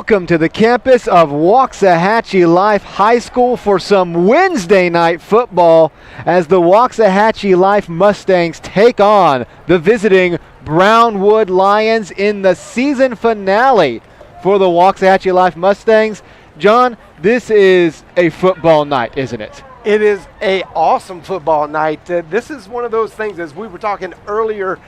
Welcome to the campus of Waxahachie Life High School for some Wednesday night football as the Waxahachie Life Mustangs take on the visiting Brownwood Lions in the season finale for the Waxahachie Life Mustangs. John, this is a football night, isn't it? It is an awesome football night. This is one of those things, as we were talking earlier,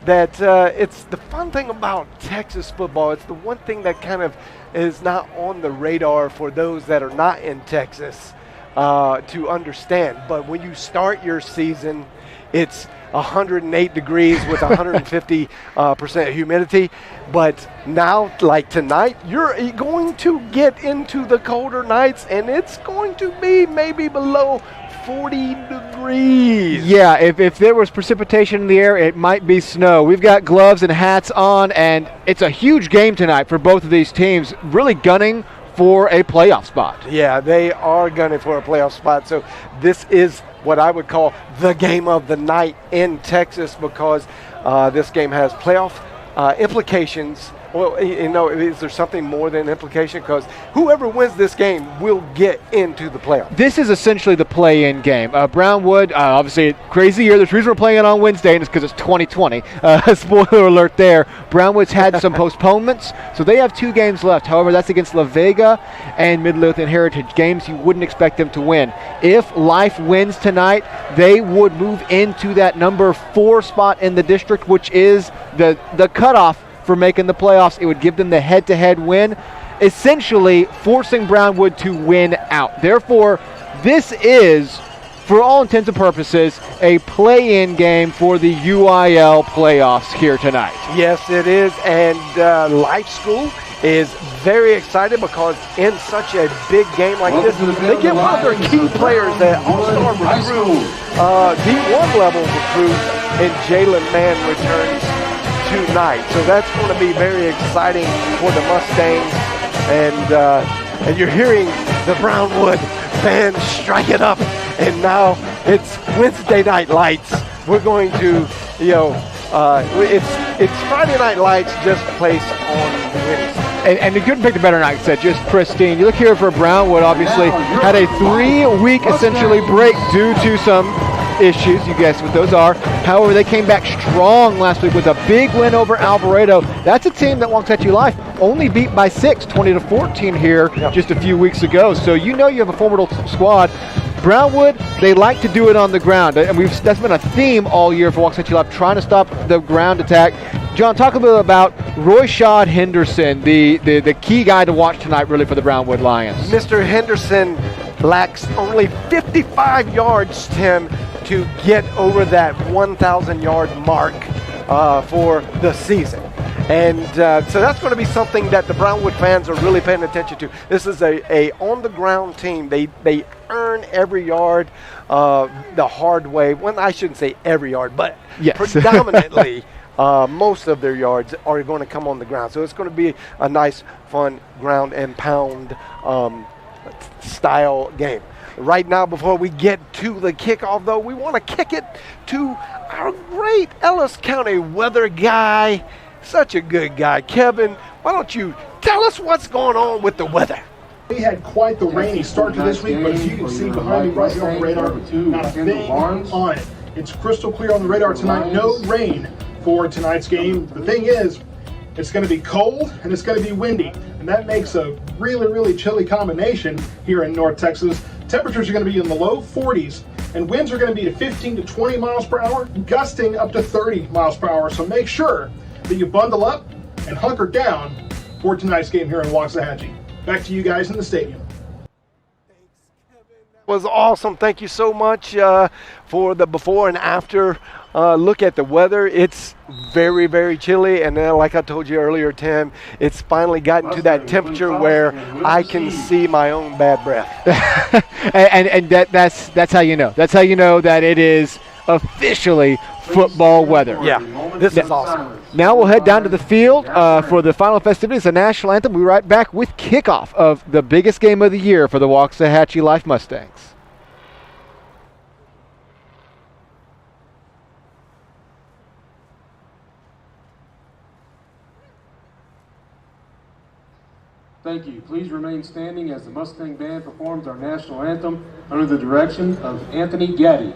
that it's the fun thing about Texas football. It's the one thing that kind of is not on the radar for those that are not in Texas to understand. But when you start your season, it's 108 degrees with 150% humidity. But now, like tonight, you're going to get into the colder nights, and it's going to be maybe below 40 degrees. Yeah, if there was precipitation in the air, it might be snow. We've got gloves and hats on, and it's a huge game tonight for both of these teams, really gunning for a playoff spot. Yeah, they are gunning for a playoff spot. So this is what I would call the game of the night in Texas, because this game has playoff implications. Well, you know, is there something more than implication? Because whoever wins this game will get into the playoffs. This is essentially the play-in game. Brownwood, obviously, crazy year. There's a reason we're playing it on Wednesday, and it's because it's 2020. Spoiler alert there. Brownwood's had some postponements, so they have 2 games left. However, that's against La Vega and Midlothian Heritage, games you wouldn't expect them to win. If Life wins tonight, they would move into that number 4 spot in the district, which is the cutoff for making the playoffs. It would give them the head-to-head win, essentially forcing Brownwood to win out. Therefore, this is, for all intents and purposes, a play-in game for the UIL playoffs here tonight. Yes, it is, and Life School is very excited because in such a big game like this, they get one of their key players, that all-star recruit, D1 level recruit, and Jalen Mann returns tonight. So that's going to be very exciting for the Mustangs, and you're hearing the Brownwood band strike it up, and now it's Wednesday night lights. We're going to, it's Friday night lights just placed on Wednesday. And you couldn't pick a better night, said just pristine. You look here for Brownwood, obviously had a 3-week essentially break due to some issues. You guess what those are. However, they came back strong last week with a big win over Alvarado. That's a team that Waxahachie Life only beat by 6, 20-14 here just a few weeks ago. So you know you have a formidable squad. Brownwood, they like to do it on the ground, and that's been a theme all year for Waxahachie Life, trying to stop the ground attack. John, talk a little about Royshad Henderson, the key guy to watch tonight really for the Brownwood Lions. Mr. Henderson lacks only 55 yards, Tim, to get over that 1,000-yard mark for the season. And so that's going to be something that the Brownwood fans are really paying attention to. This is a on-the-ground team. They earn every yard the hard way. Well, I shouldn't say every yard, but yes. Predominantly most of their yards are going to come on the ground. So it's going to be a nice, fun ground and pound style game. Right now, before we get to the kickoff, though, we want to kick it to our great Ellis County weather guy. Such a good guy. Kevin, why don't you tell us what's going on with the weather? We had quite the rainy start to this week, but as you can see behind me right here on the radar, not a thing on it. It's crystal clear on the radar tonight. No rain for tonight's game. The thing is, it's going to be cold and it's going to be windy, and that makes a really, really chilly combination here in North Texas. Temperatures are going to be in the low 40s, and winds are going to be at 15 to 20 miles per hour, gusting up to 30 miles per hour. So make sure that you bundle up and hunker down for tonight's game here in Waxahachie. Back to you guys in the stadium. Thanks, Kevin. That was awesome. Thank you so much for the before and after look at the weather. It's very, very chilly, and like I told you earlier, Tim, it's finally gotten to that temperature where I can see my own bad breath. and that's how you know. That's how you know that it is officially football weather. Yeah, this is awesome. Now we'll head down to the field for the final festivities, the national anthem. We'll be right back with kickoff of the biggest game of the year for the Waxahachie Life Mustangs. Thank you. Please remain standing as the Mustang Band performs our national anthem under the direction of Anthony Gaddy.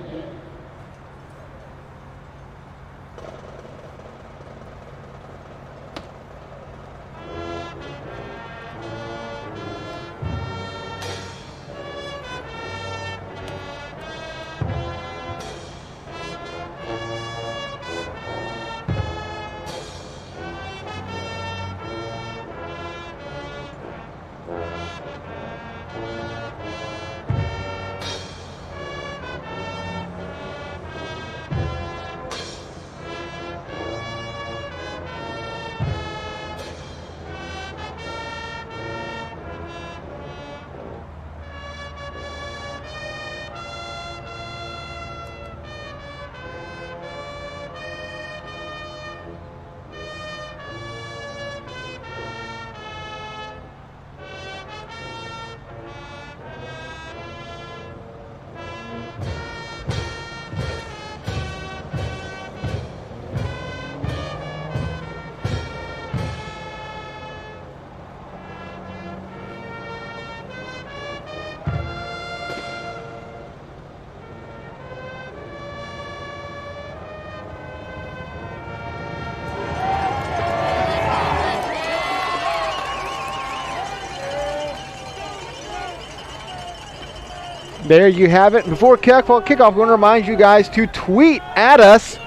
There you have it. Before kickoff, we want to remind you guys to tweet at us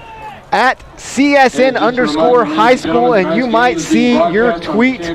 at CSN_high school, and you might see your tweet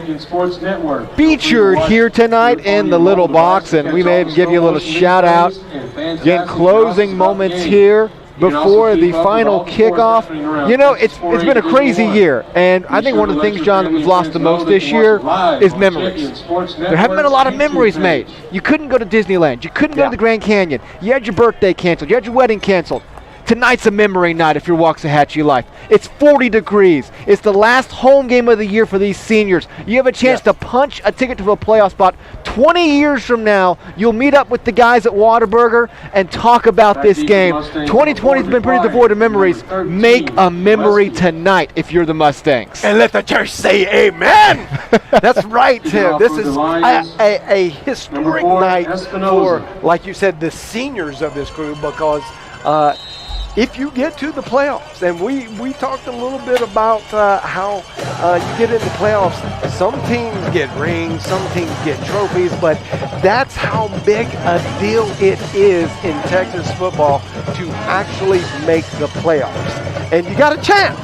featured here tonight in the little box, and we may even give you a little shout out. Again, closing moments here before the final kickoff. You know, it's been a crazy year, and I think one of the things, John, that we've lost the most this year is memories. There haven't been a lot of memories made. You couldn't go to Disneyland. You couldn't go to the Grand Canyon. You had your birthday canceled. You had your wedding canceled. Tonight's a memory night if you're Waxahachie life. It's 40 degrees. It's the last home game of the year for these seniors. You have a chance to punch a ticket to a playoff spot. 20 years from now, you'll meet up with the guys at Whataburger and talk about this game. 2020's been pretty devoid of memories. Make a memory tonight if you're the Mustangs. And let the church say amen. That's right, Tim. This is a historic night for, like you said, the seniors of this crew, because if you get to the playoffs, and we talked a little bit about how you get into playoffs, some teams get rings, some teams get trophies, but that's how big a deal it is in Texas football to actually make the playoffs. And you got a chance.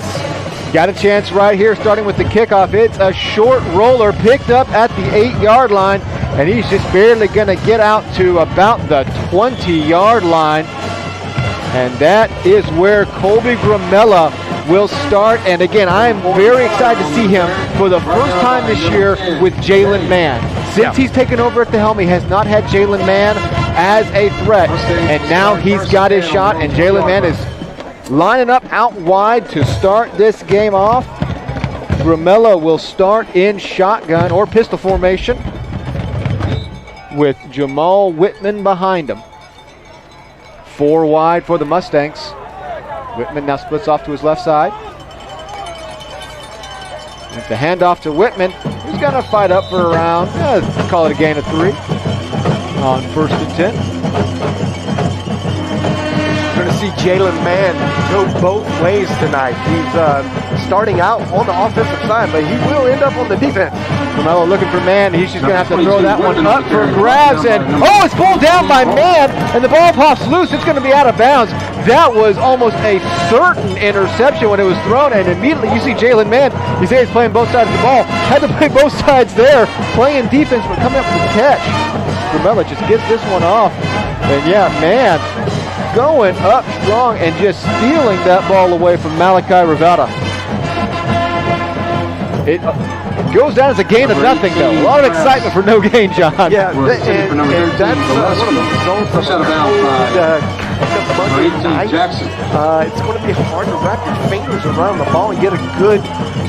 Got a chance right here, starting with the kickoff. It's a short roller picked up at the 8-yard line, and he's just barely going to get out to about the 20-yard line. And that is where Colby Gramella will start. And again, I'm very excited to see him for the first time this year with Jalen Mann. Since he's taken over at the helm, he has not had Jalen Mann as a threat. And now he's got his shot, and Jalen Mann is lining up out wide to start this game off. Gramella will start in shotgun or pistol formation with Jamal Whitman behind him. 4 wide for the Mustangs. Whitman now splits off to his left side. With the handoff to Whitman, he's going to fight up for around, call it a gain of 3 on 1st and 10. We're going to see Jalen Mann go both ways tonight. He's starting out on the offensive side, but he will end up on the defense. Gramella looking for Mann. He's just going to have to throw that one up for grabs. And, it's pulled down by Mann, and the ball pops loose. It's going to be out of bounds. That was almost a certain interception when it was thrown, and immediately you see Jalen Mann. You say he's playing both sides of the ball. Had to play both sides there, playing defense, but coming up with the catch. Gramella just gets this one off. And, Mann going up strong and just stealing that ball away from Malachi Rivera. It goes down as a gain of nothing, though. A lot of excitement for no gain, John. Yeah, and that's one of the results of Monday 18, night, Jackson. it's going to be hard to wrap your fingers around the ball and get a good,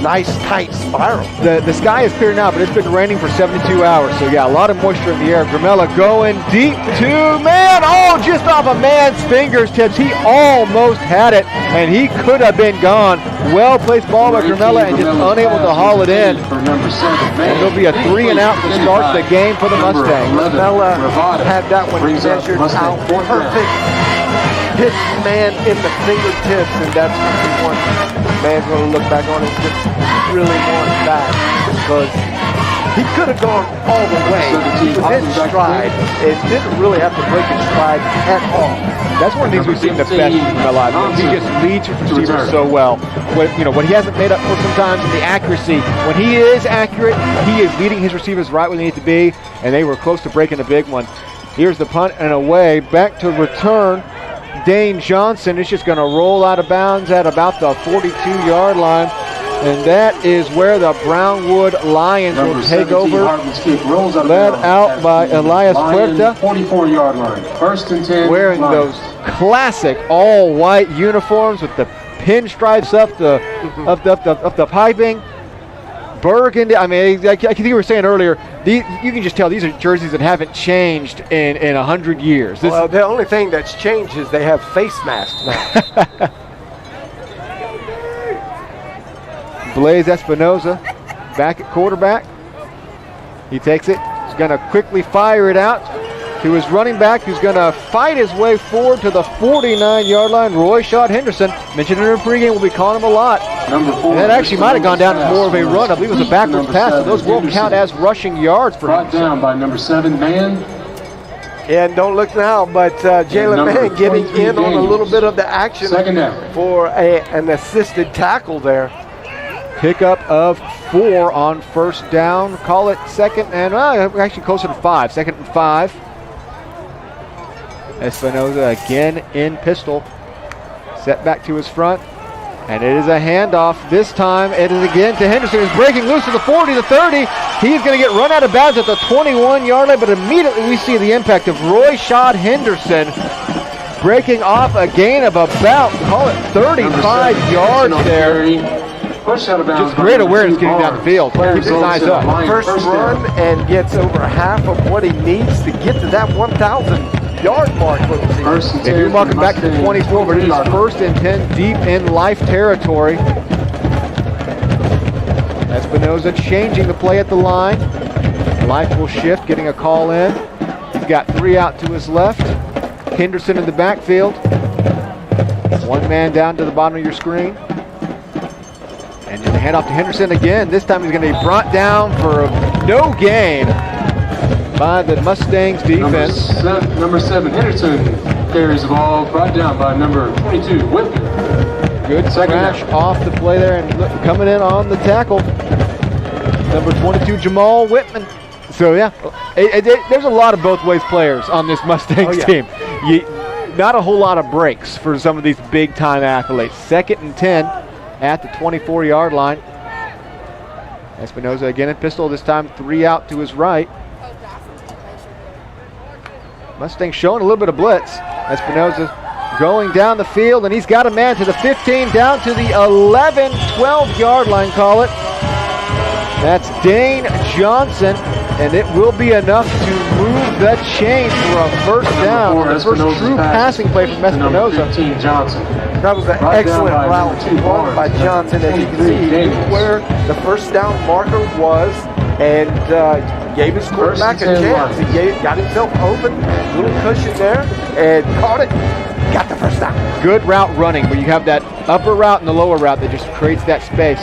nice, tight spiral. The sky is clear now, but it's been raining for 72 hours. So, yeah, a lot of moisture in the air. Gramella going deep to man. Oh, just off a man's fingertips. He almost had it, and he could have been gone. Well-placed ball by Gramella and just unable to haul it in. And there'll be a 3 and out to start the game for the Mustangs. Gramella had that one measured out perfect. Hit man in the fingertips, and that's what he wants. Man's going to look back on it and just really want back, because he could have gone all the way. He was in stride and didn't really have to break his stride at all. That's one of the things we've seen the best from Gramella. He just leads his receivers so well. What he hasn't made up for sometimes in the accuracy. When he is accurate, he is leading his receivers right where they need to be, and they were close to breaking a big one. Here's the punt and away. Back to return. Dane Johnson is just going to roll out of bounds at about the 42-yard line. And that is where the Brownwood Lions will take over. Led out by Elias Puerta. 44-yard line. First and 10. Wearing those classic all-white uniforms with the pinstripes up the piping. Burgundy. I mean, like you were saying earlier, you can just tell these are jerseys that haven't changed in 100 years. Well, the only thing that's changed is they have face masks now. Blaze Espinoza back at quarterback. He takes it. He's going to quickly fire it out to his running back, who's going to fight his way forward to the 49-yard line. Roy Shot Henderson, mentioned in the pregame, we'll be calling him a lot. Number 4. And that actually might have gone down as more of a run. I believe it was a backwards pass, so those will count as rushing yards for Brought Henderson. down by number 7, Man. And don't look now, but Jalen Mann getting in on a little bit of the action for an assisted tackle there. Pickup of 4 on first down. Call it second and actually closer to 5. Second and 5. Espinoza again in pistol. Set back to his front. And it is a handoff. This time it is again to Henderson, who's breaking loose to the 40, the 30. He's going to get run out of bounds at the 21-yard line, but immediately we see the impact of Roy Shot Henderson breaking off a gain of about, call it 35 yards there. Push out of bounds. Just great awareness getting down the field. Keeps his eyes up. First run and gets over half of what he needs to get to that 1,000-yard mark. They do mark him back to the 24, but it is first and 10 deep in life territory. Espinoza changing the play at the line. Life will shift, getting a call in. He's got 3 out to his left. Henderson in the backfield. 1 man down to the bottom of your screen. And then hand off to Henderson again. This time he's going to be brought down for no gain by the Mustangs defense. Number 7, Henderson carries the ball, brought down by number 22, Whitman. Good crash off the play there, and coming in on the tackle, number 22, Jamal Whitman. So yeah, there's a lot of both ways players on this Mustangs team. Not a whole lot of breaks for some of these big time athletes. Second and 10 at the 24-yard line. Espinoza again in pistol, this time 3 out to his right. Mustangs showing a little bit of blitz. Espinoza going down the field, and he's got a man to the 15, down to the 11, 12-yard line, call it. That's Dane Johnson, and it will be enough to move the chain for a first down. The first true passing play from Espinoza. 15, Johnson. That was an excellent route run by Johnson, as you can see. He knew where the first down marker was and gave his quarterback a chance. He got himself open, little cushion there, and caught it. Got the first down. Good route running, where you have that upper route and the lower route that just creates that space.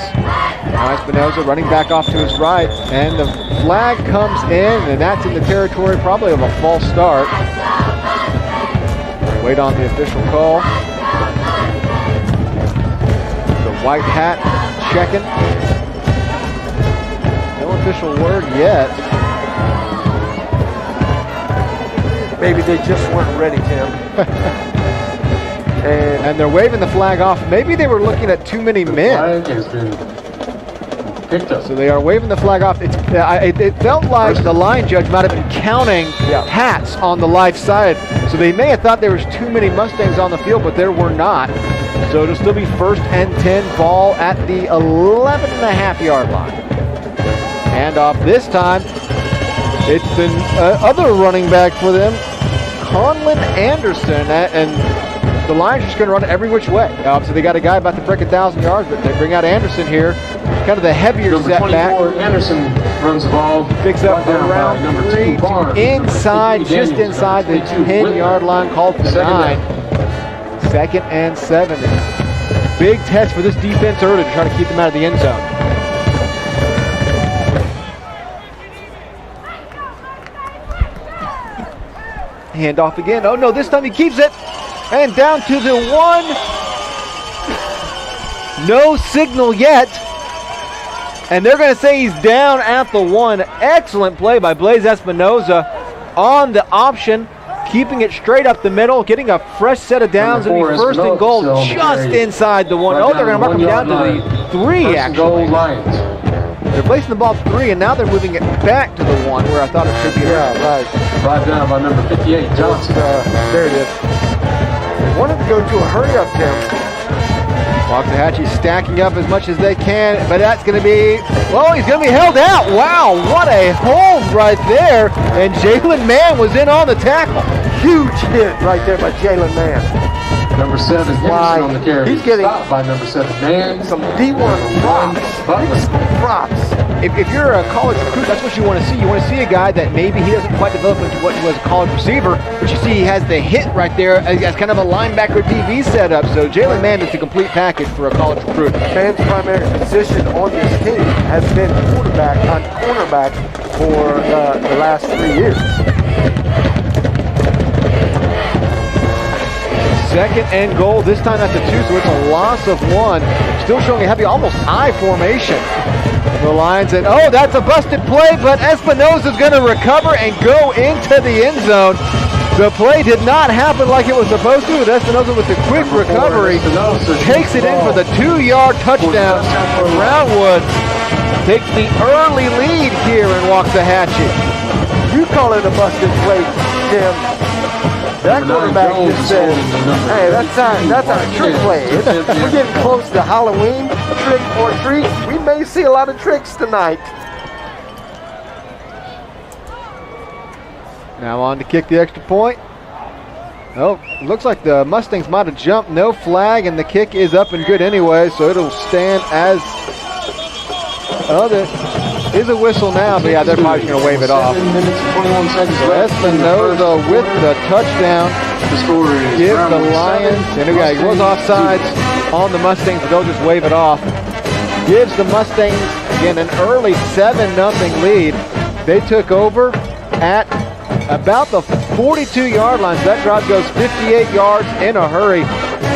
Now Espinoza running back off to his right, and the flag comes in, and that's in the territory probably of a false start. Wait on the official call. The white hat checking. No official word yet. Maybe they just weren't ready, Tim. And they're waving the flag off. Maybe they were looking at too many men. Flag has been picked up. So they are waving the flag off. It felt like the line judge might have been counting hats on the life side. So they may have thought there was too many Mustangs on the field, but there were not. So it'll still be 1st and 10, ball at the 11.5-yard line. And off this time, it's the other running back for them, Conlon Anderson, and the Lions are just going to run it every which way. Obviously, they got a guy about to break 1,000 yards, but they bring out Anderson here, kind of the heavier Number setback. 24, Anderson runs the ball. Picks up around number 3 2, Barnes. inside, just inside the 10-yard line, called for 9. 2nd and 7. Big test for this defense early to try to keep them out of the end zone. Hand off again. Oh no, this time he keeps it. And down to the 1. No signal yet. And they're going to say he's down at the 1. Excellent play by Blaze Espinoza on the option, keeping it straight up the middle, getting a fresh set of downs, and be 1st and goal just inside the 1. Oh, they're going to mark him down to the 3, actually. They're placing the ball at 3, and now they're moving it back to the 1, where I thought it should be. Yeah, right. Brought down by number 58, Johnson. There it is. They wanted to go to a hurry-up attempt. Waxahachie stacking up as much as they can, but that's going to be, well, he's going to be held out. Wow, what a hold right there. And Jalen Mann was in on the tackle. Huge hit right there by Jalen Mann. Number 7, Henderson on the carry. He's getting stopped by number 7, Mann. some D1 props. If you're a college recruit, that's what you want to see. You want to see a guy that maybe he doesn't quite develop into what he was a college receiver, but you see he has the hit right there as kind of a linebacker DB setup. So Jalen Mann is the complete package for a college recruit. Mann's primary position on this team has been cornerback for the last 3 years. 2nd and goal, this time at the 2, so it's a loss of 1. Still showing a heavy, almost I formation. The Lions, and oh, that's a busted play, but Espinoza's going to recover and go into the end zone. The play did not happen like it was supposed to, but Espinoza with the quick recovery takes it in for the 2-yard touchdown. Brownwood takes the early lead here in Waxahachie. You call it a busted play, Tim. That quarterback just said, hey, that's our trick play. We're getting close to Halloween, trick or treat. We may see a lot of tricks tonight. Now on to kick the extra point. Oh, looks like the Mustangs might have jumped. No flag, and the kick is up and good anyway, so it'll stand as... Oh, there is a whistle now, but yeah, they're probably going to wave it off. 7 minutes and 21 seconds So left. Espinoza with the touchdown. The score is Give the Brownwood Lions, 7, and again, he was offsides on the Mustangs, but they'll just wave it off. Gives the Mustangs, again, an early 7-0 lead. They took over at about the 42-yard line. So that drive goes 58 yards in a hurry.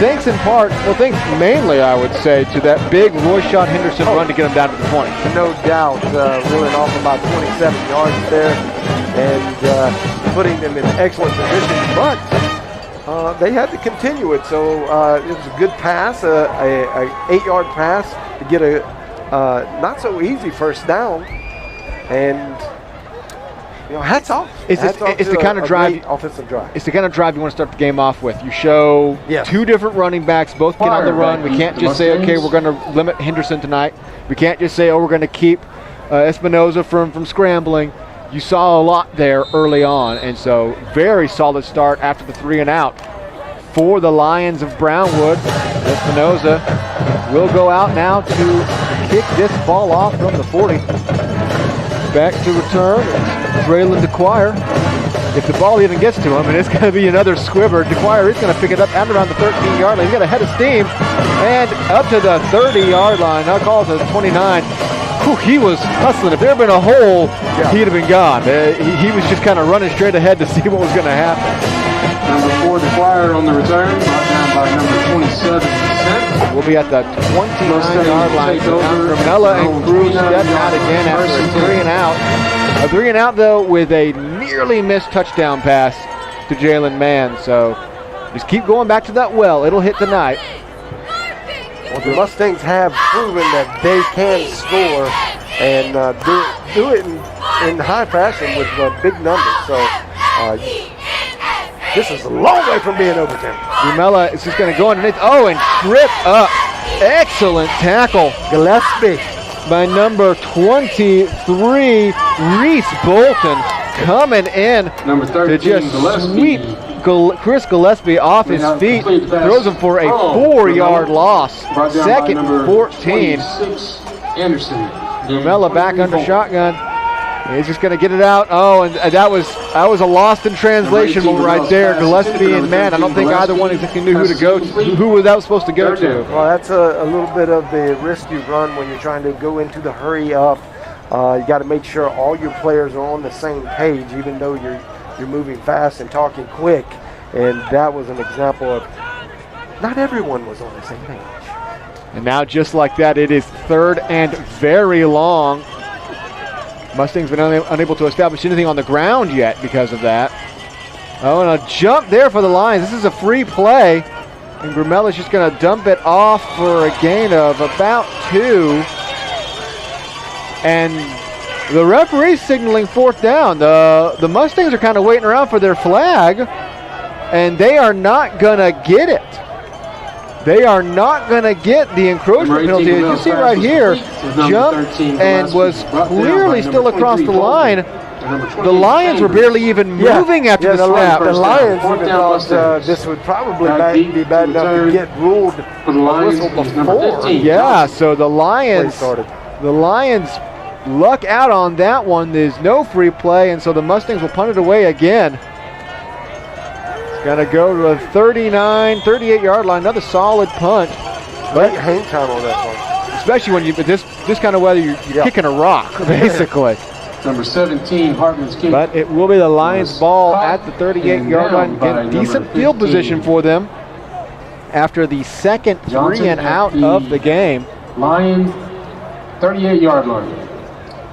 Thanks in part, well, thanks mainly, I would say, to that big Royshot Henderson run to get him down to the 20. No doubt, reeling off about 27 yards there and putting them in excellent position. But they had to continue it, so it was a good pass, a 8-yard pass to get a not so easy 1st down. And hats off. It's the kind of drive, offensive drive. It's the kind of drive you want to start the game off with. You show 2 different running backs, both get on the run. We can't just say, okay, we're going to limit Henderson tonight. We can't just say, oh, we're going to keep Espinoza from scrambling. You saw a lot there early on, and so very solid start after the 3 and out for the Lions of Brownwood. Espinoza will go out now to kick this ball off from the 40. Back to return, Draylon DeQuire. If the ball even gets to him, and it's going to be another squibber, DeQuire is going to pick it up at around the 13-yard line. He's got a head of steam, and up to the 30-yard line. Now call it the 29. Whew, he was hustling. If there had been a hole, he'd have been gone. He was just kind of running straight ahead to see what was going to happen. Number 4, DeQuire on the return, brought down by number 27. We'll be at the 29-yard line. So now Carmella and Cruz step out again after a 3 and out. A 3 and out, though, with a nearly missed touchdown pass to Jalen Mann. So just keep going back to that well. It'll hit tonight. Well, The Mustangs have proven that they can score and do it in high fashion with big numbers. So this is a long way from being overtime. Rumella is just going to go underneath. Oh, and trip up. Excellent tackle. Gillespie By number 23, Reese Bolton coming in Number 13, to just Gillespie. sweep Chris Gillespie off his feet. Throws him for a 4-yard loss. Brought down by Second number 14. 26, Anderson. Rumella back under shotgun. He's just going to get it out. Oh, and that was a lost in translation moment right there. Gillespie and man, I don't think either one exactly knew who to go to, who that was supposed to go to. Well, that's a little bit of the risk you run when you're trying to go into the hurry up. You got to make sure all your players are on the same page, even though you're moving fast and talking quick. And that was an example of not everyone was on the same page. And now just like that, it is third and very long. Mustangs been unable to establish anything on the ground yet because of that. Oh, and a jump there for the Lions. This is a free play. And Grumella's just going to dump it off for a gain of about 2. And the referee's signaling fourth down. The Mustangs are kind of waiting around for their flag. And they are not going to get it. They are not going to get the encroachment penalty. As you see right here, jumped and was clearly still across the line. The Lions were barely even moving after the snap. The Lions even thought this would probably be bad enough to get ruled a whistle before. Yeah, so the Lions luck out on that one. There's no free play, and so the Mustangs will punt it away again. Got to go to a 38-yard line. Another solid punt. Great hang time on that one. Especially when this kind of weather, you're kicking a rock, basically. Number 17, Hartman's kick. But it will be the Lions' ball at the 38-yard line. Again, decent field position for them after the second 3 and out of the game. Lions, 38-yard line.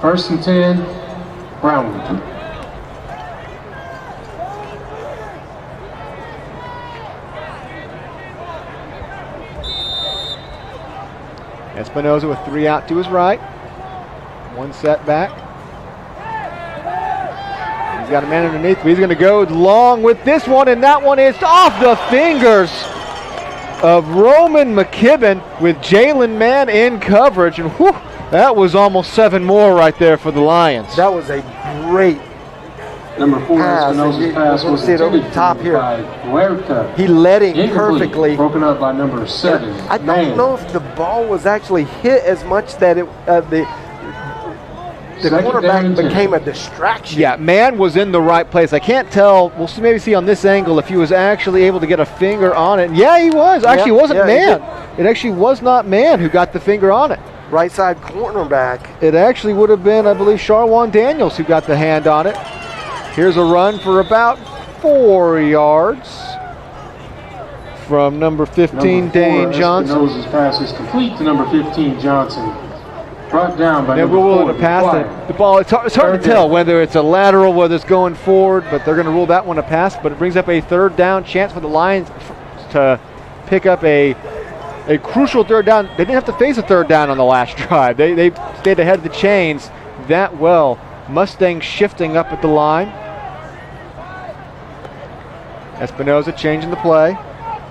First and 10, Brownwood. Espinoza with 3 out to his right. 1 setback. He's got a man underneath, but he's going to go long with this one, and that one is off the fingers of Roman McKibben with Jalen Mann in coverage. And whew, that was almost 7 more right there for the Lions. That was a great Number 4, Espinosa's pass was see it over the top here. by Huerta. He led him perfectly. Broken up by number 7. I don't know if the ball was actually hit as much that it the cornerback became a distraction. Yeah, Mann was in the right place. I can't tell. We'll maybe see on this angle if he was actually able to get a finger on it. Yeah, he was. Actually, it wasn't Mann. It actually was not Mann who got the finger on it. Right side cornerback. It actually would have been, I believe, Sharwan Daniels who got the hand on it. Here's a run for about 4 yards from number 15, Dane Johnson. Espinosa's pass is complete to number 15, Johnson. Brought down by number 4. We're willing to pass the ball. It's hard to tell whether it's a lateral, whether it's going forward, but they're going to rule that one a pass. But it brings up a third down chance for the Lions to pick up a crucial third down. They didn't have to face a third down on the last drive. They stayed ahead of the chains that well. Mustangs shifting up at the line. Espinoza changing the play.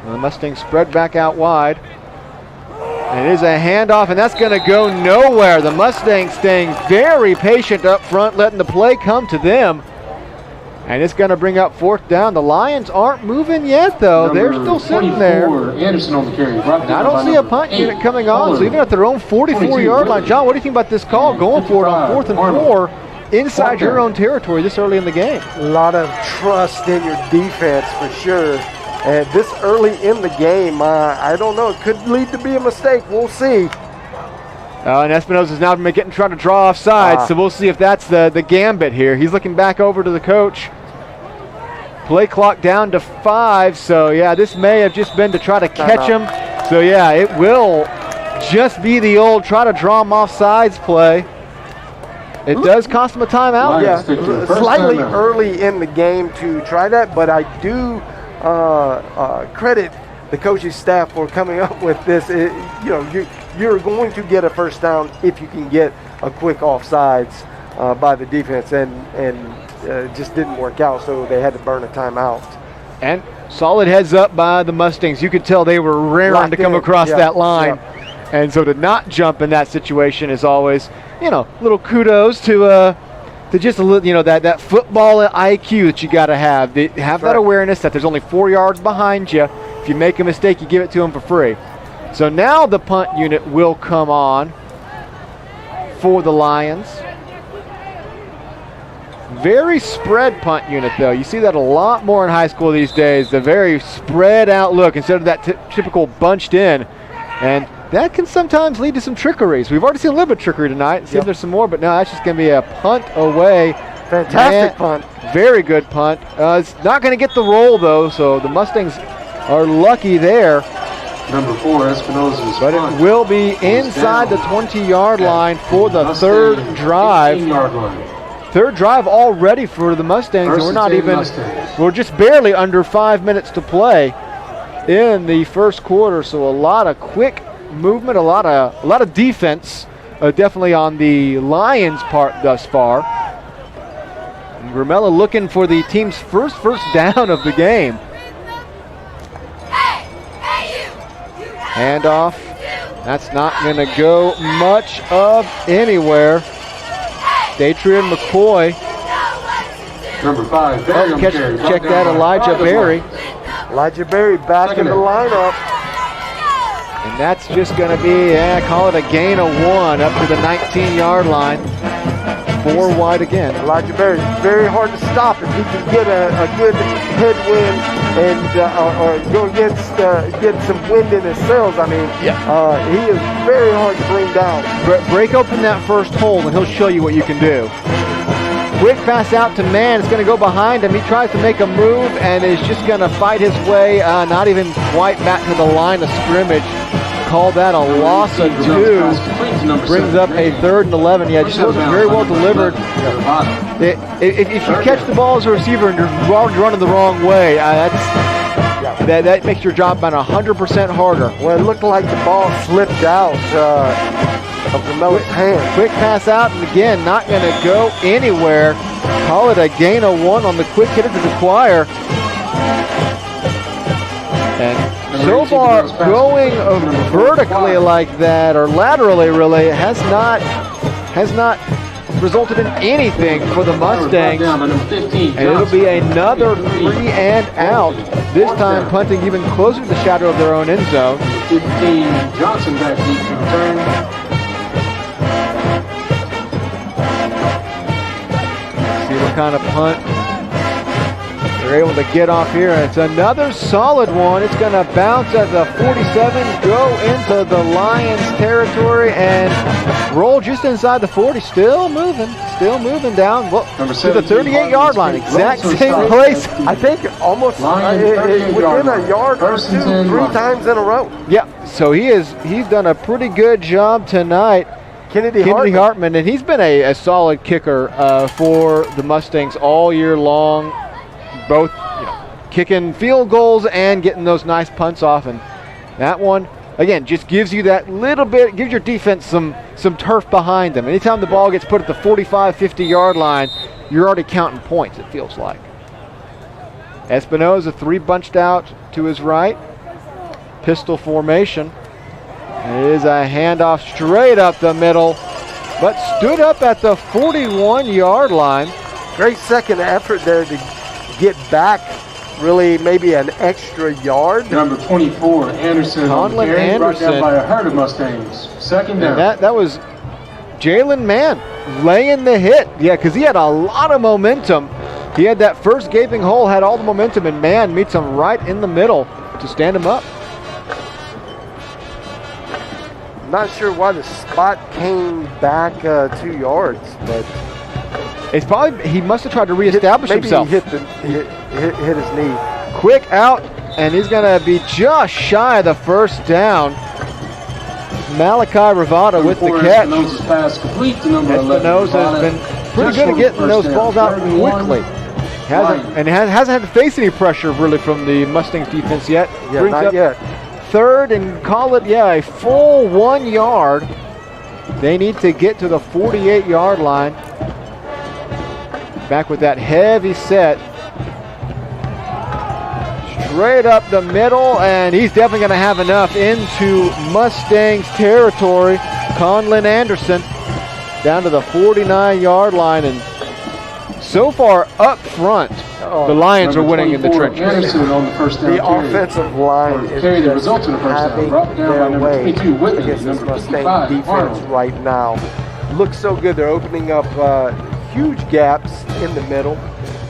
And the Mustangs spread back out wide. And it is a handoff, and that's going to go nowhere. The Mustangs staying very patient up front, letting the play come to them. And it's going to bring up fourth down. The Lions aren't moving yet, though. They're still sitting there. Anderson on the carry. And I don't see a punt unit coming on, so even at their own 44-yard line. John, what do you think about this call? Going for it on 4th and 4 inside your own territory this early in the game. A lot of trust in your defense for sure. And this early in the game, I don't know. It could lead to be a mistake. We'll see. And Espinosa's now trying to draw off sides, so we'll see if that's the gambit here. He's looking back over to the coach. Play clock down to 5, so yeah, this may have just been to try to catch him. So yeah, it will just be the old try to draw him off sides play. It does cost him a timeout. Yeah, slightly early in the game to try that, but I do credit the coaching staff for coming up with this. You're going to get a first down if you can get a quick offsides by the defense, and it just didn't work out, so they had to burn a timeout. And solid heads up by the Mustangs. You could tell they were raring to come across that line. And so to not jump in that situation is always, little kudos to just a little, that football IQ that you got to have. Have that awareness that there's only 4 yards behind you. If you make a mistake, you give it to them for free. So now the punt unit will come on for the Lions. Very spread punt unit, though. You see that a lot more in high school these days, the very spread out look instead of that typical bunched in. And that can sometimes lead to some trickeries. We've already seen a little bit of trickery tonight. See if there's some more, but no, that's just going to be a punt away. Fantastic punt. Very good punt. It's not going to get the roll, though, so the Mustangs are lucky there. Number 4, Espinosa's but punt. It will be inside the 20-yard line for the third drive. 18-yard line. Third drive already for the Mustangs, and we're just barely under 5 minutes to play in the first quarter. So a lot of quick movement, a lot of defense, definitely on the Lions' part thus far. And Grimella looking for the team's first down of the game. Handoff. That's not going to go much of anywhere. Datrian McCoy. Number 5, Barry. Check that, Elijah Berry. Elijah Berry back in the lineup. And that's just going to be, call it a gain of 1 up to the 19-yard line. 4 wide again. Elijah Berry, very hard to stop if he can get a good headwind and or go against get some wind in his sails. I mean, he is very hard to bring down. Break open that first hole and he'll show you what you can do. Quick pass out to Mann. It's going to go behind him. He tries to make a move and is just going to fight his way, not even quite back to the line of scrimmage. Call that a loss of 2. Brings up a 3rd and 11. Yeah, just wasn't very well delivered. If you catch the ball as a receiver and you're running the wrong way, that makes your job about 100% harder. Well, it looked like the ball slipped out of the Mellis' hand. Quick pass out, and again, not going to go anywhere. Call it a gain of 1 on the quick hit of the choir. And so far, going vertically like that, or laterally really, has not resulted in anything for the Mustangs. And it'll be another 3 and out. This time punting even closer to the shadow of their own end zone. 15, Johnson back deep to return. See what kind of punt they're able to get off here. And it's another solid one. It's going to bounce at the 47, go into the Lions territory, and roll just inside the 40. Still moving down to the 38-yard line. Exact same place. I think almost within a yard or 2, 3 times in a row. Yeah, so he's done a pretty good job tonight. Kennedy Hartman, and he's been a solid kicker for the Mustangs all year long, both kicking field goals and getting those nice punts off. And that one, again, just gives you that little bit, gives your defense some turf behind them. Anytime the ball gets put at the 45, 50-yard line, you're already counting points, it feels like. Espinosa, 3 bunched out to his right. Pistol formation. It is a handoff straight up the middle, but stood up at the 41-yard line. Great second effort there to get back, really maybe an extra yard. Number 24, Anderson. Conlon Anderson. Brought down by a herd of Mustangs. Second down. That was Jalen Mann laying the hit. Yeah, because he had a lot of momentum. He had that first gaping hole, had all the momentum, and Mann meets him right in the middle to stand him up. Not sure why the spot came back 2 yards, but it's probably he must have tried to reestablish himself. Maybe he hit his knee. Quick out, and he's going to be just shy of the first down. Malachi Ravada with the catch. Pass complete to number Espinosa has been pretty good at getting those balls out quickly. Hasn't had to face any pressure really from the Mustangs defense yet. Yeah, Brings not up yet. third and call it, a full 1 yard. They need to get to the 48-yard line. Back with that heavy set. Straight up the middle, and he's definitely going to have enough into Mustangs territory. Conlon Anderson down to the 49-yard line, and so far up front, the Lions are winning in the trenches. Anderson on the first down The carry. offensive line is Carry the just results in the first down. having Brought down by their number way 22 Whitman, against this number Mustang 55 defense Arnold. right now. Looks so good. They're opening up huge gaps in the middle.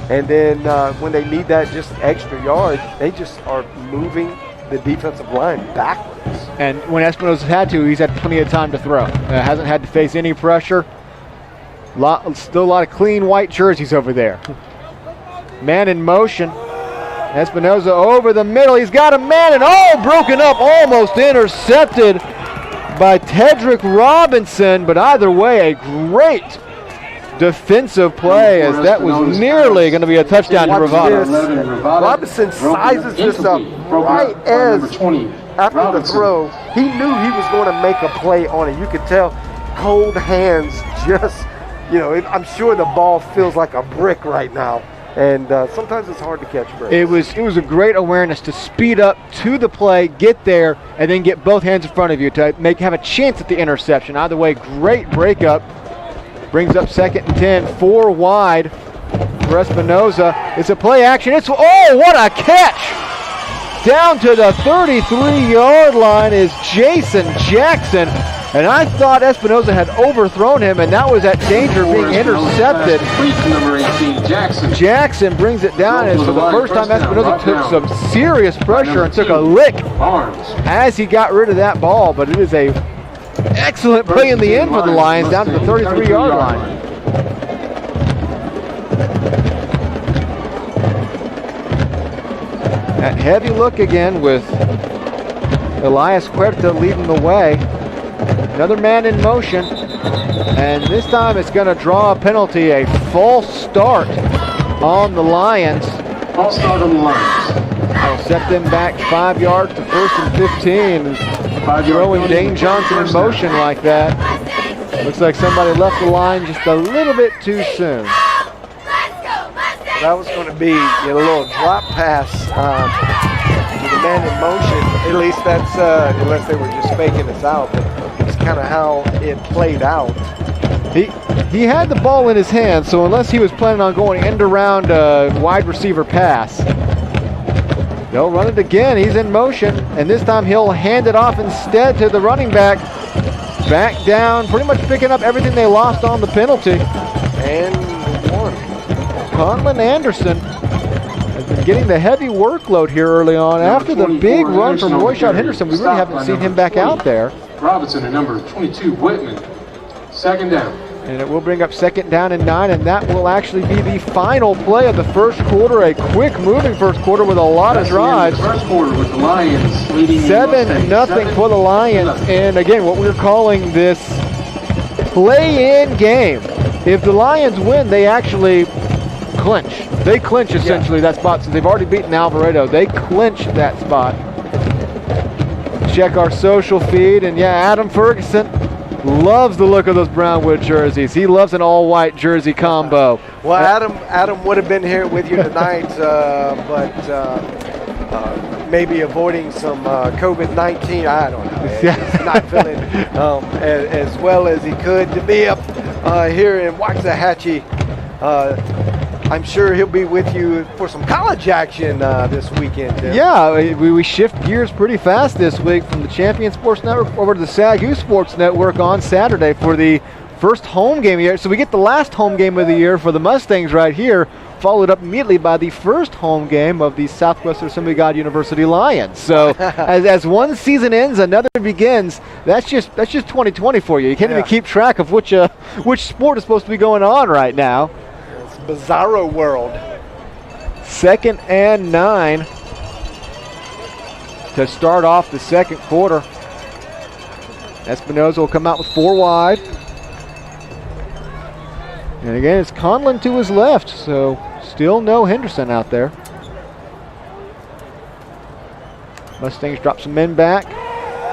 And then when they need that just extra yard, they just are moving the defensive line backwards. And when Espinosa had to, he's had plenty of time to throw. Hasn't had to face any pressure. Still a lot of clean white jerseys over there. Man in motion. Espinosa over the middle. He's got a man and broken up, almost intercepted by Tedrick Robinson. But either way, a great defensive play, as that was nearly going to be a touchdown to Watch Ravada. this. Robinson sizes this up right as after the throw. He knew he was going to make a play on it. You could tell cold hands just, I'm sure the ball feels like a brick right now. And sometimes it's hard to catch bricks. It was a great awareness to speed up to the play, get there, and then get both hands in front of you to have a chance at the interception. Either way, great breakup. Brings up 2nd and 10, 4 wide for Espinosa. It's a play action. What a catch! Down to the 33-yard line is Jason Jackson. And I thought Espinosa had overthrown him, and that was at danger of being intercepted. Number 18, Jackson. Jackson brings it down, and for the first time Espinosa took some serious pressure and took a lick as he got rid of that ball. But it is a excellent play in the end for the Lions, down to the 33-yard line. That heavy look again with Elias Huerta leading the way. Another man in motion, and this time it's going to draw a penalty, a false start on the Lions. False start on the Lions. That'll set them back 5 yards to 1st and 15. Throwing Dane Johnson in motion like that. Looks like somebody left the line just a little bit too soon. That was going to be a little drop pass to the man in motion. At least that's, unless they were just faking us out. But it's kind of how it played out. He had the ball in his hand, so unless he was planning on going end around a wide receiver pass, they'll run it again. He's in motion, and this time he'll hand it off instead to the running back. Back down, pretty much picking up everything they lost on the penalty. And one. Conlon Anderson has been getting the heavy workload here early on. After the big run from Royshot Henderson, we really haven't seen him back out there. Robinson and number 22, Whitman. 2nd down. And it will bring up 2nd down and 9, and that will actually be the final play of the first quarter. A quick moving first quarter with a lot of drives. First quarter with the Lions leading 7-0 for the Lions. And again, what we're calling this play-in game. If the Lions win, they actually clinch. They clinch essentially that spot, since they've already beaten Alvarado. They clinch that spot. Check our social feed, and Adam Ferguson loves the look of those Brownwood jerseys. He loves an all-white jersey combo. Well, Adam would have been here with you tonight, but maybe avoiding some COVID-19. I don't know. He's not feeling as well as he could to be up here in Waxahachie. I'm sure he'll be with you for some college action this weekend, Tim. Yeah, we shift gears pretty fast this week from the Champion Sports Network over to the SAGU Sports Network on Saturday for the first home game of the year. So we get the last home game of the year for the Mustangs right here, followed up immediately by the first home game of the Southwestern Assembly of God University Lions. So as one season ends, another begins. That's just 2020 for you. You can't even keep track of which sport is supposed to be going on right now. Bizarro world. 2nd and 9 to start off the second quarter. Espinosa will come out with 4 wide. And again, it's Conlon to his left, so Still no Henderson out there. Mustangs drop some men back.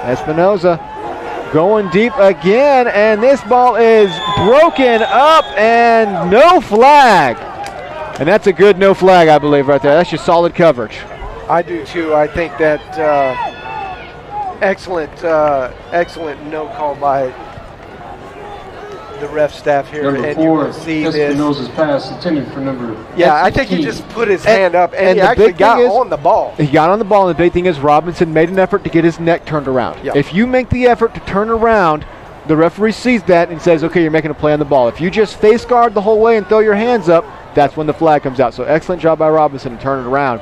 Espinoza going deep again, and this ball is broken up and no flag. And that's a good no flag, I believe, right there. That's just solid coverage. I do too. I think that excellent no call by the ref staff here. Number and 4, you will see this. Espinosa's pass intended for number Yeah, I think he 15. just put his hand up, and he the actually big thing got is- on the ball. He got on the ball, and the big thing is Robinson made an effort to get his neck turned around. Yeah. If you make the effort to turn around, the referee sees that and says, okay, you're making a play on the ball. If you just face guard the whole way and throw your hands up, that's when the flag comes out. So excellent job by Robinson to turn it around.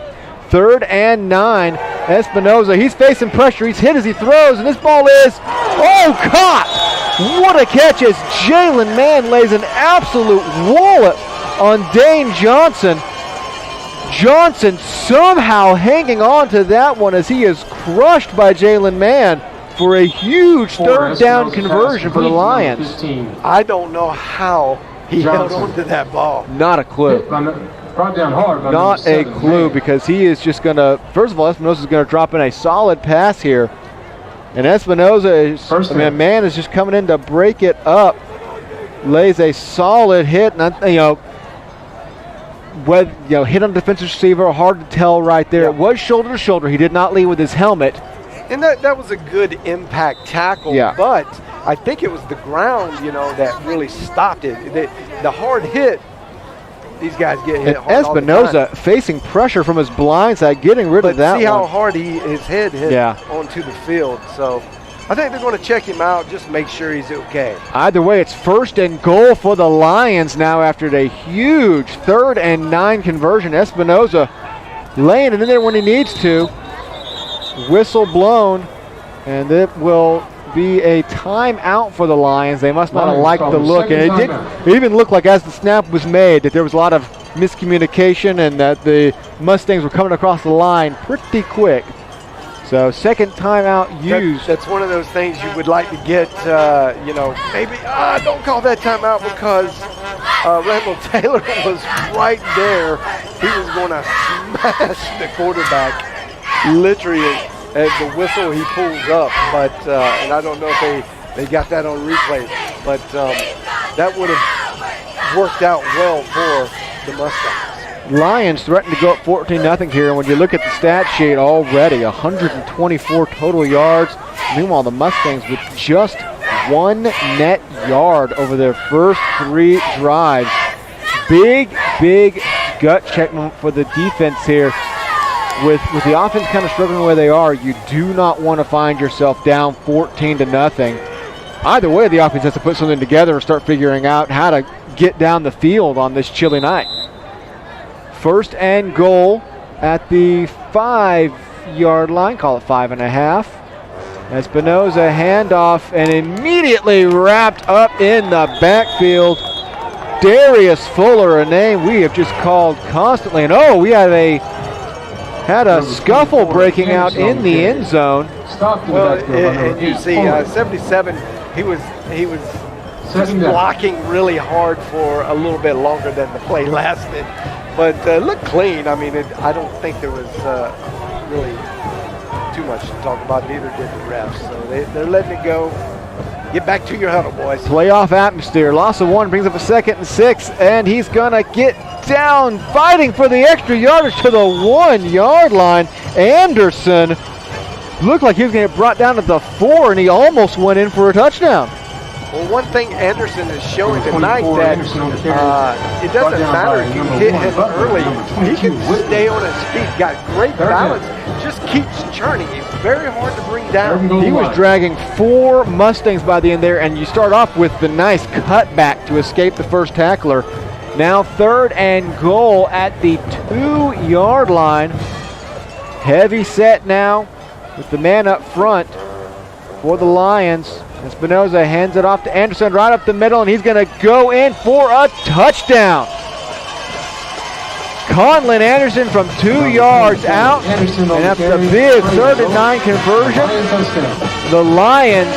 3rd and 9. Espinoza, he's facing pressure. He's hit as he throws, and this ball is, caught! What a catch as Jalen Mann lays an absolute wallop on Dane Johnson. Johnson somehow hanging on to that one as he is crushed by Jalen Mann for a huge 3rd down conversion for the Lions. 15. I don't know how he held Johnson. on to that ball. Not a clue. Brought down hard by Not number a 7, clue Mann. because he is just going to, first of all, Espinoza is going to drop in a solid pass here. And Espinoza is, Mann is just coming in to break it up. Lays a solid hit, and hit on defensive receiver, hard to tell right there. Yeah. It was shoulder to shoulder. He did not lead with his helmet. And that was a good impact tackle, Yeah. but I think it was the ground, that really stopped it. The hard hit, these guys get hit And hard all the time. Espinoza facing pressure from his blind side, getting rid But of that see how one. hard his head hit onto the field. So I think they're going to check him out, just make sure he's okay. Either way, it's 1st and goal for the Lions now after a huge 3rd and 9 conversion. Espinoza laying it in there when he needs to. Whistle blown, and it will be a timeout for the Lions. They must not have liked the look, and it even looked like as the snap was made that there was a lot of miscommunication and that the Mustangs were coming across the line pretty quick. So 2nd timeout used. That's one of those things you would like to get, maybe, don't call that timeout because Randall Taylor was right there. He was going to smash the quarterback literally at the whistle he pulls up. But, and I don't know if they got that on replay, but that would have worked out well for the Mustangs. Lions threaten to go up 14-0 here, and when you look at the stat sheet already, 124 total yards. Meanwhile, the Mustangs with just 1 net yard over their first 3 drives. Big gut check moment for the defense here. With the offense kind of struggling where they are, you do not want to find yourself down 14-0. Either way, the offense has to put something together and start figuring out how to get down the field on this chilly night. 1st and goal at the 5-yard line, call it 5.5. Espinoza handoff and immediately wrapped up in the backfield. Darius Fuller, a name we have just called constantly. And we had a scuffle breaking out in the end zone. Well, and you see 77, he was just blocking really hard for a little bit longer than the play lasted. But looked clean. I mean, I don't think there was really too much to talk about. Neither did the refs. So they're letting it go. Get back to your huddle, boys. Playoff atmosphere. Loss of 1 brings up a 2nd and 6, and he's going to get down fighting for the extra yardage to the 1-yard line. Anderson looked like he was going to get brought down to the 4, and he almost went in for a touchdown. Well, one thing Anderson is showing tonight that it doesn't matter if you hit him early. He can stay on his feet. Got great balance. Just keeps churning. He's very hard to bring down. He was dragging 4 Mustangs by the end there, and you start off with the nice cutback to escape the first tackler. Now 3rd and goal at the 2-yard line. Heavy set now with the man up front for the Lions. Espinoza hands it off to Anderson right up the middle, and he's going to go in for a touchdown. Conlon Anderson from 2 yards out, and after a big 3rd and 9 conversion, the Lions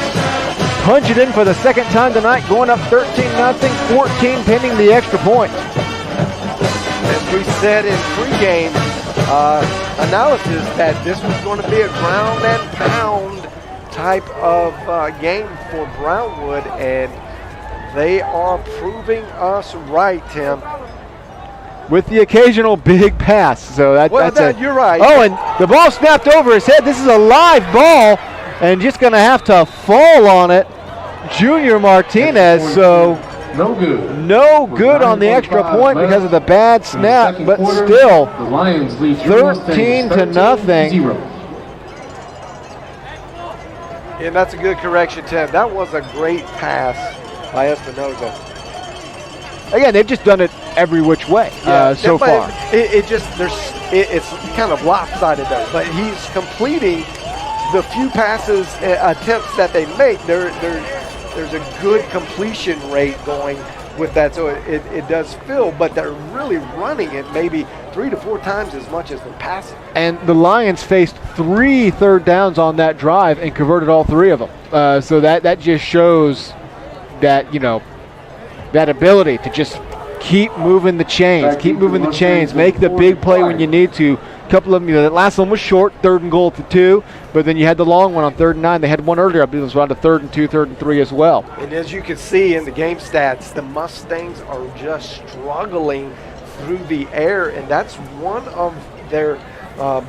punch it in for the 2nd time tonight, going up 13-0, 14 pending the extra point. we said in pregame analysis that this was going to be a ground and pound type of game for Brownwood, and they are proving us right, Tim. With the occasional big pass. So you're right. Oh, and the ball snapped over his head. This is a live ball, and just going to have to fall on it. Junior Martinez, so no good. No good on the extra point because of the bad snap, but still, the Lions lead 13-0. And that's a good correction, Tim. That was a great pass by Espinoza. Again, they've just done it every which way so far. It's kind of lopsided though. But he's completing the few passes attempts that they make. There's a good completion rate going with that, so it does fill. But they're really running it maybe 3 to 4 times as much as they're passing. And the Lions faced 3 third downs on that drive and converted all 3 of them. So that just shows that that ability to just keep moving the chains, make the big play when you need to. A couple of them, that last one was short, 3rd and goal to 2, but then you had the long one on 3rd and 9. They had one earlier, I believe it was around to 3rd and 2, 3rd and 3 as well. And as you can see in the game stats, the Mustangs are just struggling through the air, and that's one of their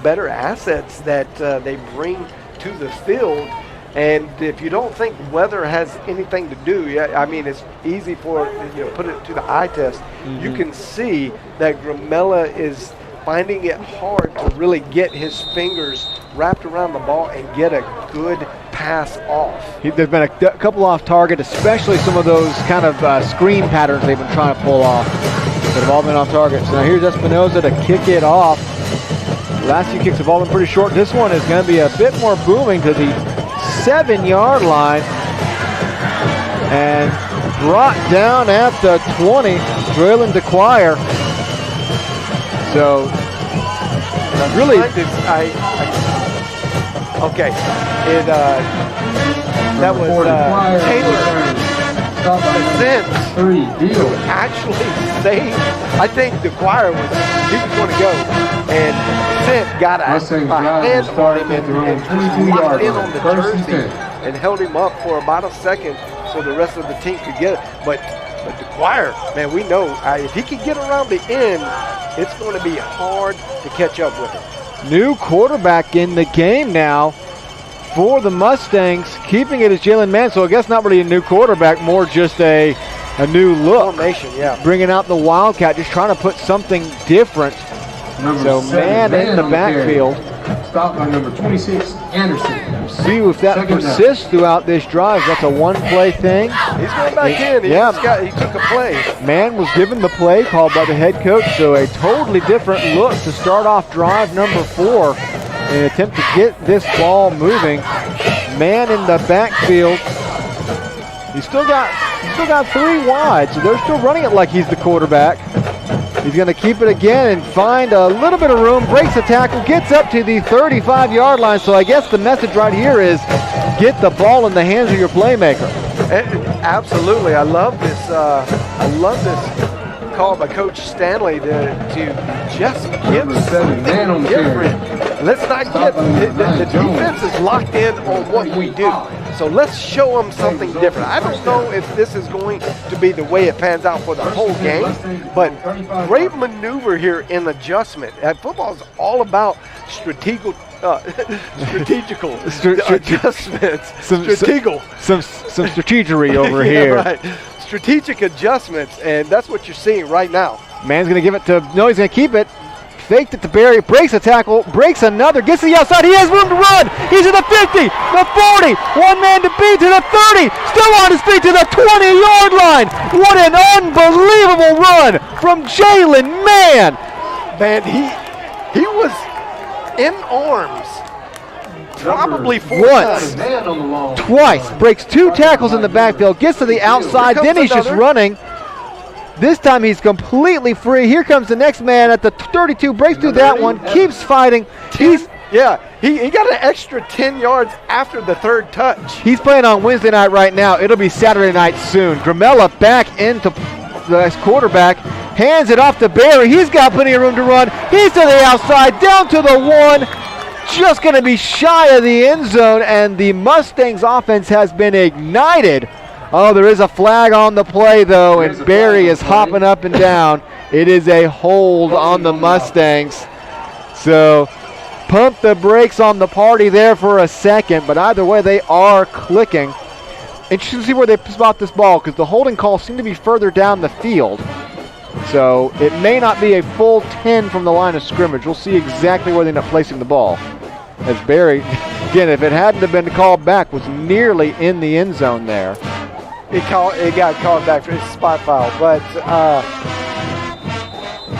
better assets that they bring to the field. And if you don't think weather has anything to do, I mean, it's easy for put it to the eye test. Mm-hmm. You can see that Gramella is finding it hard to really get his fingers wrapped around the ball and get a good pass off. There's been a couple off target, especially some of those kind of screen patterns they've been trying to pull off that have all been off target. So now here's Espinoza to kick it off. The last few kicks have all been pretty short. This one is going to be a bit more booming to the 7-yard line and brought down at the 20, Draylen DeQuire. So really, that was Taylor actually saved. I think DeQuire was going to go, and Sent got a hand on him and locked in on the jersey and held him up for about a second so the rest of the team could get it. But DeQuire, man, we know if he can get around the end, it's going to be hard to catch up with him. New quarterback in the game now for the Mustangs. Keeping it as Jalen Mann, so I guess not really a new quarterback, more just a new look. Formation, yeah. Bringing out the Wildcat, just trying to put something different. So Mann in the backfield. Stopped by number 26, Anderson. See if that persists throughout this drive. That's a one-play thing. He's going back in. He took a play. Mann was given the play called by the head coach, so a totally different look to start off drive number 4 in an attempt to get this ball moving. Mann in the backfield. He's still got 3 wide, so they're still running it like he's the quarterback. He's going to keep it again and find a little bit of room, breaks the tackle, gets up to the 35-yard line. So I guess the message right here is get the ball in the hands of your playmaker. Absolutely. I love this call by Coach Stanley to just give something different. Let's not get the defense is locked in on what we do. So let's show them something different. I don't know if this is going to be the way it pans out for the whole game, but great maneuver here in adjustment. Football is all about strategical adjustments. Some strategery over here. Right. Strategic adjustments, and that's what you're seeing right now. Man's going to give it to, no, he's going to keep it. Faked it to Barry, breaks a tackle, breaks another, gets to the outside. He has room to run. He's at the 50, the 40, one man to beat to the 30, still on his feet to the 20-yard line. What an unbelievable run from Jalen Mann. Man, he was in arms probably 4 once, times. Twice, breaks 2 tackles in the backfield, gets to the outside, then he's just running. This time he's completely free. Here comes the next man at the 32, breaks through that one, keeps fighting. He got an extra 10 yards after the 3rd touch. He's playing on Wednesday night right now. It'll be Saturday night soon. Gramella back into the quarterback. hands it off to Barry. He's got plenty of room to run. He's to the outside, down to the 1. Just going to be shy of the end zone, and the Mustangs offense has been ignited. Oh, there is a flag on the play, though, and Barry is hopping up and down. It is a hold on the Mustangs. So pump the brakes on the party there for a second, but either way, they are clicking. Interesting to see where they spot this ball, because the holding calls seem to be further down the field. So it may not be a full 10 from the line of scrimmage. We'll see exactly where they end up placing the ball. As Barry, again, if it hadn't have been called back, was nearly in the end zone there. It got called back for a spot foul, but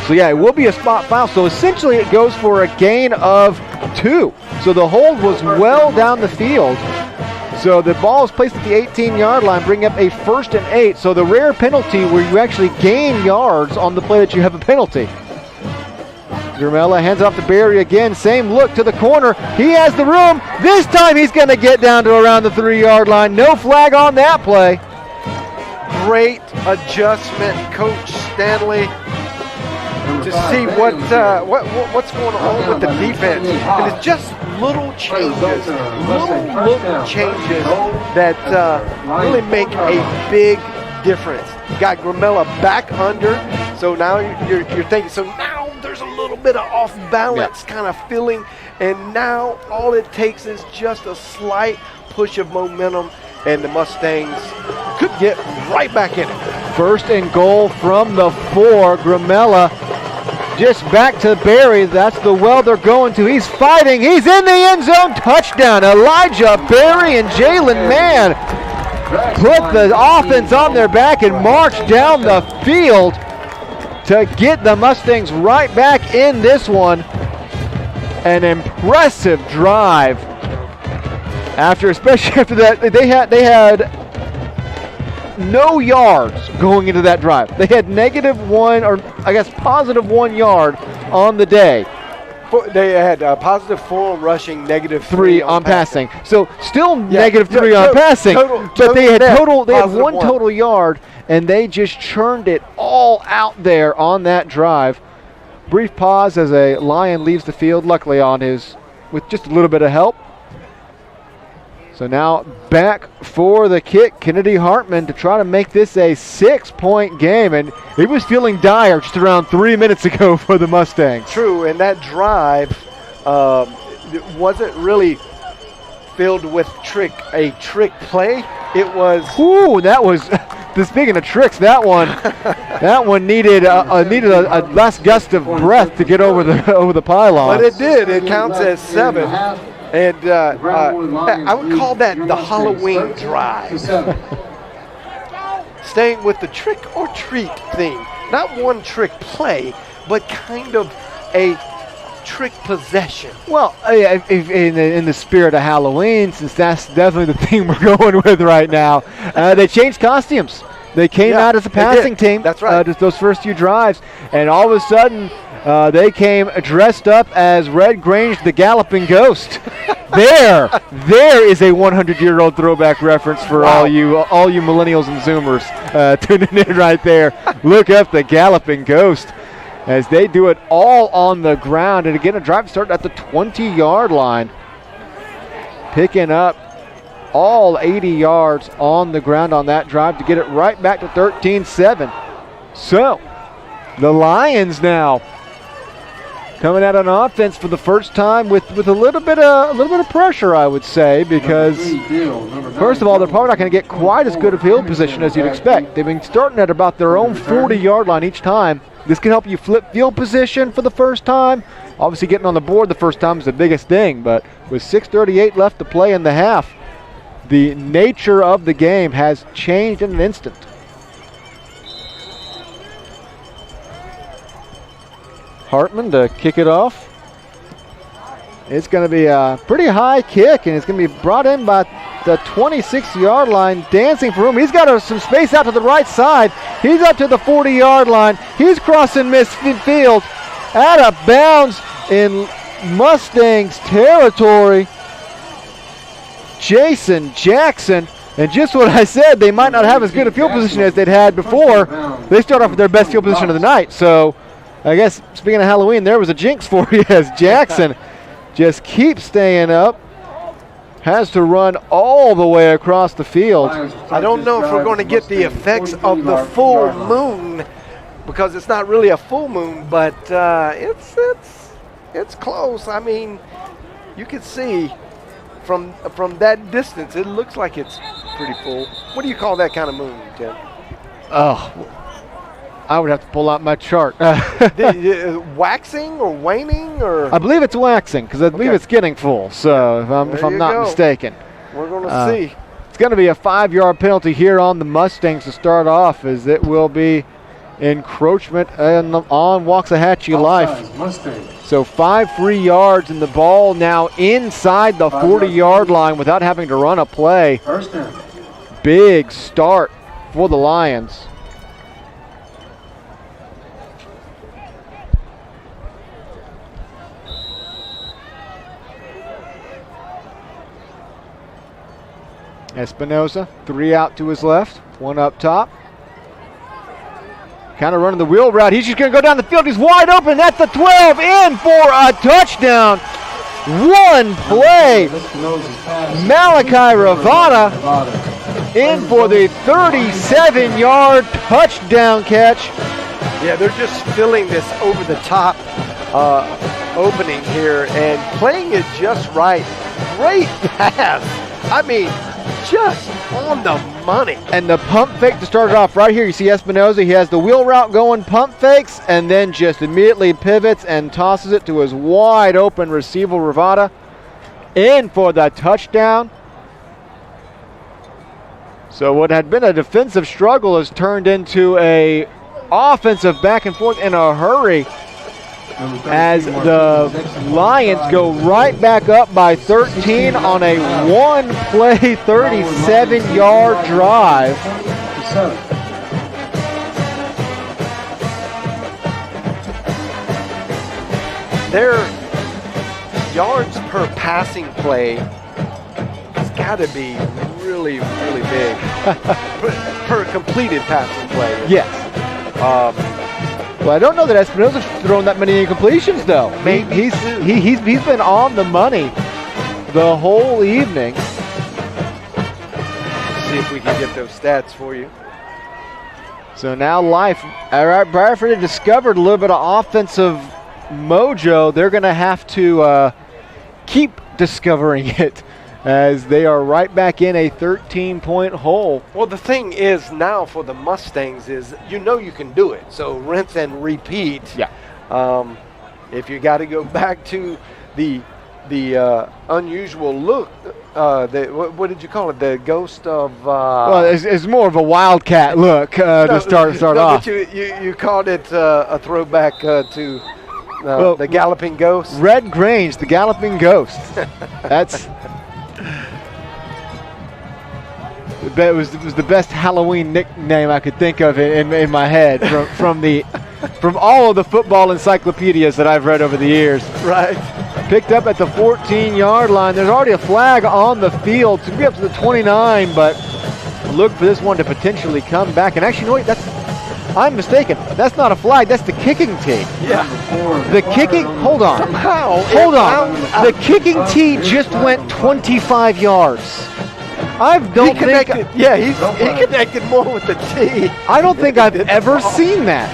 so yeah, it will be a spot foul. So essentially it goes for a gain of 2. So the hold was well down the field. So the ball is placed at the 18-yard line, bringing up a 1st and 8. So the rare penalty where you actually gain yards on the play that you have a penalty. Gramella hands off to Barry again. Same look to the corner. He has the room. This time he's going to get down to around the 3-yard line. No flag on that play. Great adjustment, Coach Stanley, to see what's going on with the defense. And it's just little changes that really make a big difference. You got Gramella back under, so now you're thinking, so now there's a little bit of off balance kind of feeling, and now all it takes is just a slight push of momentum, and the Mustangs could get right back in it. 1st and goal from the 4. Gramella just back to Barry. That's the well they're going to. He's fighting. He's in the end zone. Touchdown. Elijah Barry and Jalen Mann put the offense on their back and march down the field to get the Mustangs right back in this one. An impressive drive. Especially after that, they had no yards going into that drive. They had -1, or I guess +1 yard on the day. They had +4 on rushing, -3 on passing. So still -3 on passing, but they had 1 total yard, and they just churned it all out there on that drive. Brief pause as a Lion leaves the field, luckily with just a little bit of help. So now back for the kick, Kennedy Hartman, to try to make this a 6-point game. And it was feeling dire just around 3 minutes ago for the Mustangs. True, and that drive wasn't really filled with a trick play. It was... Ooh, that was... Speaking of tricks, that one needed a last gust of breath to get over the pylon. But it did. It counts as 7. And I would call that the Halloween drive. Staying with the trick or treat theme. Not one trick play, but kind of a trick possession. Well, in the spirit of Halloween, since that's definitely the theme we're going with right now, they changed costumes. They came out as a passing team. That's right. Just those first few drives, and all of a sudden, they came dressed up as Red Grange, the Galloping Ghost. There is a 100-year-old throwback reference for all you millennials and Zoomers tuning in right there. Look up the Galloping Ghost as they do it all on the ground. And again, a drive start at the 20-yard line, picking up all 80 yards on the ground on that drive to get it right back to 13-7. So the Lions now coming out on offense for the first time with a little bit of pressure, I would say, because first of all, they're probably not going to get quite as good a field position as you'd expect. They've been starting at about their own 40-yard line each time. This can help you flip field position for the first time. Obviously, getting on the board the first time is the biggest thing, but with 6:38 left to play in the half, the nature of the game has changed in an instant. Hartman to kick it off. It's going to be a pretty high kick, and it's going to be brought in by the 26-yard line, dancing for room. He's got some space out to the right side. He's up to the 40-yard line. He's crossing midfield, out of bounds in Mustangs territory. Jason Jackson, and just what I said, they might not have as good a field position as they'd had before. they start off with their best field position of the night. So I guess speaking of Halloween, there was a jinx for you as Jackson just keeps staying up. Has to run all the way across the field. I don't know if we're going to get the effects of the full moon because it's not really a full moon, but it's close. I mean, you can see from that distance, it looks like it's pretty full. What do you call that kind of moon, Tim? Oh, I would have to pull out my chart. Waxing or waning or? I believe it's waxing because I believe it's getting full. So if I'm not mistaken, we're going to see. It's going to be a 5-yard penalty here on the Mustangs to start off, as it will be encroachment on Waxahachie life. So 5 free yards, and the ball now inside the 40-yard line without having to run a play. First down. Big start for the Lions. Espinoza, 3 out to his left, 1 up top. Kind of running the wheel route. He's just going to go down the field. He's wide open at the 12, in for a touchdown. One play. Malachi Ravada in for the 37-yard touchdown catch. Yeah, they're just filling this over-the-top opening here and playing it just right. Great pass. I mean, just on the money. And the pump fake to start it off right here. You see Espinoza, he has the wheel route going, pump fakes, and then just immediately pivots and tosses it to his wide open receiver, Ravada, in for the touchdown. So what had been a defensive struggle has turned into a offensive back and forth in a hurry, as the Lions go right back up by 13 on a one-play 37-yard drive. Their yards per passing play has got to be really, really big. per completed passing play. Yes. Well, I don't know that Espinoza's thrown that many incompletions, though. Maybe he's been on the money the whole evening. See if we can get those stats for you. So now Life, all right, Bradford had discovered a little bit of offensive mojo. They're going to have to keep discovering it, as they are right back in a 13-point hole. Well, the thing is now for the Mustangs is you can do it. So rinse and repeat. Yeah. If you got to go back to the unusual look, what did you call it? The ghost of. Well, it's more of a wildcat look to start off. But you called it a throwback to the Galloping Ghost. Red Grange, the Galloping Ghost. That's. It was the best Halloween nickname I could think of in my head from all of the football encyclopedias that I've read over the years. Right. Picked up at the 14-yard line. There's already a flag on the field to be up to the 29, but look for this one to potentially come back. And actually, no, wait, I'm mistaken. That's not a flag. That's the kicking tee. Yeah. The kicking. Hold on. Hold on. The kicking tee just went 25 yards. He connected more with the tee. I don't think I've ever seen that.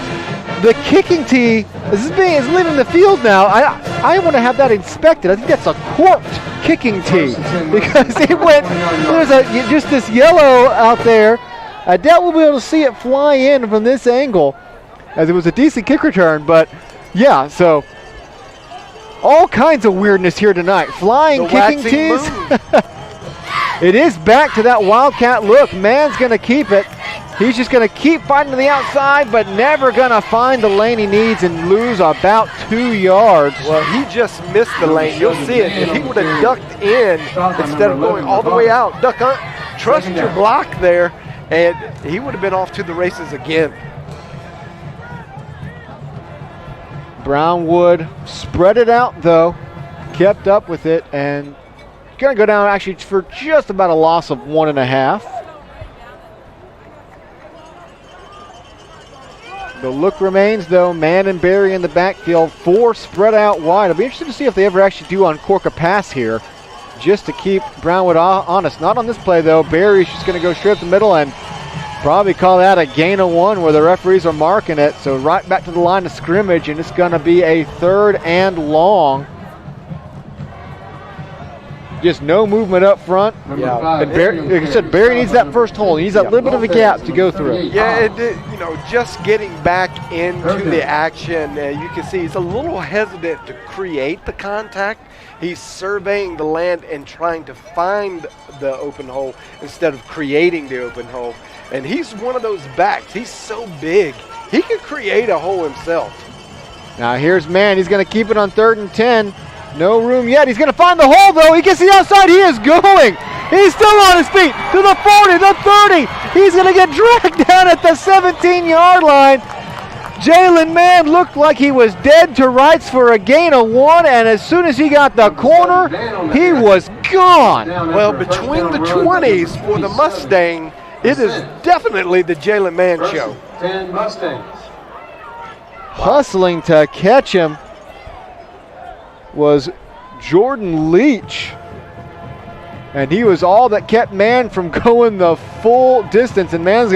The kicking tee is leaving the field now. I want to have that inspected. I think that's a corked kicking tee because it went. There's just this yellow out there. I doubt we'll be able to see it fly in from this angle, as it was a decent kick return. But yeah, so all kinds of weirdness here tonight. Flying kicking tees. It is back to that wildcat look. Man's going to keep it. He's just going to keep fighting to the outside, but never going to find the lane he needs and lose about 2 yards. Well, he just missed the lane. You'll see it. If he would have ducked in instead of going all the way out, trust your block there, and he would have been off to the races again. Brownwood spread it out, though, kept up with it, and going to go down actually for just about a loss of 1.5. The look remains, though, Man and Barry in the backfield, 4 spread out wide. I'll be interested to see if they ever actually do uncork a pass here, just to keep Brownwood honest. Not on this play, though. Barry's just going to go straight up the middle and probably call that a gain of 1 where the referees are marking it. So right back to the line of scrimmage, and it's going to be a 3rd and long. Just no movement up front. Yeah. And Barry, like I said, Barry needs that first hole. He needs that little bit of a gap to go through. Yeah, just getting back into the action, you can see he's a little hesitant to create the contact. He's surveying the land and trying to find the open hole instead of creating the open hole. And he's one of those backs. He's so big. He could create a hole himself. Now here's Man. He's going to keep it on 3rd and 10. No room yet. He's going to find the hole, though. He gets the outside. He is going. He's still on his feet to the 40, the 30. He's going to get dragged down at the 17-yard line. Jalen Man looked like he was dead to rights for a gain of 1, and as soon as he got the corner, he was gone. Well, between the 20s for the Mustang, it is definitely the Jalen Man show. 10 Mustangs. Hustling to catch him was Jordan Leach. And he was all that kept Man from going the full distance. And Man's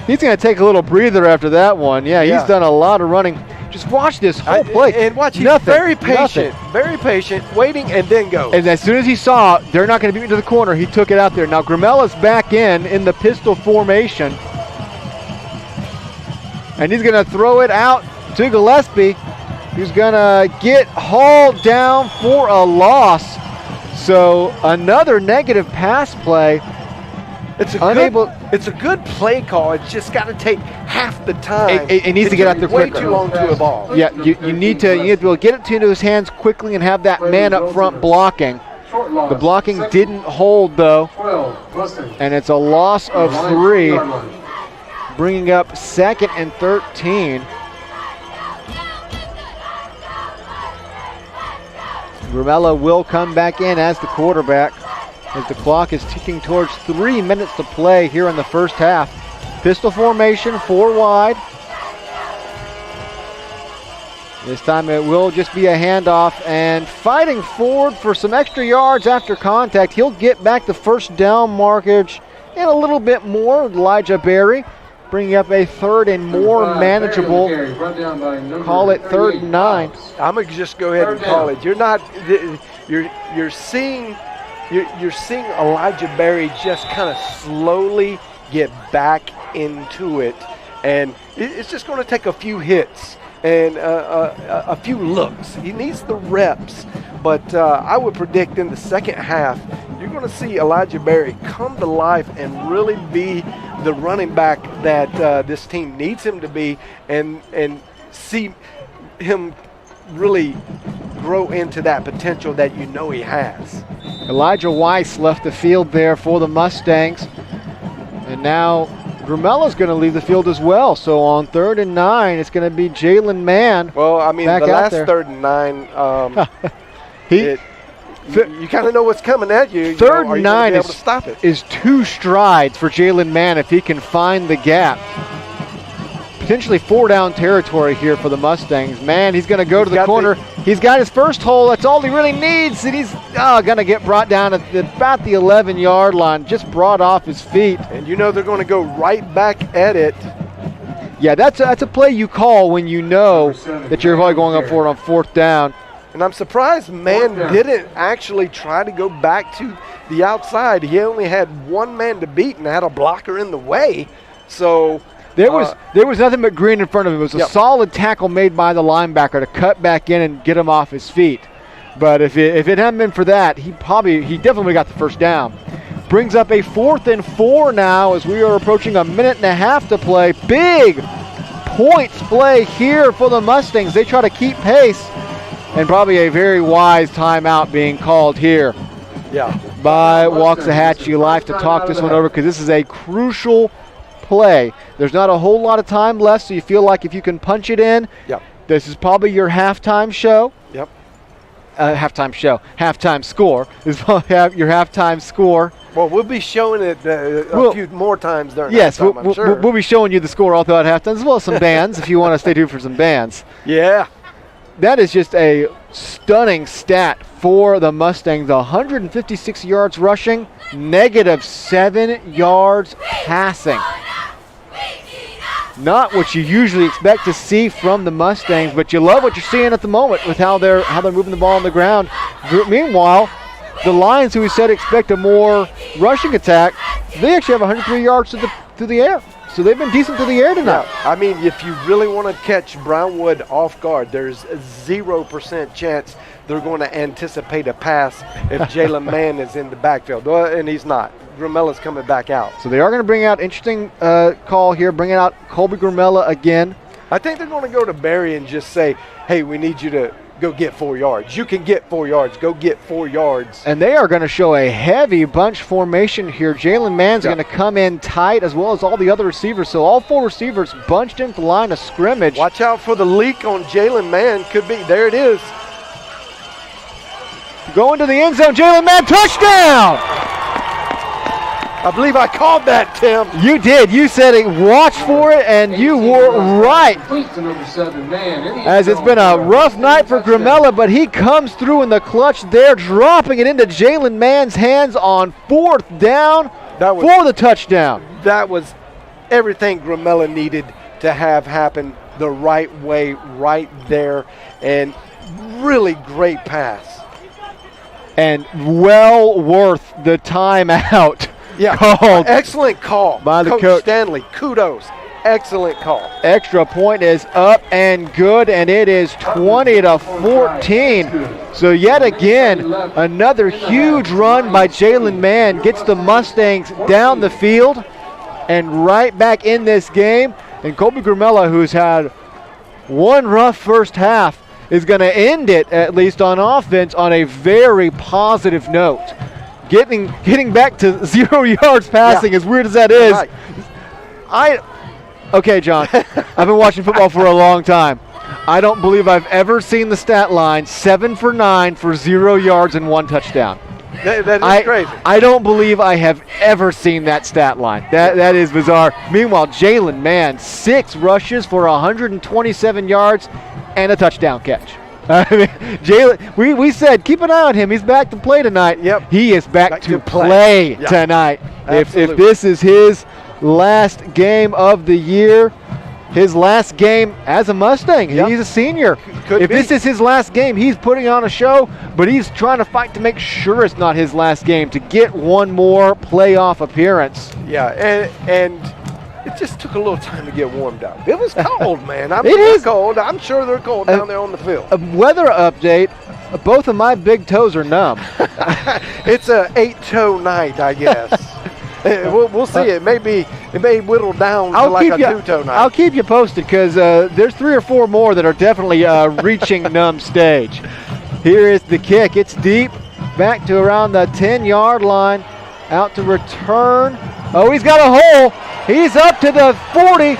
he's gonna take a little breather after that one. Yeah, he's done a lot of running. Just watch this whole play. And watch, he's very patient, waiting, and then go. And as soon as he saw they're not going to beat me to the corner, he took it out there. Now Gramella's back in the pistol formation. And he's going to throw it out to Gillespie, who's going to get hauled down for a loss. So another negative pass play. It's a good play call. It's just got to take half the time. It needs to get out there quicker. Way too long to evolve. Yeah, you need to be able to get it into his hands quickly and have that man up front blocking. The blocking didn't hold, though, and it's a loss of 3, bringing up 2nd and 13. Gramella will come back in as the quarterback, as the clock is ticking towards 3 minutes to play here in the first half. Pistol formation, 4 wide. This time it will just be a handoff, and fighting forward for some extra yards after contact. He'll get back the first down markage in a little bit more. Elijah Berry bringing up a 3rd and more manageable. Call it 3rd and 9. I'm gonna just go ahead and call it. You're seeing Elijah Berry just kind of slowly get back into it, and it's just going to take a few hits and a few looks. He needs the reps, but I would predict in the second half you're going to see Elijah Berry come to life and really be the running back that this team needs him to be, and see him really grow into that potential that you know he has. Elijah Weiss left the field there for the Mustangs, and now Gramella's going to leave the field as well. So on 3rd and 9, it's going to be Jalen Man. Well, I mean, the last 3rd and 9, you kind of know what's coming at you. 3rd and 9 able to stop it? is 2 strides for Jalen Man if he can find the gap. Potentially 4 down territory here for the Mustangs. Man, he's going to go to the corner. He's got his first hole. That's all he really needs. And he's going to get brought down at about the 11-yard line, just brought off his feet. And you know they're going to go right back at it. Yeah, that's a play you call when you know that you're probably going up for it on 4th down. And I'm surprised Man didn't actually try to go back to the outside. He only had 1 man to beat and had a blocker in the way. So there was nothing but green in front of him. It was a solid tackle made by the linebacker to cut back in and get him off his feet. But if it hadn't been for that, he definitely got the first down. Brings up a 4th and 4 now as we are approaching a minute and a half to play. Big points play here for the Mustangs. They try to keep pace, and probably a very wise timeout being called here by Waxahachie Life to talk this one over, because this is a crucial play. There's not a whole lot of time left, so you feel like if you can punch it in, this is probably your halftime show. Halftime score. This is probably your halftime score. Well, we'll be showing it a few more times during yes, halftime, I'm sure. We'll be showing you the score all throughout halftime, as well as some bands if you want to stay tuned for some bands. Yeah. That is just a stunning stat for the Mustangs. 156 yards rushing, -7 yards passing. Not what you usually expect to see from the Mustangs, but you love what you're seeing at the moment with how they're moving the ball on the ground. Meanwhile, the Lions, who we said expect a more rushing attack, they actually have 103 yards to the air. So they've been decent to the air tonight. Yeah, I mean, if you really want to catch Brownwood off guard, there's a 0% chance they're going to anticipate a pass if Jalen Mann is in the backfield. Well, and he's not. Gramella's coming back out. So they are going to bring out, interesting call here, bringing out Colby Gramella again. I think they're going to go to Barry and just say, hey, we need you to go get 4 yards. You can get 4 yards. Go get 4 yards. And they are going to show a heavy bunch formation here. Jalen Mann's going to come in tight, as well as all the other receivers. So all 4 receivers bunched into the line of scrimmage. Watch out for the leak on Jalen Mann. Could be. There it is. Going to the end zone. Jalen Mann, touchdown! I believe I called that, Tim. You did. You said it. Watch for it, and you were right. As it's been a rough night for Gramella, but he comes through in the clutch there, dropping it into Jalen Mann's hands on 4th down for the touchdown. That was everything Gramella needed to have happen the right way, right there, and really great pass. And well worth the timeout. Yeah, called excellent call by the Coach Stanley. Kudos. Excellent call. Extra point is up and good, and it is 20-14. So yet again, another huge run by Jalen Mann gets the Mustangs down the field and right back in this game. And Colby Gramella, who's had one rough first half, is going to end it, at least on offense, on a very positive note. Getting back to 0 yards passing, as weird as that is. Right. Okay, John, I've been watching football for a long time. I don't believe I've ever seen the stat line 7 for 9 for 0 yards and 1 touchdown. That is crazy. I don't believe I have ever seen that stat line. That is bizarre. Meanwhile, Jalen Mann, 6 rushes for 127 yards and a touchdown catch. I mean, Jalen, we said keep an eye on him. He's back to play tonight. Yep. He is back to play tonight. If this is his last game of the year, his last game as a Mustang. He's a senior. If this is his last game, he's putting on a show, but he's trying to fight to make sure it's not his last game to get one more playoff appearance. Yeah, and it just took a little time to get warmed up. It was cold, man. It is cold. I'm sure they're cold down there on the field. A weather update. Both of my big toes are numb. It's a 8-toe night, I guess. We'll see. It may whittle down to like a 2-toe night. I'll keep you posted because there's 3 or 4 more that are definitely reaching numb stage. Here is the kick. It's deep, back to around the 10-yard line, out to return. Oh, he's got a hole. He's up to the 40,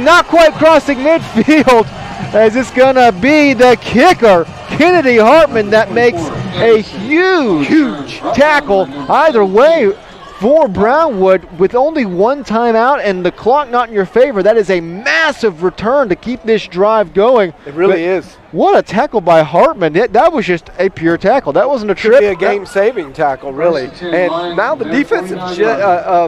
not quite crossing midfield. As it's going to be the kicker, Kennedy Hartman, that makes a huge tackle. Either way, for Brownwood, with only 1 timeout and the clock not in your favor, that is a massive return to keep this drive going. It really is. What a tackle by Hartman. That was just a pure tackle. That wasn't a trip. Could be a game-saving tackle, really. And now the defensive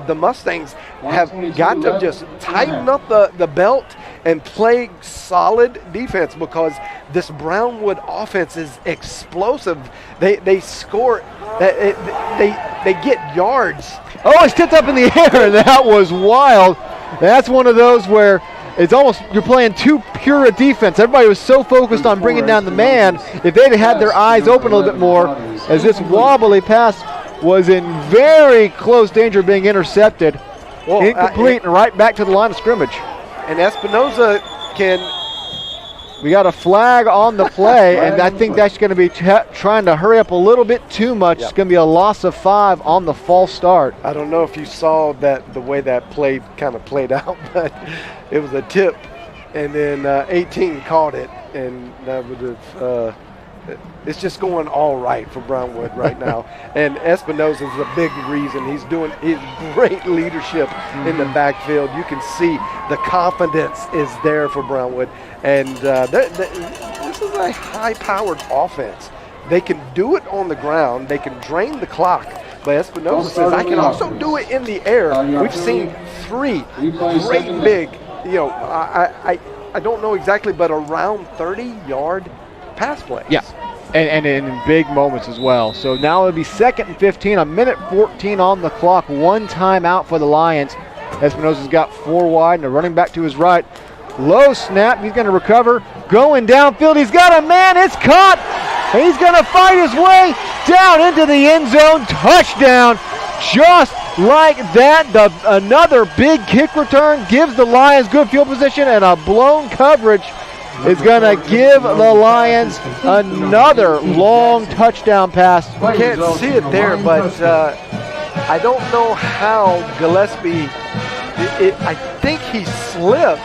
the Mustangs have got to just tighten up the belt and play solid defense because this Brownwood offense is explosive. They score. They get yards. Oh, it's tipped up in the air. That was wild. That's one of those where it's almost you're playing too pure a defense. Everybody was so focused on bringing down the man. If they'd had their eyes open a little bit more, as this wobbly pass was in very close danger of being intercepted. Well, incomplete and right back to the line of scrimmage. And Espinoza can. We got a flag on the play, and I think that's going to be trying to hurry up a little bit too much. Yep. It's going to be a loss of 5 on the false start. I don't know if you saw the way that play kind of played out, but it was a tip, and then 18 caught it, and that would have it's just going all right for Brownwood right now. And Espinosa is a big reason. He's doing his great leadership in the backfield. You can see the confidence is there for Brownwood. And this is a high-powered offense. They can do it on the ground. They can drain the clock. But Espinosa says, I can also do it in the air. We've seen 3 great big, I don't know exactly, but around 30-yard pass plays. Yeah, and in big moments as well. So now it'll be 2nd and 15, a minute 14 on the clock, 1 timeout for the Lions. Espinosa's got 4 wide and a running back to his right. Low snap, he's going to recover. Going downfield, he's got a man, it's caught. And he's going to fight his way down into the end zone. Touchdown, just like that. Another big kick return gives the Lions good field position, and a blown coverage is going to give the Lions another long touchdown pass. You can't see it there, but I don't know how Gillespie, I think he slipped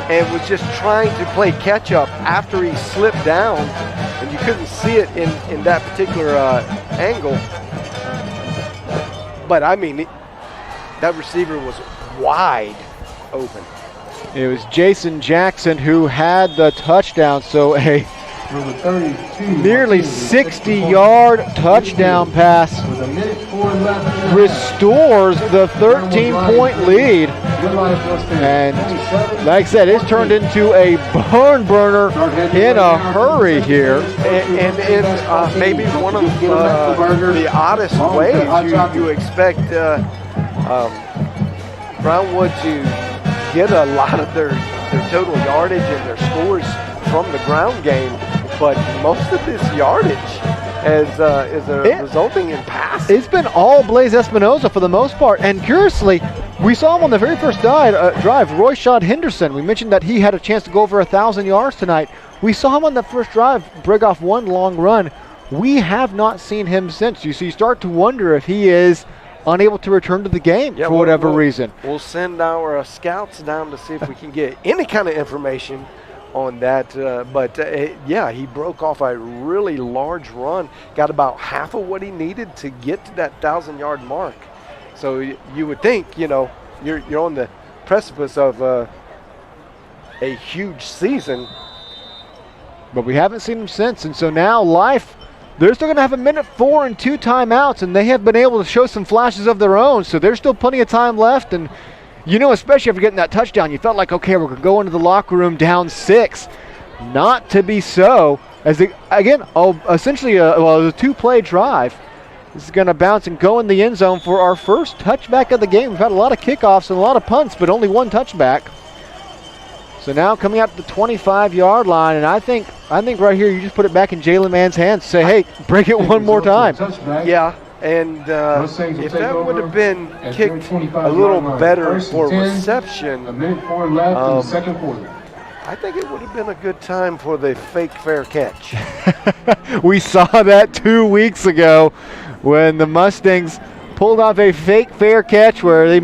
and was just trying to play catch up after he slipped down, and you couldn't see it in that particular angle. But I mean, that receiver was wide open. It was Jason Jackson who had the touchdown, so a nearly 60-yard touchdown pass restores the 13-point lead. And like I said, it's turned into a barn burner in a hurry here. And in maybe one of the oddest ways you expect Brownwood to get a lot of their total yardage and their scores from the ground game, but most of this yardage is resulting in passes. It's been all Blaze Espinosa for the most part, and curiously, we saw him on the very first drive, Roy Shad Henderson. We mentioned that he had a chance to go over 1,000 yards tonight. We saw him on the first drive break off 1 long run. We have not seen him since. You start to wonder if he is unable to return to the game for whatever reason. We'll send our scouts down to see if we can get any kind of information on that. Yeah, he broke off a really large run, got about half of what he needed to get to that 1,000-yard mark. So you would think, you're on the precipice of a huge season. But we haven't seen him since, and so now they're still going to have a minute 4 and 2 timeouts, and they have been able to show some flashes of their own, so there's still plenty of time left. And, especially after getting that touchdown, you felt like, okay, we're going to go into the locker room down 6. Not to be so. As essentially a 2-play drive. This is going to bounce and go in the end zone for our first touchback of the game. We've had a lot of kickoffs and a lot of punts, but only 1 touchback. So now coming out to the 25-yard line, and I think right here you just put it back in Jalen Mann's hands. Say, hey, break it one more time. Yeah, and if that would have been kicked a little better for reception, a minute 4 left in the second quarter. I think it would have been a good time for the fake fair catch. We saw that 2 weeks ago when the Mustangs pulled off a fake fair catch where he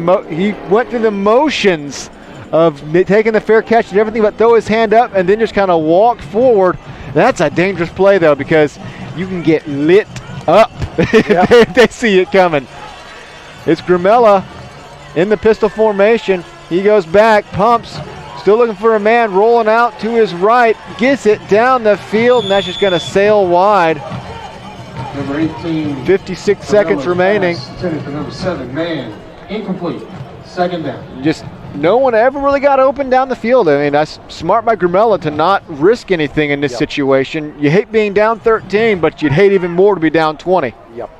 went through the motions of taking the fair catch and everything but throw his hand up and then just kind of walk forward. That's a dangerous play, though, because you can get lit up if they see it coming. It's Grimella in the pistol formation. He goes back, pumps, still looking for a man, rolling out to his right, gets it down the field, and that's just going to sail wide. Number 18. 56 seconds remaining. Intended for number 7, man, incomplete. Second down. Just no one ever really got open down the field. I mean, that's smart by Grimella to not risk anything in this situation. You hate being down 13, but you'd hate even more to be down 20. Yep.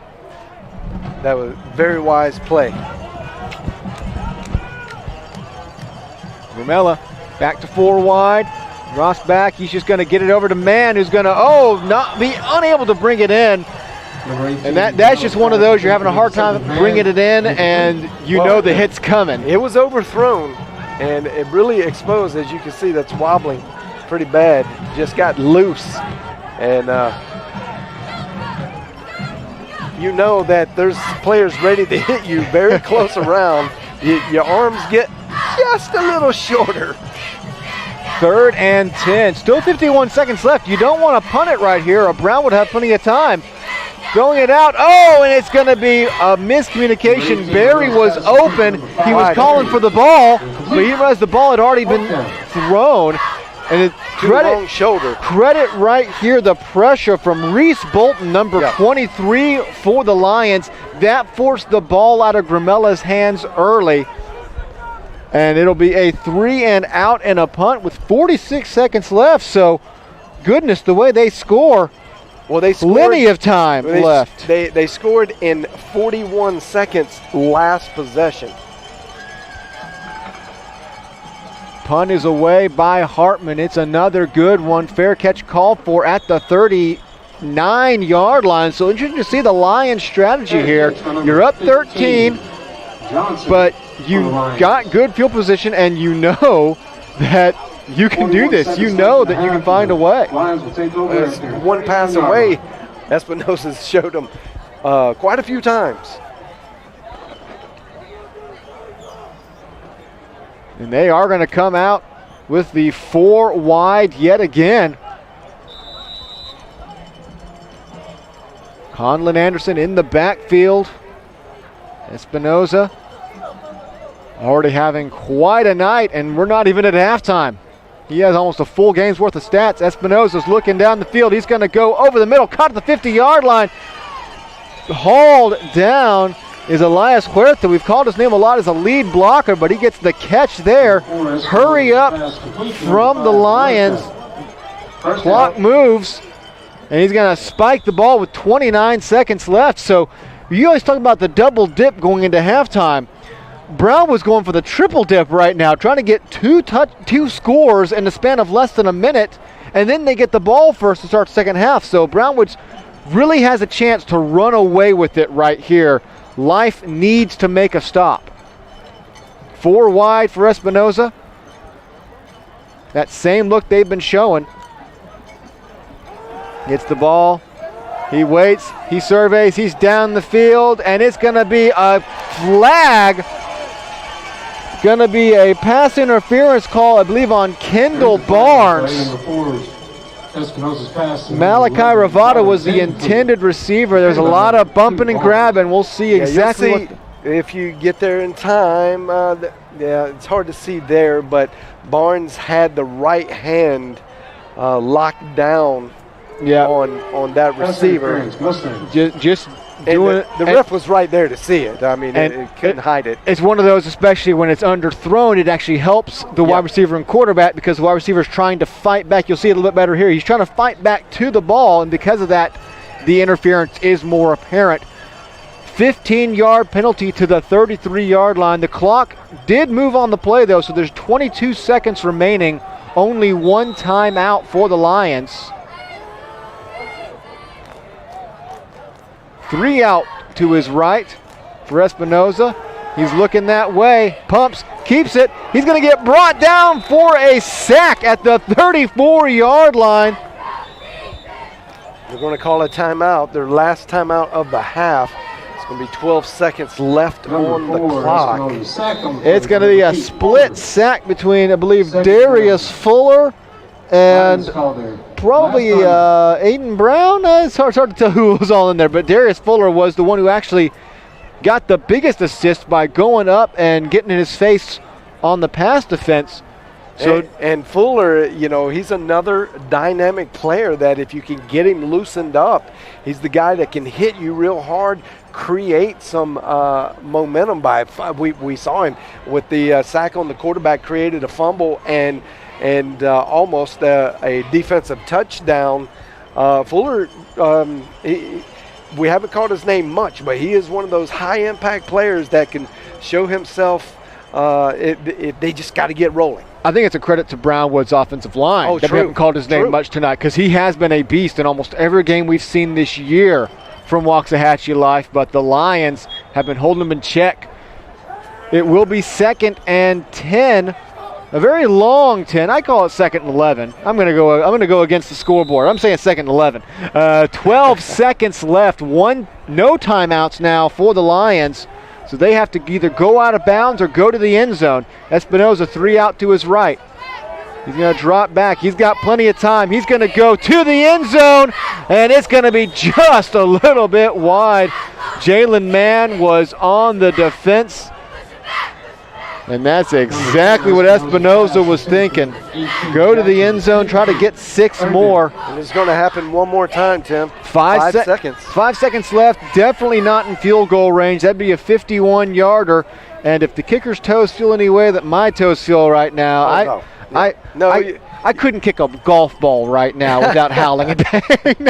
That was a very wise play. Grimella back to 4 wide. Ross back. He's just going to get it over to Mann, who's going to, not be unable to bring it in. And that's just one of those you're having a hard time bringing it in, and the hit's coming. It was overthrown, and it really exposed. As you can see, that's wobbling pretty bad. Just got loose, and that there's players ready to hit you very close around. Your arms get just a little shorter. 3rd and 10. Still 51 seconds left. You don't want to punt it right here, or Brown would have plenty of time. Throwing it out. Oh, and it's going to be a miscommunication. Barry was open. He was calling for the ball, but he realized the ball had already been thrown. And credit right here, the pressure from Reese Bolton, number 23 for the Lions. That forced the ball out of Gramella's hands early. And it'll be a 3 and out and a punt with 46 seconds left. So, goodness, the way they score. Well, they scored, plenty of time left. They scored in 41 seconds last possession. Punt is away by Hartman. It's another good one. Fair catch called for at the 39-yard line. So interesting to see the Lions strategy here. You're up 13, but you got good field position, and you know that you can do this. You know that you can find a way. One pass away, Espinosa showed them quite a few times. And they are going to come out with the 4 wide yet again. Conlon Anderson in the backfield. Espinosa already having quite a night, and we're not even at halftime. He has almost a full game's worth of stats. Espinosa's looking down the field. He's going to go over the middle, caught at the 50-yard line. Hauled down is Elias Huerta. We've called his name a lot as a lead blocker, but he gets the catch there. Hurry up from the Lions. Clock moves, and he's going to spike the ball with 29 seconds left. So you always talk about the double dip going into halftime. Brown was going for the triple dip right now, trying to get two scores in the span of less than a minute, and then they get the ball first to start the second half. So Brownwood really has a chance to run away with it right here. Life needs to make a stop. 4 wide for Espinosa. That same look they've been showing. Gets the ball. He waits. He surveys. He's down the field, and it's going to be a flag. Going to be a pass interference call, I believe, on Kendall Barnes. Malachi Ravada was the intended receiver. There's a lot of bumping and grabbing. We'll see exactly if you get there in time. It's hard to see there, but Barnes had the right hand locked down on that receiver. Just doing it. The ref was right there to see it. I mean, it couldn't hide it. It's one of those, especially when it's underthrown, it actually helps the wide receiver and quarterback because the wide receiver is trying to fight back. You'll see it a little bit better here. He's trying to fight back to the ball, and because of that, the interference is more apparent. 15-yard penalty to the 33-yard line. The clock did move on the play, though, so there's 22 seconds remaining. Only one timeout for the Lions. 3 out to his right for Espinosa. He's looking that way. Pumps, keeps it. He's going to get brought down for a sack at the 34-yard line. They're going to call a timeout, their last timeout of the half. It's going to be 12 seconds left on the clock. It's going to be a split sack between, I believe, Darius Fuller and probably Aiden Brown. It's hard to tell who was all in there, but Darius Fuller was the one who actually got the biggest assist by going up and getting in his face on the pass defense. So and Fuller, he's another dynamic player that if you can get him loosened up, he's the guy that can hit you real hard, create some momentum we saw him with the sack on the quarterback, created a fumble and almost a defensive touchdown. Fuller, we haven't called his name much, but he is one of those high-impact players that can show himself. They just got to get rolling. I think it's a credit to Brownwood's offensive line that we haven't called his name much tonight, because he has been a beast in almost every game we've seen this year from Waxahachie Life, but the Lions have been holding him in check. It will be 2nd and 10. A very long 10. I call it 2nd and 11. I'm going to go against the scoreboard. I'm saying 2nd and 11. 12 seconds left. No timeouts now for the Lions. So they have to either go out of bounds or go to the end zone. Espinosa 3 out to his right. He's going to drop back. He's got plenty of time. He's going to go to the end zone, and it's going to be just a little bit wide. Jalen Mann was on the defense, and that's exactly what Espinoza was thinking. Go to the end zone, try to get 6 more. And it's going to happen one more time, Tim. 5 seconds. 5 seconds left. Definitely not in field goal range. That'd be a 51-yarder. And if the kicker's toes feel any way that my toes feel right now, I couldn't kick a golf ball right now without howling in pain.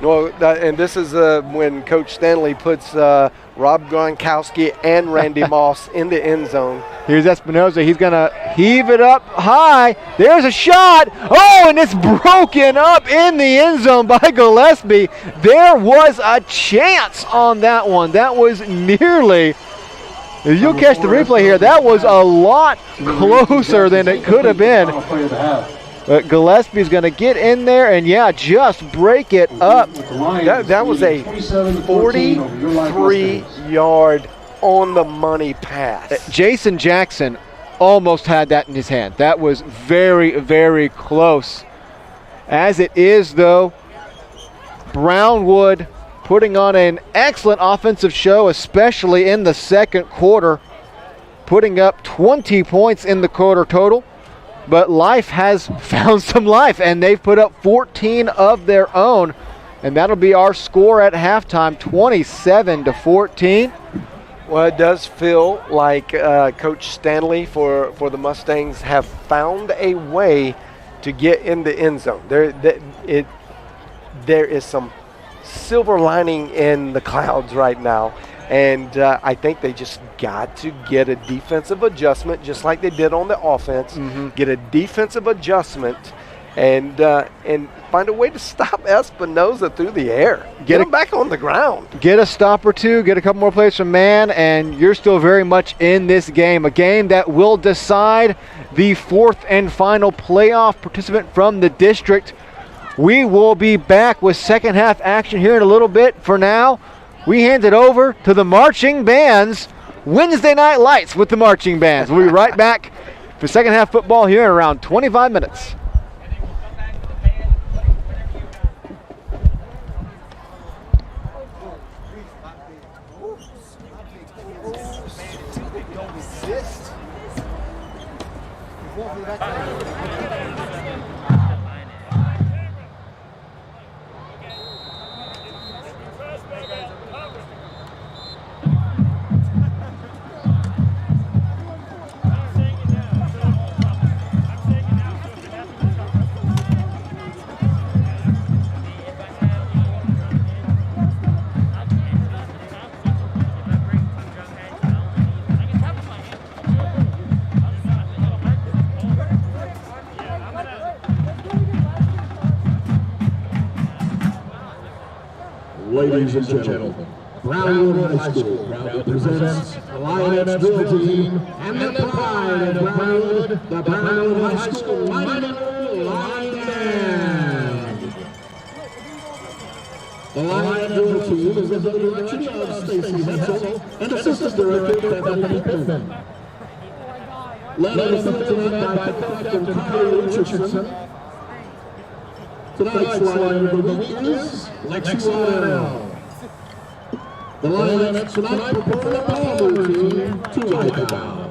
Well, and this is when Coach Stanley puts Rob Gronkowski and Randy Moss in the end zone. Here's Espinoza. He's going to heave it up high. There's a shot. Oh, and it's broken up in the end zone by Gillespie. There was a chance on that one. That was nearly... If you'll catch the replay here, that was a lot closer than it could have been. But Gillespie's going to get in there and, just break it up. That was a 43-yard on-the-money pass. Jason Jackson almost had that in his hand. That was very, very close. As it is, though, Brownwood putting on an excellent offensive show, especially in the second quarter, putting up 20 points in the quarter total. But life has found some life, and they've put up 14 of their own, and that'll be our score at halftime, 27-14. Well, it does feel like Coach Stanley for the Mustangs have found a way to get in the end zone. There is some silver lining in the clouds right now, and I think they just got to get a defensive adjustment just like they did on the offense. Get a defensive adjustment and find a way to stop Espinoza through the air. Get him back on the ground. Get a stop or two, get a couple more plays from Mann, and you're still very much in this game, a game that will decide the 4th and final playoff participant from the district. We will be back with second half action here in a little bit. For now, we hand it over to the marching bands. Wednesday Night Lights with the marching bands. We'll be right back for second half football here in around 25 minutes. Ladies and gentlemen, Brownwood High School proudly presents the Lioness Drill Team and the pride of Brownwood, the Brownwood High School Line Band. The Lion Drill Team is under the direction of Stacy Hetzel and Assistant Director Bethany Pittman. Led on the field tonight by Captain Kyle Richardson. Tonight's Lion of the Week is Lexi Waddell. The Lions tonight perform a power routine to Wipeout.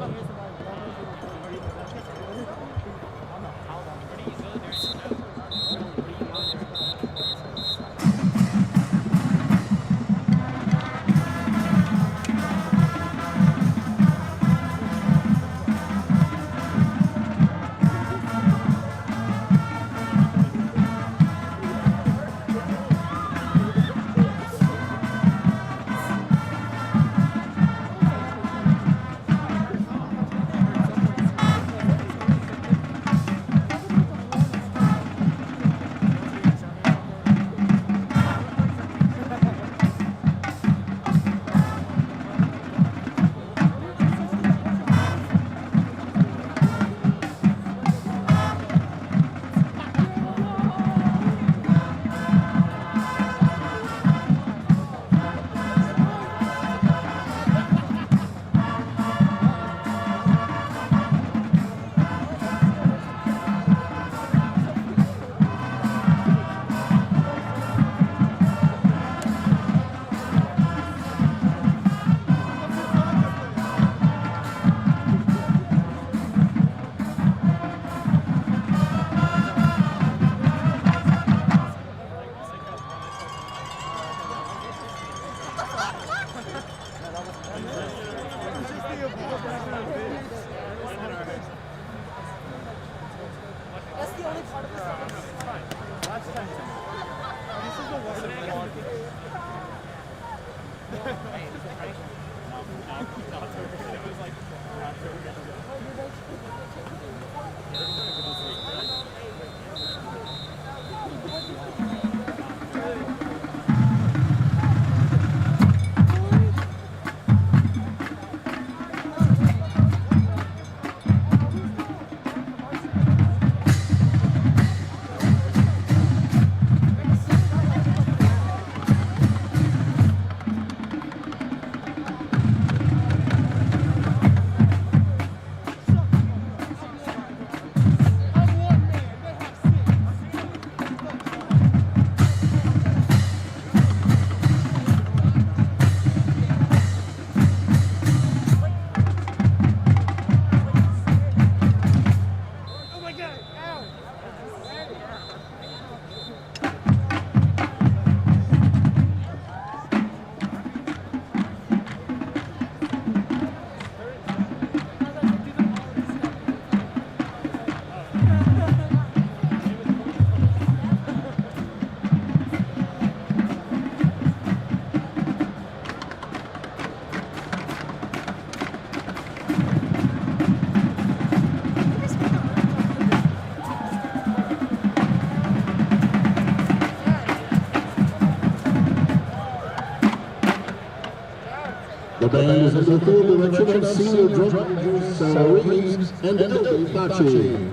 The band is under the field direction of senior drum majors Sarah Reeves and Waxahachie.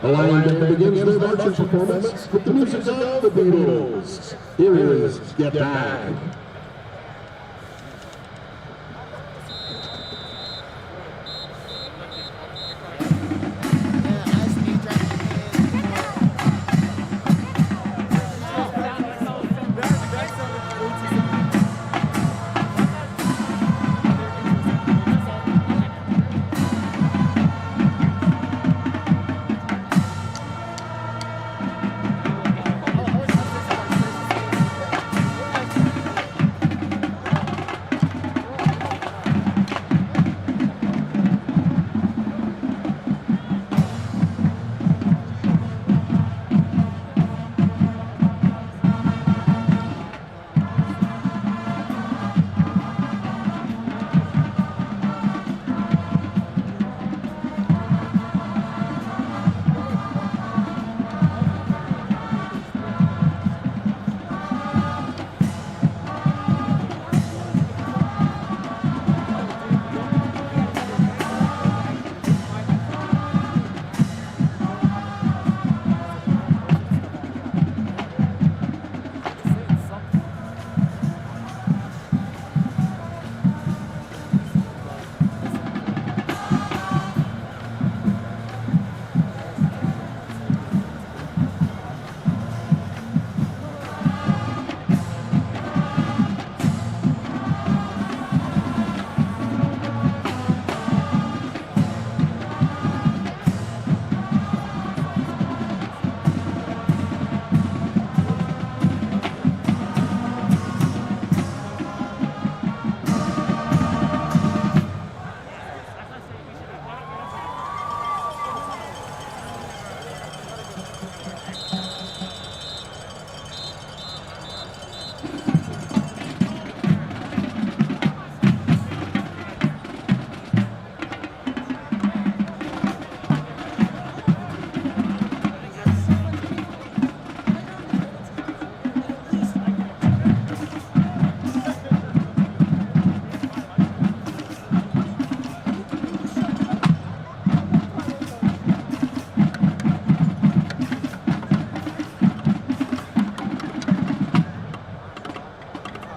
The Lion Band begins their marching performance with the music of the Beatles. Here is Get Back.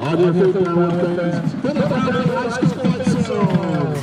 All your favorite Brownwood fans, for the Brownwood High School fight song.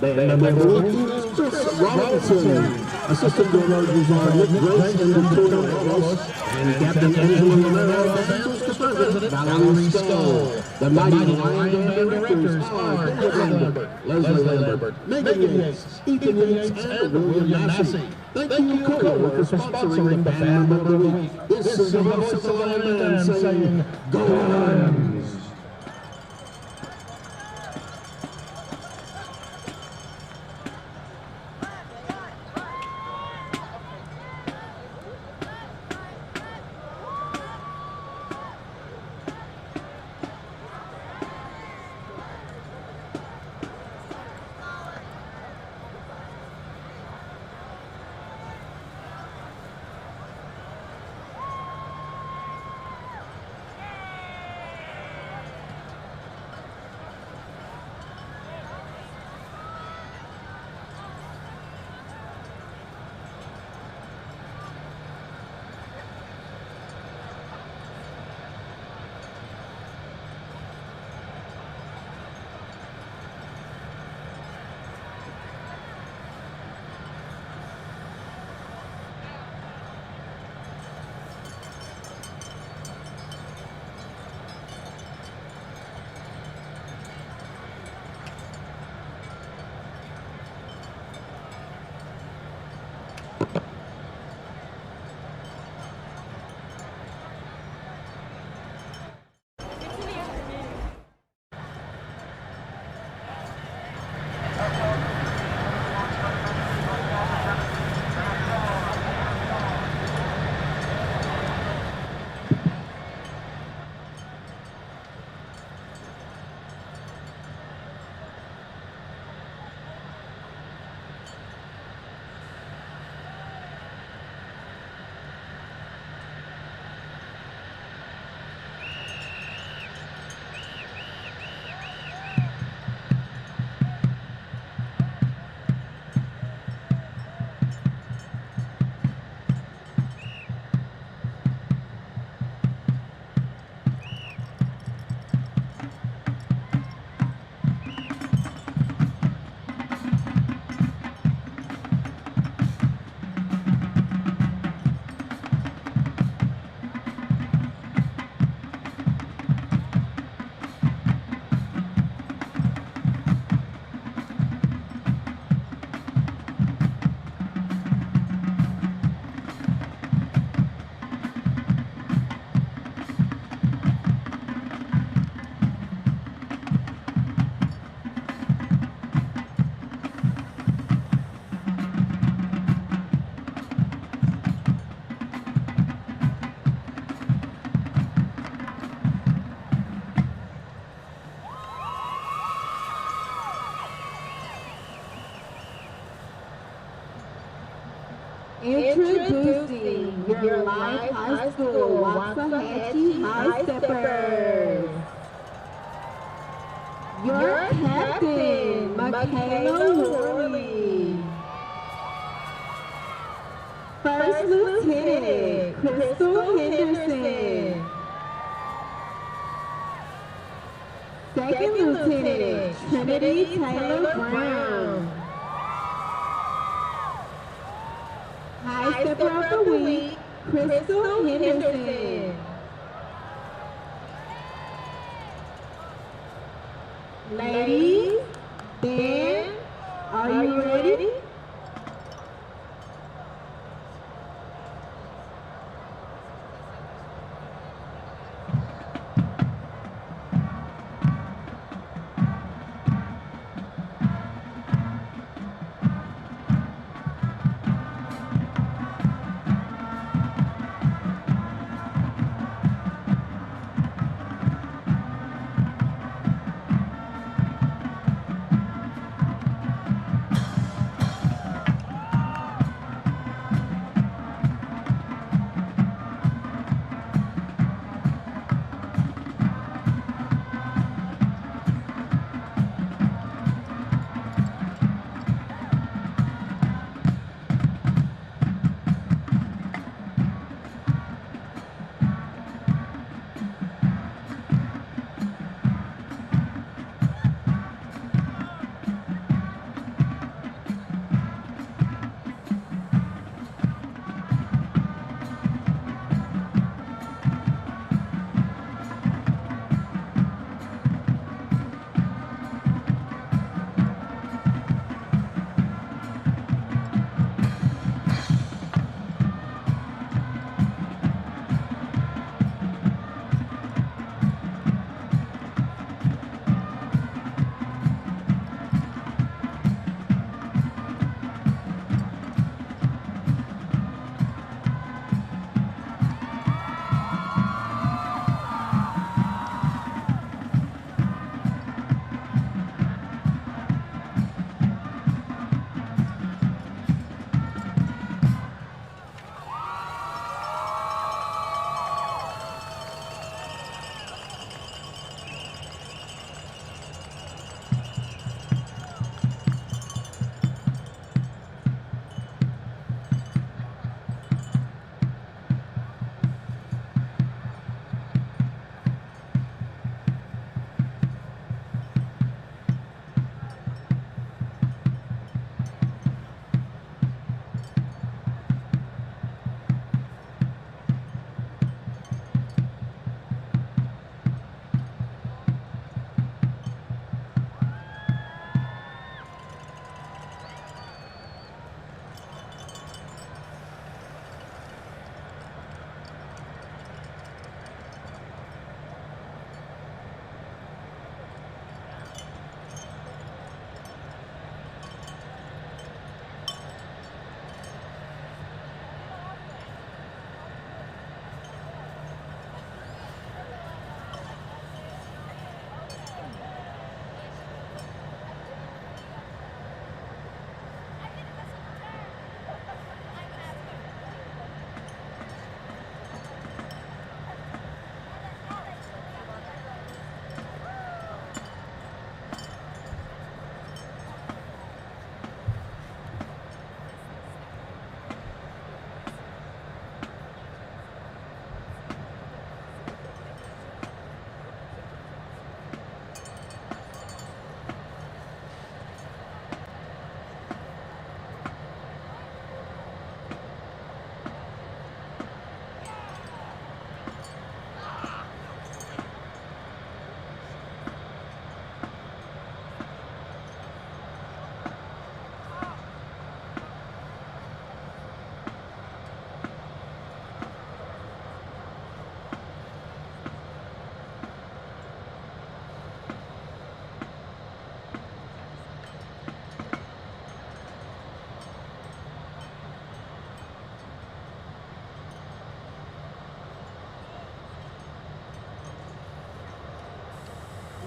The number 14 is Chris Robinson. Assistant coaches are Nick Grace and Victoria Ramos. And Captain Angela Romero, Baptist President Valerie Stoll. The mighty Lion Band directors are David Lambert, Leslie Lambert, Megan Yates, Ethan Yates, and William Massey. Thank you, Kohler, for sponsoring the Band Member of the Week. This is the voice of the Lion Band saying, Go Lions! Introducing your Life High School Waxahachie High Steppers. Your captain, Michaela Worley. First Lieutenant, Crystal Henderson. Second Lieutenant, Trinity Taylor Brown. High Stepper of the Week, Crystal Henderson. Ladies, Ben, are you ready?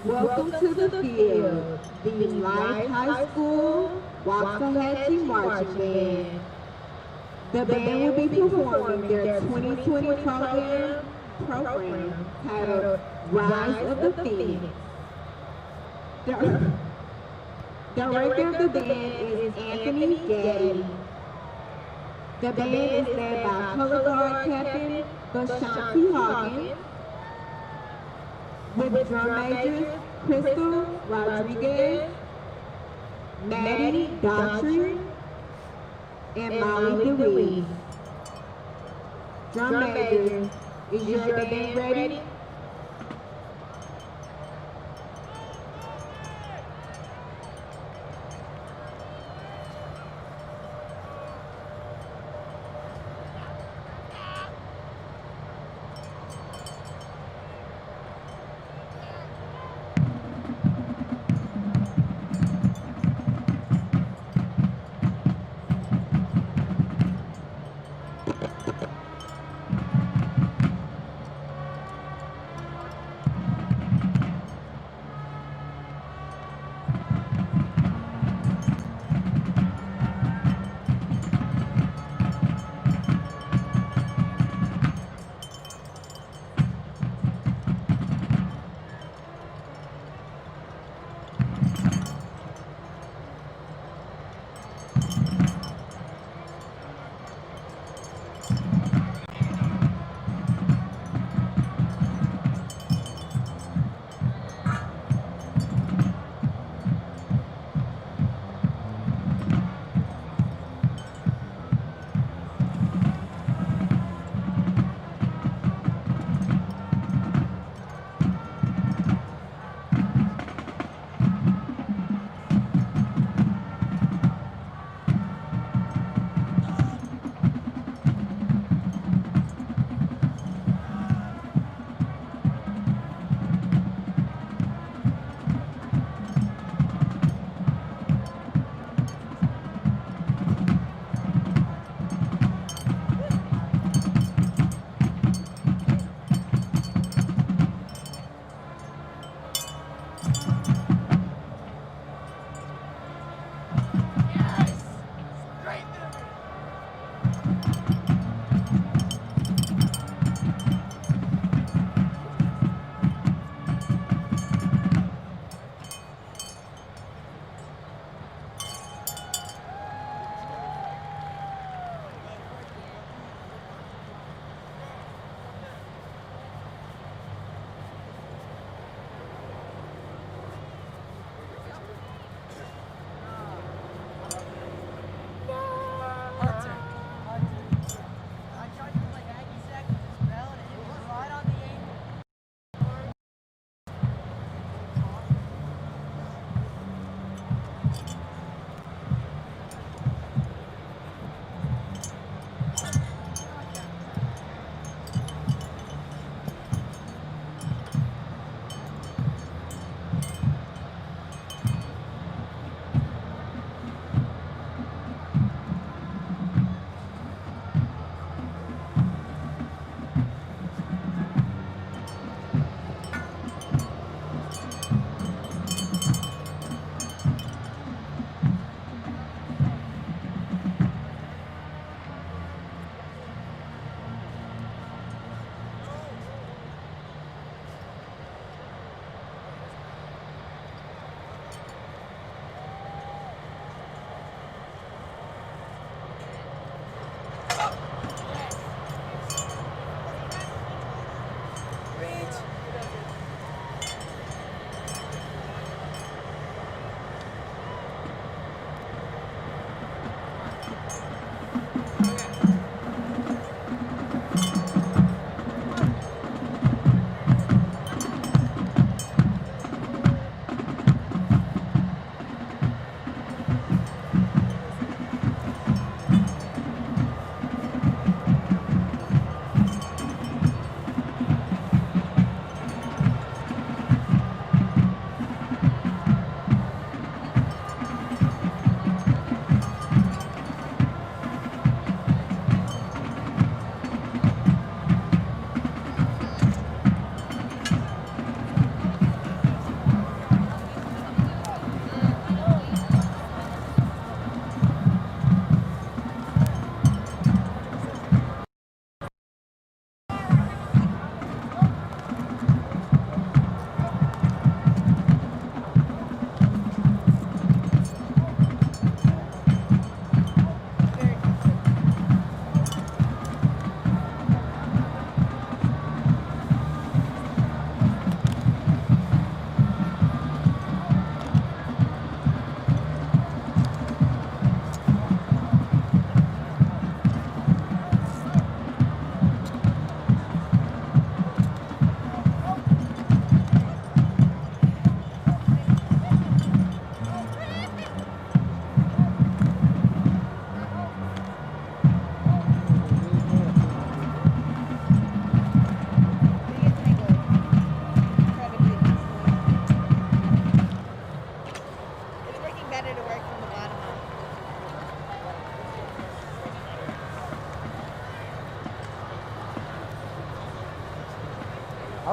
Welcome to the field, the Life High School Waxahachie Marching Band. The band will be performing their 2020 program titled Rise of the Phoenix. Director of the band is Anthony Gaddy. The band is led by color guard captain Waxahachie Hawkins, with drum majors Crystal Rodriguez, Maddie Daughtry, and Molly DeWeese. Drum majors, is your band ready?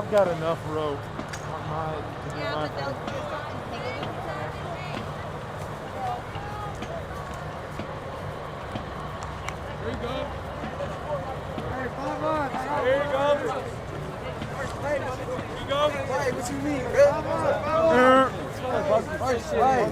I've got enough rope on my. Yeah, but they'll do something negative. There you go. Hey, 5 on. There you go. There you go. Hey, what you mean, bro? First play.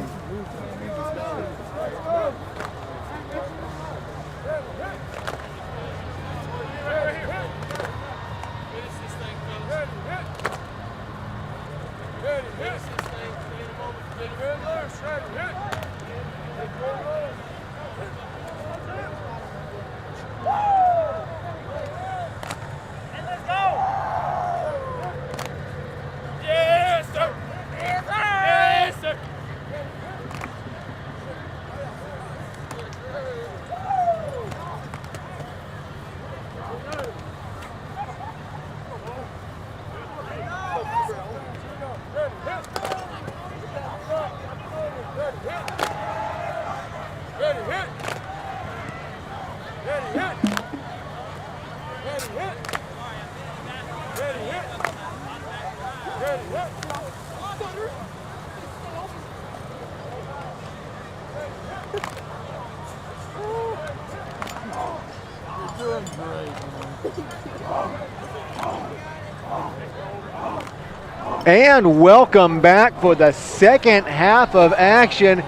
And welcome back for the second half of action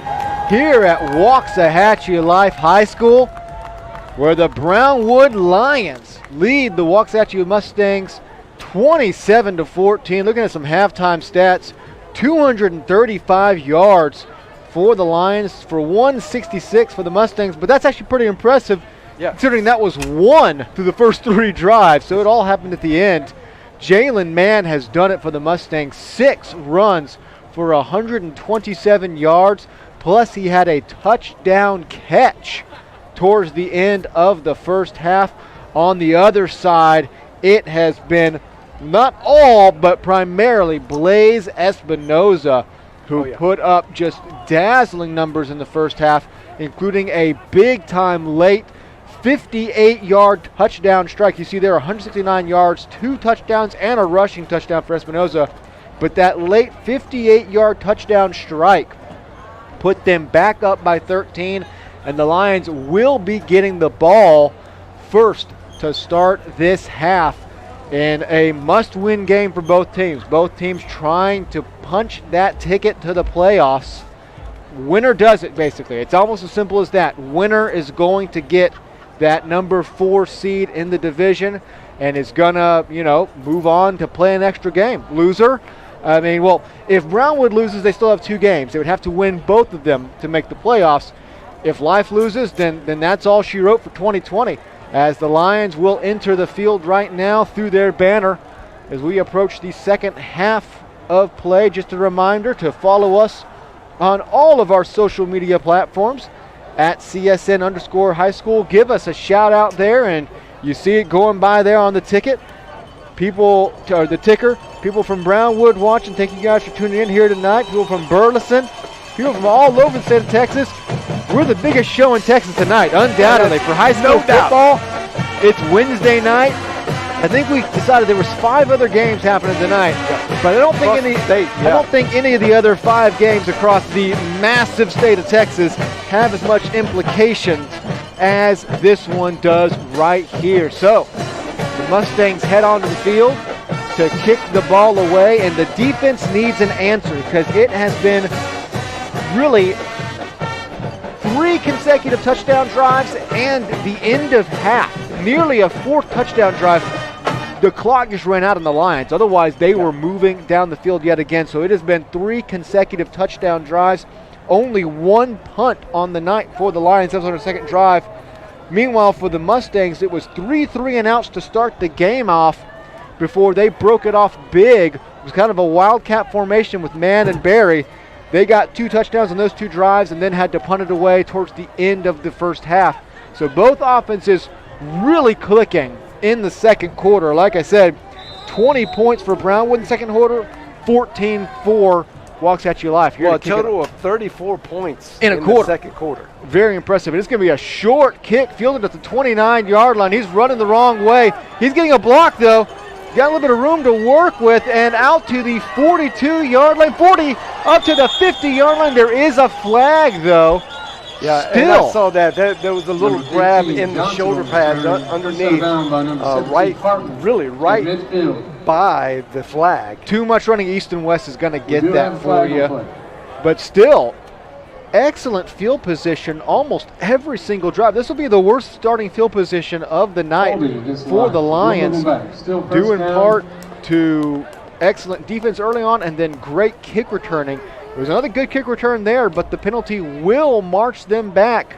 here at Waxahachie Life High School, where the Brownwood Lions lead the Waxahachie Mustangs 27-14. Looking at some halftime stats, 235 yards for the Lions for 166 for the Mustangs, but that's actually pretty impressive considering that was one through the first three drives, so it all happened at the end. Jalen Mann has done it for the Mustangs, 6 runs for 127 yards, plus he had a touchdown catch towards the end of the first half. On the other side, it has been not all, but primarily Blaze Espinoza, who put up just dazzling numbers in the first half, including a big-time late 58-yard touchdown strike. You see there 169 yards, 2 touchdowns, and a rushing touchdown for Espinoza. But that late 58-yard touchdown strike put them back up by 13, and the Lions will be getting the ball first to start this half in a must-win game for both teams. Both teams trying to punch that ticket to the playoffs. Winner does it, basically. It's almost as simple as that. Winner is going to get that number 4 seed in the division and is gonna, move on to play an extra game. Loser, if Brownwood loses, they still have 2 games. They would have to win both of them to make the playoffs. If Life loses, then that's all she wrote for 2020, as the Lions will enter the field right now through their banner as we approach the second half of play. Just a reminder to follow us on all of our social media platforms at CSN_high school. Give us a shout out there, and you see it going by there on the ticket. The ticker. People from Brownwood watching. Thank you guys for tuning in here tonight. People from Burleson. People from all over the state of Texas. We're the biggest show in Texas tonight, undoubtedly. For high school football, it's Wednesday night. I think we decided there was 5 other games happening tonight, but I don't think any of the other 5 games across the massive state of Texas have as much implications as this one does right here. So the Mustangs head onto the field to kick the ball away, and the defense needs an answer because it has been really 3 consecutive touchdown drives and the end of half, nearly a 4th touchdown drive. The clock just ran out on the Lions. Otherwise, they were moving down the field yet again. So it has been 3 consecutive touchdown drives. Only 1 punt on the night for the Lions. That was on their second drive. Meanwhile, for the Mustangs, it was 3 3-and-outs to start the game off before they broke it off big. It was kind of a wildcat formation with Mann and Barry. They got 2 touchdowns on those 2 drives and then had to punt it away towards the end of the first half. So both offenses really clicking in the second quarter. Like I said, 20 points for Brownwood in the second quarter, 14 for Waxahachie Life. Well, a total of 34 points in the second quarter. Very impressive. And it's going to be a short kick fielded at the 29-yard line. He's running the wrong way. He's getting a block, though. got a little bit of room to work with, and out to the 42-yard line, 40 up to the 50-yard line. There is a flag, though. Yeah, Still. and I saw that. There was a little grab in the shoulder pads underneath, right by the flag. Too much running east and west is going to get that for you. But still, excellent field position almost every single drive. This will be the worst starting field position of the night for the Lions, due in part to excellent defense early on and then great kick returning. There was another good kick return there, but the penalty will march them back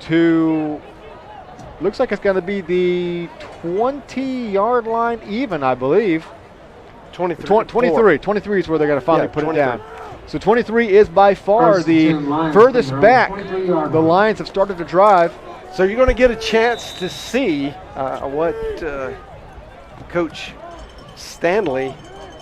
to, looks like it's going to be the 20-yard line even, I believe. 23. 23 is where they're going to finally put it down. So 23 is by far the furthest back the Lions have started to drive. So you're going to get a chance to see what Coach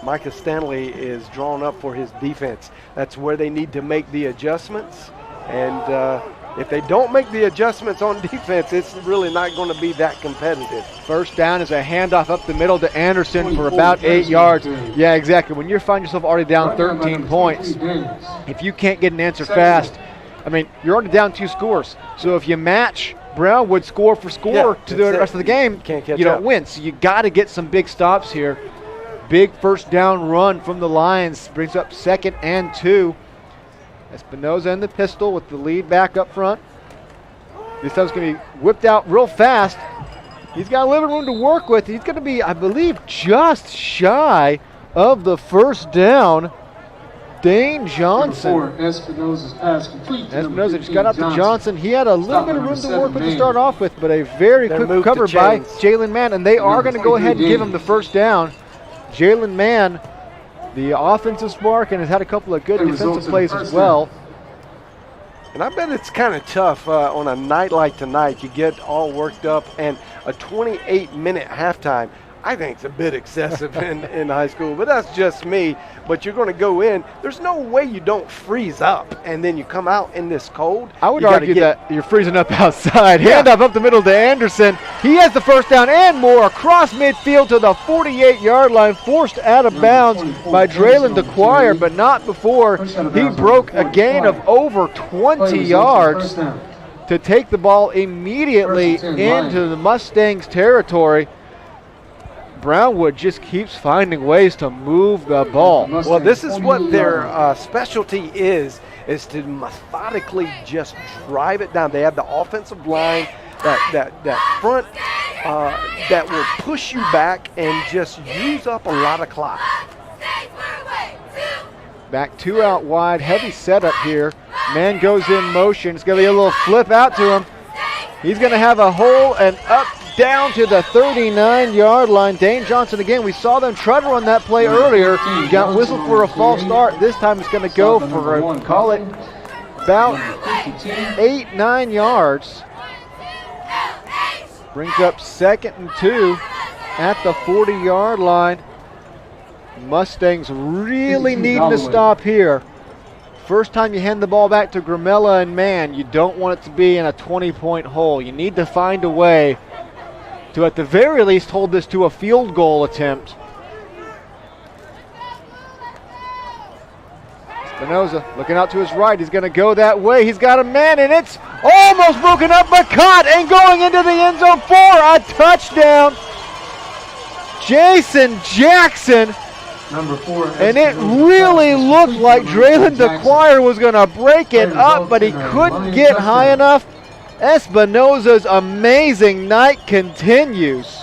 Micah Stanley is drawn up for his defense. That's where they need to make the adjustments. And if they don't make the adjustments on defense, it's really not going to be that competitive. First down is a handoff up the middle to Anderson for about 8 yards. Yeah, exactly. When you find yourself already down 13 points, if you can't get an answer fast, I mean, you're already down 2 scores. So if you match Brownwood score for score to the rest of the game, you don't win. So you got to get some big stops here. Big first down run from the Lions brings up 2nd and 2. Espinoza in the pistol with the lead back up front. This time's going to be whipped out real fast. He's got a little room to work with. He's going to be, I believe, just shy of the first down. Dane Johnson. Espinoza's pass complete. Espinoza just got out to Johnson. He had a little bit of room to work with to start off with, but a very quick cover by Jalen Mann, and they are going to go ahead and give him the first down. Jalen Mann, the offensive spark, and has had a couple of good defensive plays as well. And I bet it's kind of tough on a night like tonight. You get all worked up, and a 28-minute halftime, I think it's a bit excessive in high school, but that's just me. But you're going to go in. There's no way you don't freeze up, and then you come out in this cold. I would argue that you're freezing up outside. Handoff up the middle to Anderson. He has the first down and more across midfield to the 48-yard line, forced out of bounds by Draylon DeQuire, but not before he broke a gain of over 20 yards to take the ball immediately into the Mustangs territory. Brownwood just keeps finding ways to move the ball. Well, this is what their specialty is to methodically just drive it down. They have the offensive line, that front that will push you back and just use up a lot of clock. Back 2 out wide, heavy setup here. Man goes in motion. It's going to be a little flip out to him. He's going to have a hole and up down to the 39-yard line. Dane Johnson again. We saw them try to run that play earlier. Got whistled for a false start. This time it's going to go for, call it, about 8-9 yards. Brings up 2nd and 2 at the 40-yard line. Mustangs really needing to stop here. First time you hand the ball back to Gramella and Mann, you don't want it to be in a 20-point hole. You need to find a way to, at the very least, hold this to a field goal attempt. Espinoza looking out to his right. He's going to go that way. He's got a man, and it's almost broken up, but caught and going into the end zone for a touchdown. Jason Jackson. Number 4. And it really looked like Draylon DeQuire was going to break it up, but he couldn't get high enough. Espinoza's amazing night continues.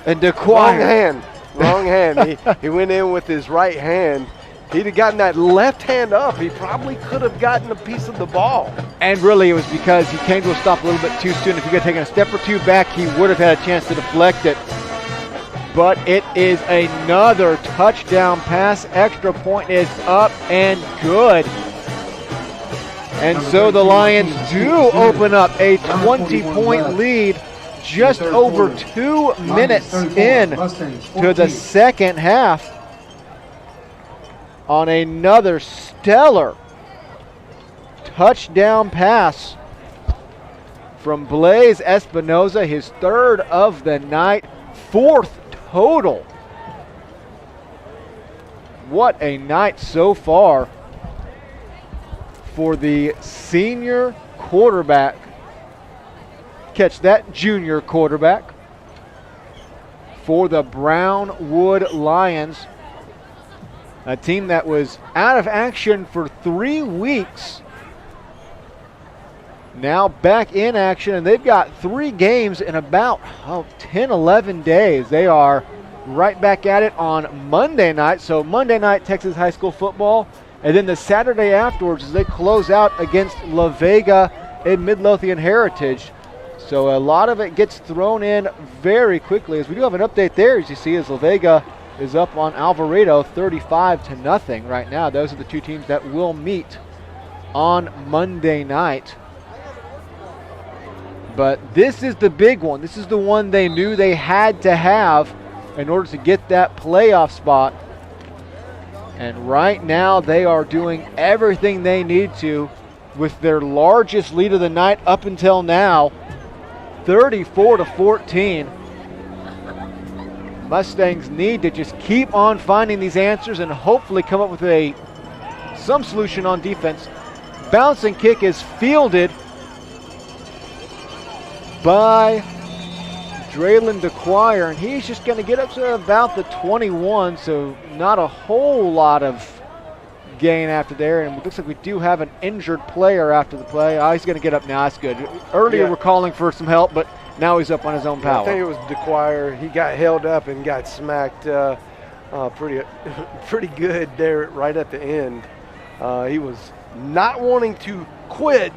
And DeQuire. Wrong hand. He went in with his right hand. He'd have gotten that left hand up. He probably could have gotten a piece of the ball. And really it was because he came to a stop a little bit too soon. If he could have taken a step or two back, he would have had a chance to deflect it. But it is another touchdown pass. Extra point is up and good. And so the Lions do open up a 20-point lead just over 2 minutes in to the second half on another stellar touchdown pass from Blaze Espinoza, his 3rd of the night. 4th total. What a night so far for the senior quarterback. Catch that, junior quarterback for the Brownwood Lions. A team that was out of action for 3 weeks. Now back in action, and they've got 3 games in about 10, 11 days. They are right back at it on Monday night. So Monday night, Texas high school football. And then the Saturday afterwards as they close out against La Vega in Midlothian Heritage. So a lot of it gets thrown in very quickly. As we do have an update there, as you see, as La Vega is up on Alvarado 35-0 right now. Those are the 2 teams that will meet on Monday night. But this is the big one. This is the one they knew they had to have in order to get that playoff spot. And right now they are doing everything they need to with their largest lead of the night up until now, 34-14. Mustangs need to just keep on finding these answers and hopefully come up with some solution on defense. Bouncing kick is fielded by Draylon DeQuire, and he's just going to get up to about the 21, so not a whole lot of gain after there. And it looks like we do have an injured player after the play. He's going to get up now. That's good. Earlier we're calling for some help, but now he's up on his own power. I think it was DeQuire. He got held up and got smacked pretty good there right at the end. He was not wanting to quit.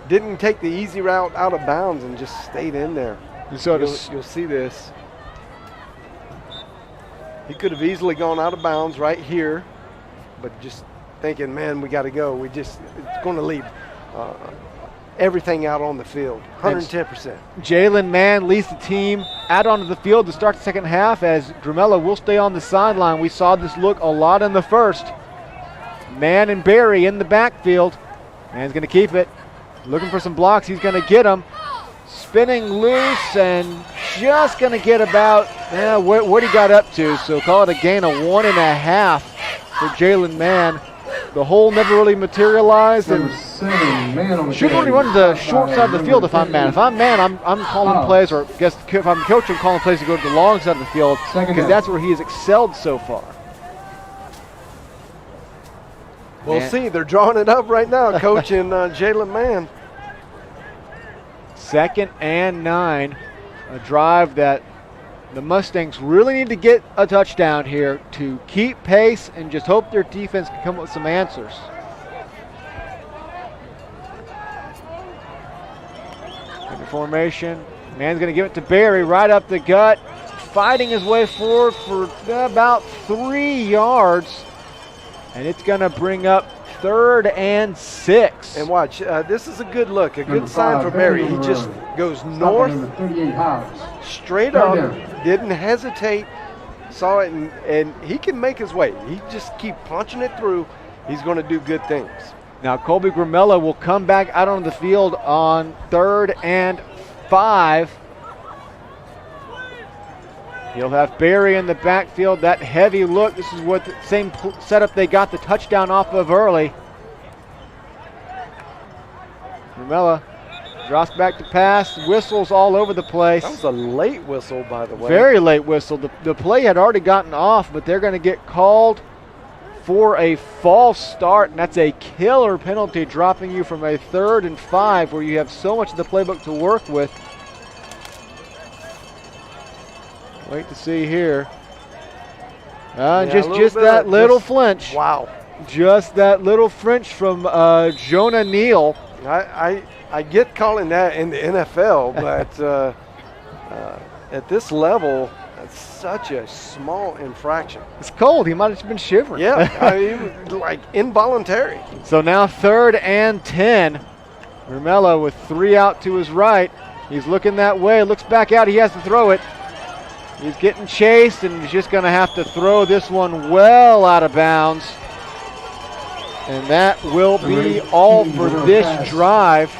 Didn't take the easy route out of bounds and just stayed in there. So you'll see this. He could have easily gone out of bounds right here, but just thinking, man, we got to go. It's going to leave everything out on the field, 110%. Jalen Mann leads the team out onto the field to start the second half as Dramella will stay on the sideline. We saw this look a lot in the first. Mann and Barry in the backfield. Mann's going to keep it. Looking for some blocks. He's going to get them. Spinning loose and just going to get about what he got up to. So call it a gain of 1.5 for Jalen Mann. The hole never really materialized. And should only run the short side of the field if I'm Mann. If I'm Mann, I'm calling plays, or I guess if I'm coaching, I'm calling plays to go to the long side of the field because that's where he has excelled so far. We'll see. They're drawing it up right now, coaching Jalen Mann. 2nd and 9. A drive that the Mustangs really need to get a touchdown here to keep pace and just hope their defense can come up with some answers. In the formation, Mann's going to give it to Barry right up the gut, fighting his way forward for about 3 yards. And it's going to bring up 3rd and 6. And watch, this is a good look, a good sign for Barry. He just goes north, straight up, didn't hesitate, saw it, and he can make his way. He just keep punching it through. He's going to do good things. Now Colby Gramella will come back out on the field on 3rd and 5. He'll have Barry in the backfield, that heavy look. This is what the same setup they got the touchdown off of early. Gramella drops back to pass, whistles all over the place. That was a late whistle, by the way. Very late whistle. The play had already gotten off, but they're going to get called for a false start, and that's a killer penalty, dropping you from a 3rd and 5 where you have so much of the playbook to work with. Wait to see here. Just that little flinch. Wow. Just that little flinch from Jonah Neal. I get calling that in the NFL, but at this level, that's such a small infraction. It's cold. He might have been shivering. Yeah, it was like involuntary. So now 3rd and 10. Gramella with 3 out to his right. He's looking that way. Looks back out. He has to throw it. He's getting chased, and he's just going to have to throw this one well out of bounds. And that will be all for this drive.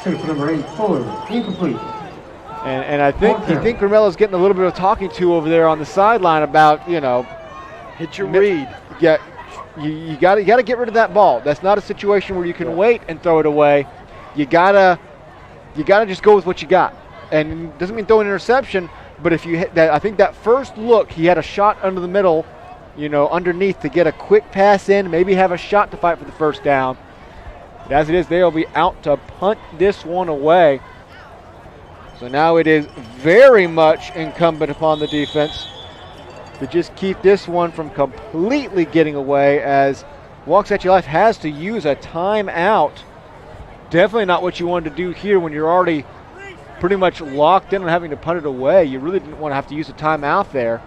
And I think Carmelo's getting a little bit of talking to over there on the sideline about, hit your read. Yeah, you got to get rid of that ball. That's not a situation where you can wait and throw it away. You gotta just go with what you got. And it doesn't mean throw an interception, but if you hit that, I think that first look, he had a shot under the middle, underneath to get a quick pass in, maybe have a shot to fight for the first down. But as it is, they'll be out to punt this one away. So now it is very much incumbent upon the defense to just keep this one from completely getting away, as Waxahachie Life has to use a timeout. Definitely not what you wanted to do here when you're already pretty much locked in on having to punt it away. You really didn't want to have to use a timeout there.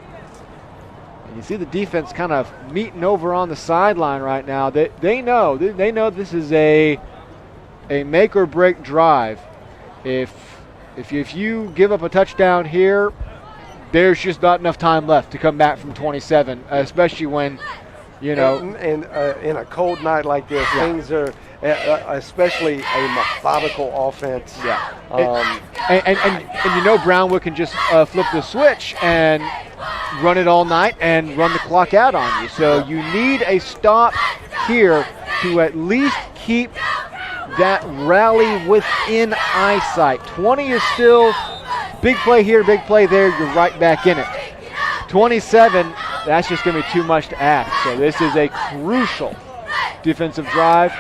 And you see the defense kind of meeting over on the sideline right now. They know this is a make or break drive. If you give up a touchdown here, there's just not enough time left to come back from 27, especially when, And in a cold night like this, things are, especially a methodical offense. Yeah. And Brownwood can just flip the switch and run it all night and run the clock out on you. So you need a stop here to at least keep that rally within eyesight. 20 is still big play here, big play there, you're right back in it. 27, that's just going to be too much to ask. So this is a crucial defensive drive.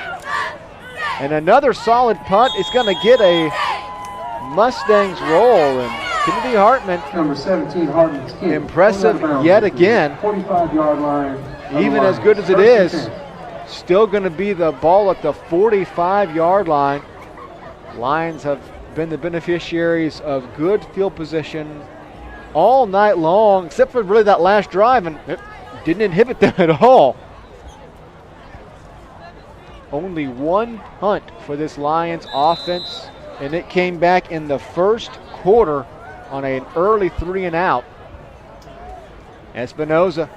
And another solid punt. It's going to get a Mustangs roll. And Kennedy Hartman, Number 17, Hartman's kick. impressive yet again. 45-yard line. Even as good as it is, still going to be the ball at the 45-yard line. Lions have been the beneficiaries of good field position all night long, except for really that last drive, and it didn't inhibit them at all. Only one punt for this Lions offense, and it came back in the first quarter on an early 3-and-out. Espinoza.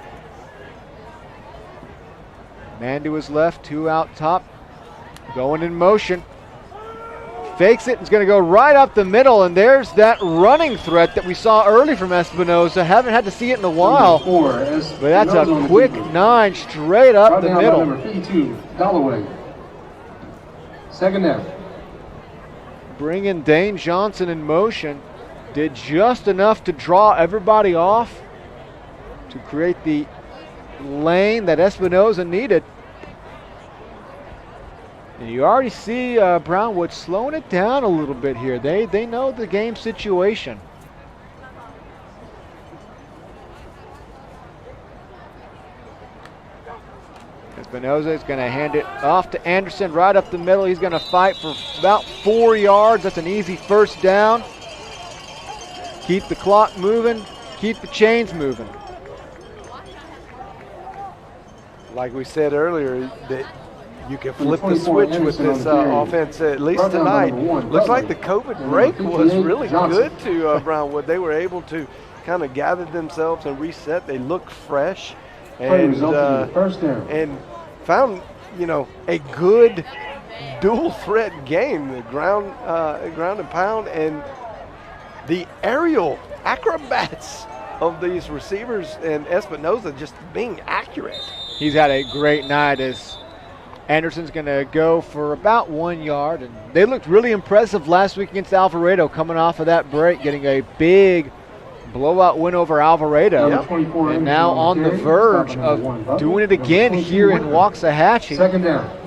Man to his left, two out top, going in motion. Fakes it, it's going to go right up the middle, and there's that running threat that we saw early from Espinoza. Haven't had to see it in a while, but that's a quick 9 straight up the middle. Number 52, Galloway. Second down. Bringing Dane Johnson in motion. Did just enough to draw everybody off to create the lane that Espinoza needed. And you already see Brownwood slowing it down a little bit here. They know the game situation. Espinoza is going to hand it off to Anderson right up the middle. He's going to fight for about 4 yards. That's an easy first down. Keep the clock moving. Keep the chains moving. Like we said earlier, that you can flip the switch with this offense, at least tonight. Looks like the COVID break was really good to Brownwood. They were able to kind of gather themselves and reset. They looked fresh and found, a good dual threat game. The ground and pound and the aerial acrobats of these receivers and Espinoza just being accurate. He's had a great night as Anderson's going to go for about 1 yard. And they looked really impressive last week against Alvarado, coming off of that break, getting a big blowout win over Alvarado. And now on the verge of doing it again here in Waxahachie. Second down.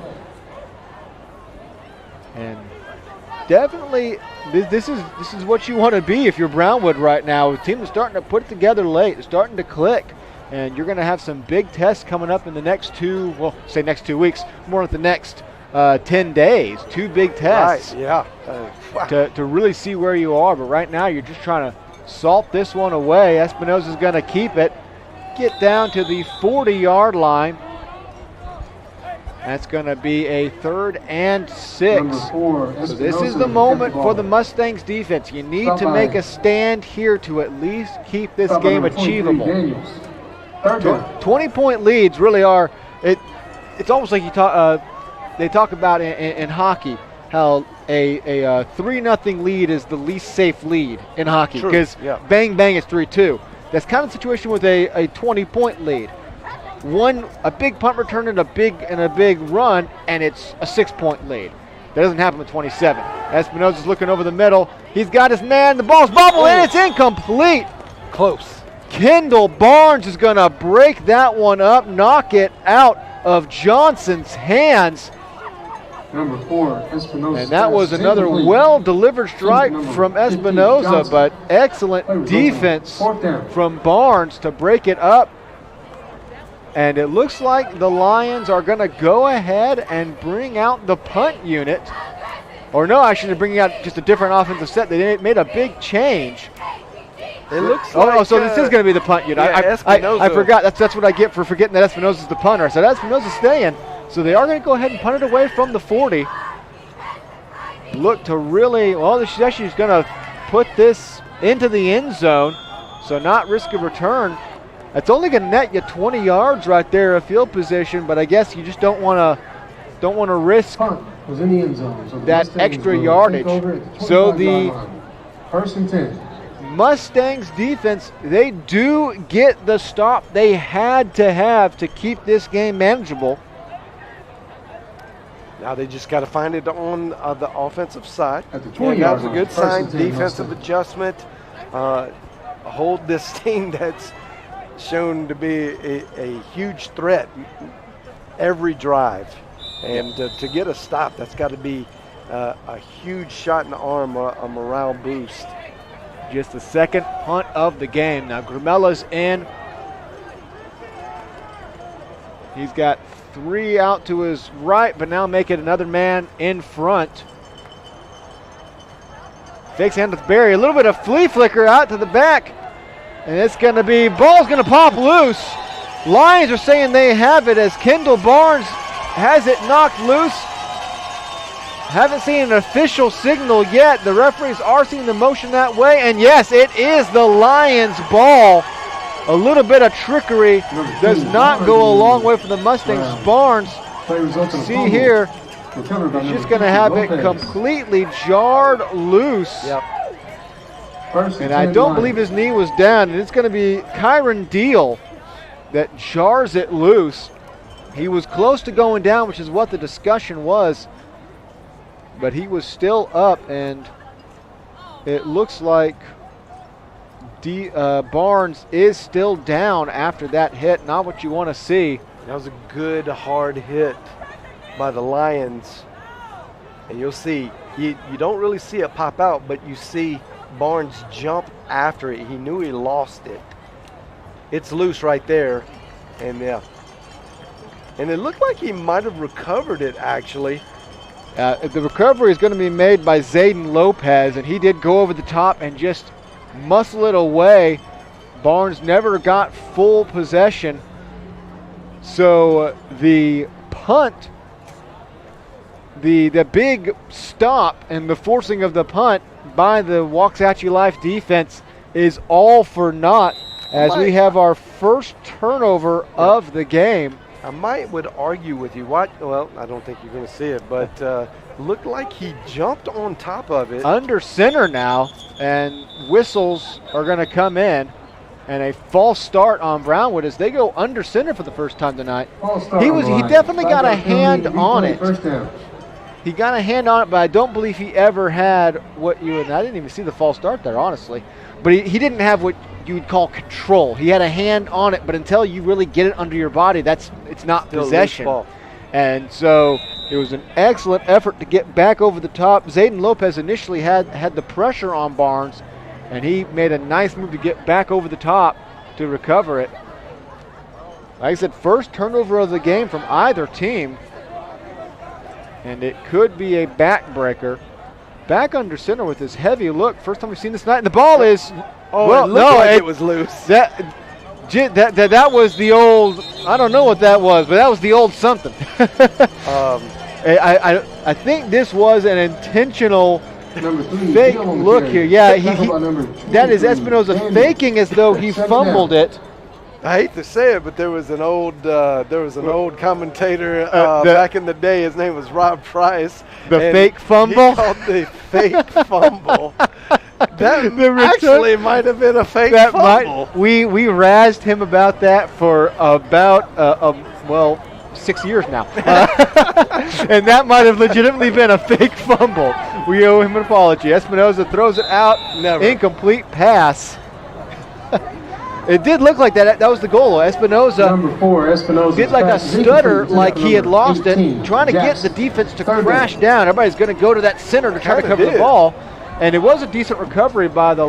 And definitely this is what you want to be if you're Brownwood right now. The team is starting to put it together late. It's starting to click. And you're going to have some big tests coming up in the next next 2 weeks, more like the next 10 days. 2 big tests. Right, yeah. To really see where you are. But right now you're just trying to salt this one away. Espinoza's going to keep it. Get down to the 40-yard line. That's going to be a 3rd and 6. So this is the moment for the Mustangs defense. You need to make a stand here to at least keep this game achievable. 20-point leads really are. It's almost like they talk about in hockey. how a 3-0 lead is the least safe lead in hockey, True, because yeah. bang bang is 3-2. That's kind of the situation with a 20-point lead. A big punt return and a big run, and it's a 6-point lead. That doesn't happen with 27. Espinosa's looking over the middle. He's got his man. The ball's bobbled, and it's incomplete. Close. Kendall Barnes is going to break that one up, knock it out of Johnson's hands. Number 4, Espinosa. And that was another well-delivered strike from Espinosa, but excellent defense from Barnes to break it up. And it looks like the Lions are going to go ahead and bring out the punt unit. Or no, actually, they're bringing out just a different offensive set. They made a big change. It looks so this is going to be the punt unit. Yeah, I forgot. That's what I get for forgetting that Espinosa's the punter. I said Espinosa's staying. So they are going to go ahead and punt it away from the 40. Look to really, she's actually going to put this into the end zone. So not risk a return. That's only going to net you 20 yards right there of field position, but I guess you just don't want to risk was in the end zone, so that extra yardage. So the first and 10. Mustangs defense, they do get the stop they had to have to keep this game manageable. Now they just got to find it on the offensive side. At the 20 that was a yard good line, sign. first and 10 Defensive Mustangs. adjustment. Hold this team that's shown to be a huge threat every drive. And to get a stop, that's got to be a huge shot in the arm, a morale boost. Just the second punt of the game. Now Gramella's in. He's got 3 out to his right, but now make it another man in front. Fakes hand with Barry. A little bit of flea flicker out to the back. And it's going to be, ball's going to pop loose. Lions are saying they have it as Kendall Barnes has it knocked loose. Haven't seen an official signal yet. The referees are seeing the motion that way. And yes, it is the Lions ball. A little bit of trickery does not go a long way for the Mustangs. Barnes, see here, he's just going to have it completely jarred loose. Yep. And I don't believe his knee was down. And it's going to be Kyron Deal that jars it loose. He was close to going down, which is what the discussion was. But he was still up, and it looks like Barnes is still down after that hit. Not what you want to see. That was a good, hard hit by the Lions. And you'll see, you don't really see it pop out, but you see Barnes jump after it. He knew he lost it. It's loose right there. And yeah. And it looked like he might have recovered it, actually. The recovery is going to be made by Zayden Lopez, and he did go over the top and just muscle it away. Barnes never got full possession. So the punt, the big stop and the forcing of the punt by the Waxahachie Life defense is all for naught as we have our first turnover of the game. I would argue with you. Well, I don't think you're going to see it, but looked like he jumped on top of it. Under center now, and whistles are going to come in, and a false start on Brownwood as they go under center for the first time tonight. He definitely got a hand on it. He got a hand on it, but I don't believe he ever had what you would. I didn't even see the false start there, honestly. But he didn't have what you would call control. He had a hand on it, but until you really get it under your body, it's not Still possession. loose ball. And so it was an excellent effort to get back over the top. Zayden Lopez initially had the pressure on Barnes, and he made a nice move to get back over the top to recover it. Like I said, first turnover of the game from either team, and it could be a backbreaker. Back under center with this heavy look. First time we've seen this night, and the ball is. Oh, it was loose. That was the old. I don't know what that was, but that was the old something. I think this was an intentional fake look here. Yeah, that is Espinosa faking as though he fumbled it. I hate to say it, but there was an old commentator the- back in the day. His name was Rob Price. The and fake fumble? He called the fake fumble. That The return- actually might have been a fake That fumble. we razzed him about that for about 6 years now, and that might have legitimately been a fake fumble. We owe him an apology. Espinoza throws it out, Never. incomplete pass. It did look like that. That was the goal. Espinoza Number 4, Espinoza. did like a stutter, like he had lost it, trying to get the defense to crash down. Everybody's going to go to that center to try to Kinda cover the did. ball. And it was a decent recovery by the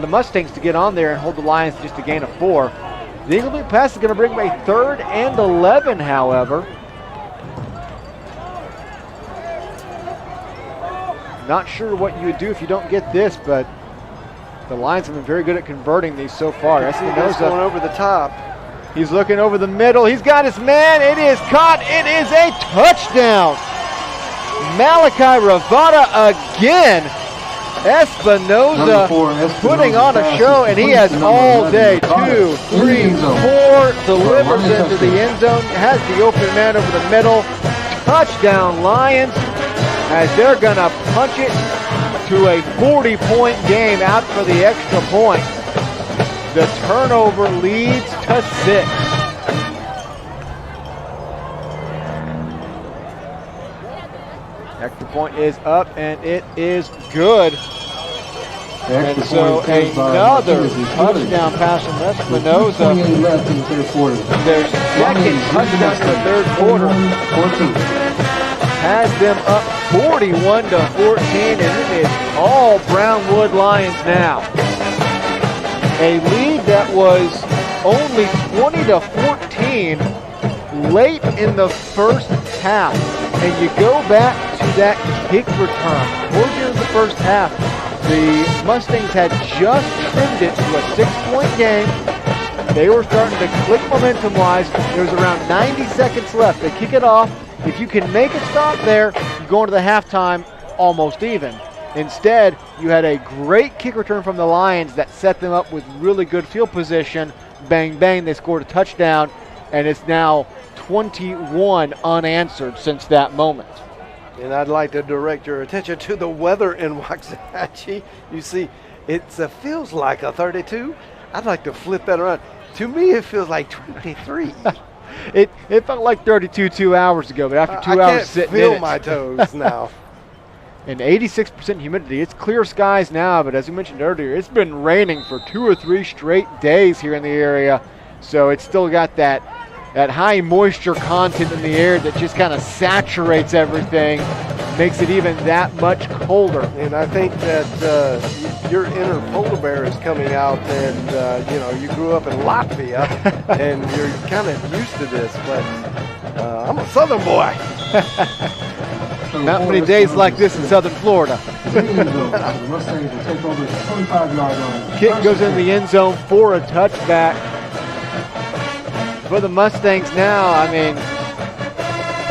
Mustangs to get on there and hold the Lions to just a gain of 4. The incomplete pass is going to bring them a 3rd and 11, however. Not sure what you would do if you don't get this, but the Lions have been very good at converting these so far. That's going Espinoza, over the top. he's looking over the middle. He's got his man. It is caught. It is a touchdown. Malachi Ravada again. Espinoza putting on a show, and he has all day. 2, 3, 4, delivers into the end zone, has the open man over the middle. Touchdown Lions, as they're going to punch it to a 40-point game out for the extra point. The turnover leads to 6. Extra point is up, and it is good. And so another touchdown pass from Espinoza. Their second touchdown in the 3rd quarter has them up 41-14, and it is all Brownwood Lions now. A lead that was only 20-14 late in the first half. And you go back to that kick return. Towards the end of the first half, the Mustangs had just trimmed it to a 6-point game. They were starting to click momentum-wise. There was around 90 seconds left. They kick it off. If you can make it stop there, you go into the halftime almost even. Instead, you had a great kick return from the Lions that set them up with really good field position. Bang, bang, they scored a touchdown, and it's now 21 unanswered since that moment. And I'd like to direct your attention to the weather in Waxahachie. You see, it feels like a 32. I'd like to flip that around. To me, it feels like 23. It felt like 32 2 hours ago, but after 2 hours sitting in it. I can't feel my toes now. And 86% humidity. It's clear skies now, but as we mentioned earlier, it's been raining for 2 or 3 straight days here in the area. So it's still got that high moisture content in the air that just kind of saturates everything, makes it even that much colder. And I think that your inner polar bear is coming out, and you grew up in Latvia, and you're kind of used to this. But I'm a Southern boy. Not many days like this in Southern Florida. Kick goes in the end zone for a touchback. For the Mustangs now, I mean,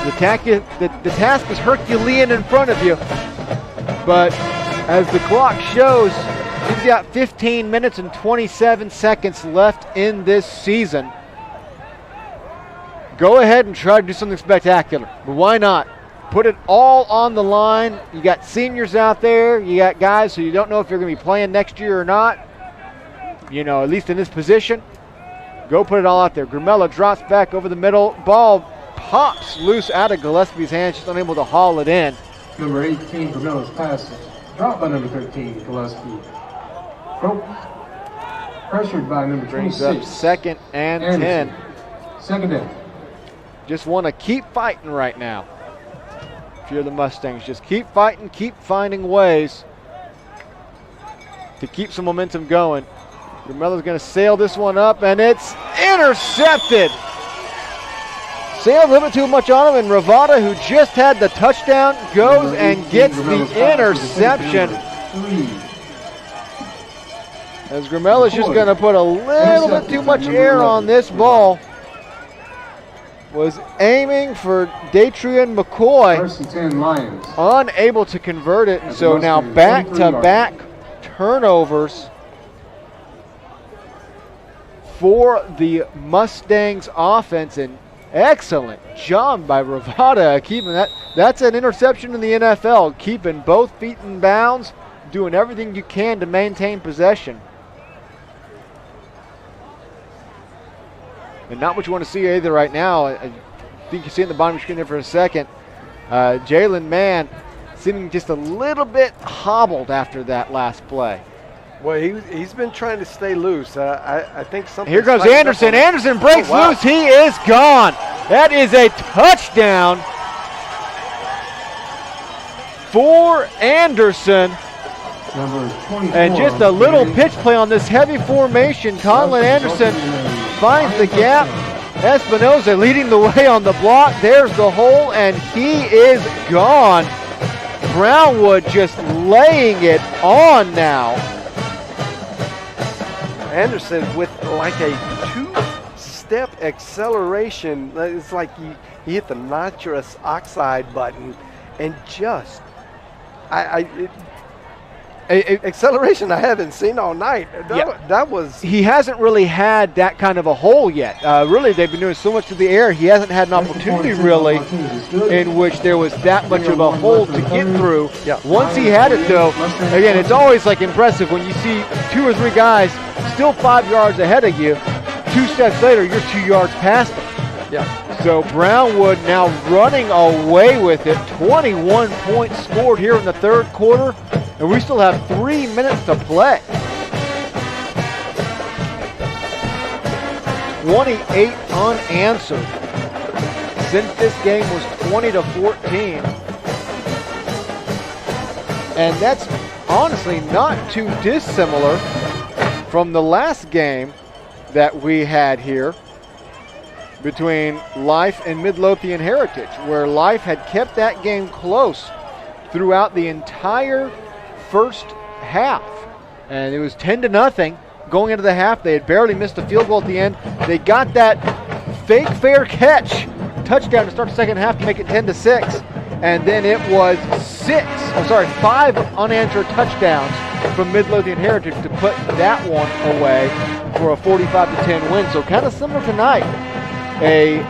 the task is Herculean in front of you. But as the clock shows, you've got 15 minutes and 27 seconds left in this season. Go ahead and try to do something spectacular. But why not? Put it all on the line. You got seniors out there. You got guys who you don't know if you're going to be playing next year or not. At least in this position. Go put it all out there. Grimella drops back over the middle. Ball pops loose out of Gillespie's hands, just unable to haul it in. Number 18, Grimella's pass. Dropped by number 13, Gillespie. Pressured by number 26. Brings up 2nd and Anderson. 10. Second down. Just want to keep fighting right now. If you're the Mustangs, just keep fighting, keep finding ways to keep some momentum going. Grimella's going to sail this one up, and it's intercepted. Sailed a little bit too much on him, and Ravada, who just had the touchdown, goes and gets the interception. As Grimella's just going to put a little bit too much air on this ball. Was aiming for Datrian McCoy. 1st and 10 Lions. Unable to convert it, and so now back-to-back turnovers for the Mustangs offense, and excellent job by Ravada keeping that. That's an interception in the NFL, keeping both feet in bounds, doing everything you can to maintain possession. And not what you want to see either right now. I think you see in the bottom of your screen there for a second. Jalen Mann seeming just a little bit hobbled after that last play. Well, he's been trying to stay loose. I think something. Here goes Anderson. Anderson breaks loose. He is gone. That is a touchdown for Anderson. And just a little pitch play on this heavy formation. Colin Anderson finds the gap. Espinoza leading the way on the block. There's the hole, and he is gone. Brownwood just laying it on now. Anderson with like a two-step acceleration. It's like he hit the nitrous oxide button and just acceleration I haven't seen all night. That was. He hasn't really had that kind of a hole yet. Really, they've been doing so much to the air. He hasn't had an opportunity really in which there was that much of a hole to get through. Once he had it though, again, it's always like impressive when you see 2 or 3 guys still 5 yards ahead of you. 2 steps later, you're 2 yards past them. So Brownwood now running away with it. 21 points scored here in the third quarter, and we still have 3 minutes to play. 28 unanswered. Since this game was 20-14. And that's honestly not too dissimilar from the last game that we had here between Life and Midlothian Heritage, where Life had kept that game close throughout the entire first half. And it was 10-0 going into the half. They had barely missed a field goal at the end. They got that fake fair catch touchdown to start the second half to make it 10-6. And then it was 5 unanswered touchdowns from Midlothian Heritage to put that one away for a 45-10 win. So kind of similar tonight. A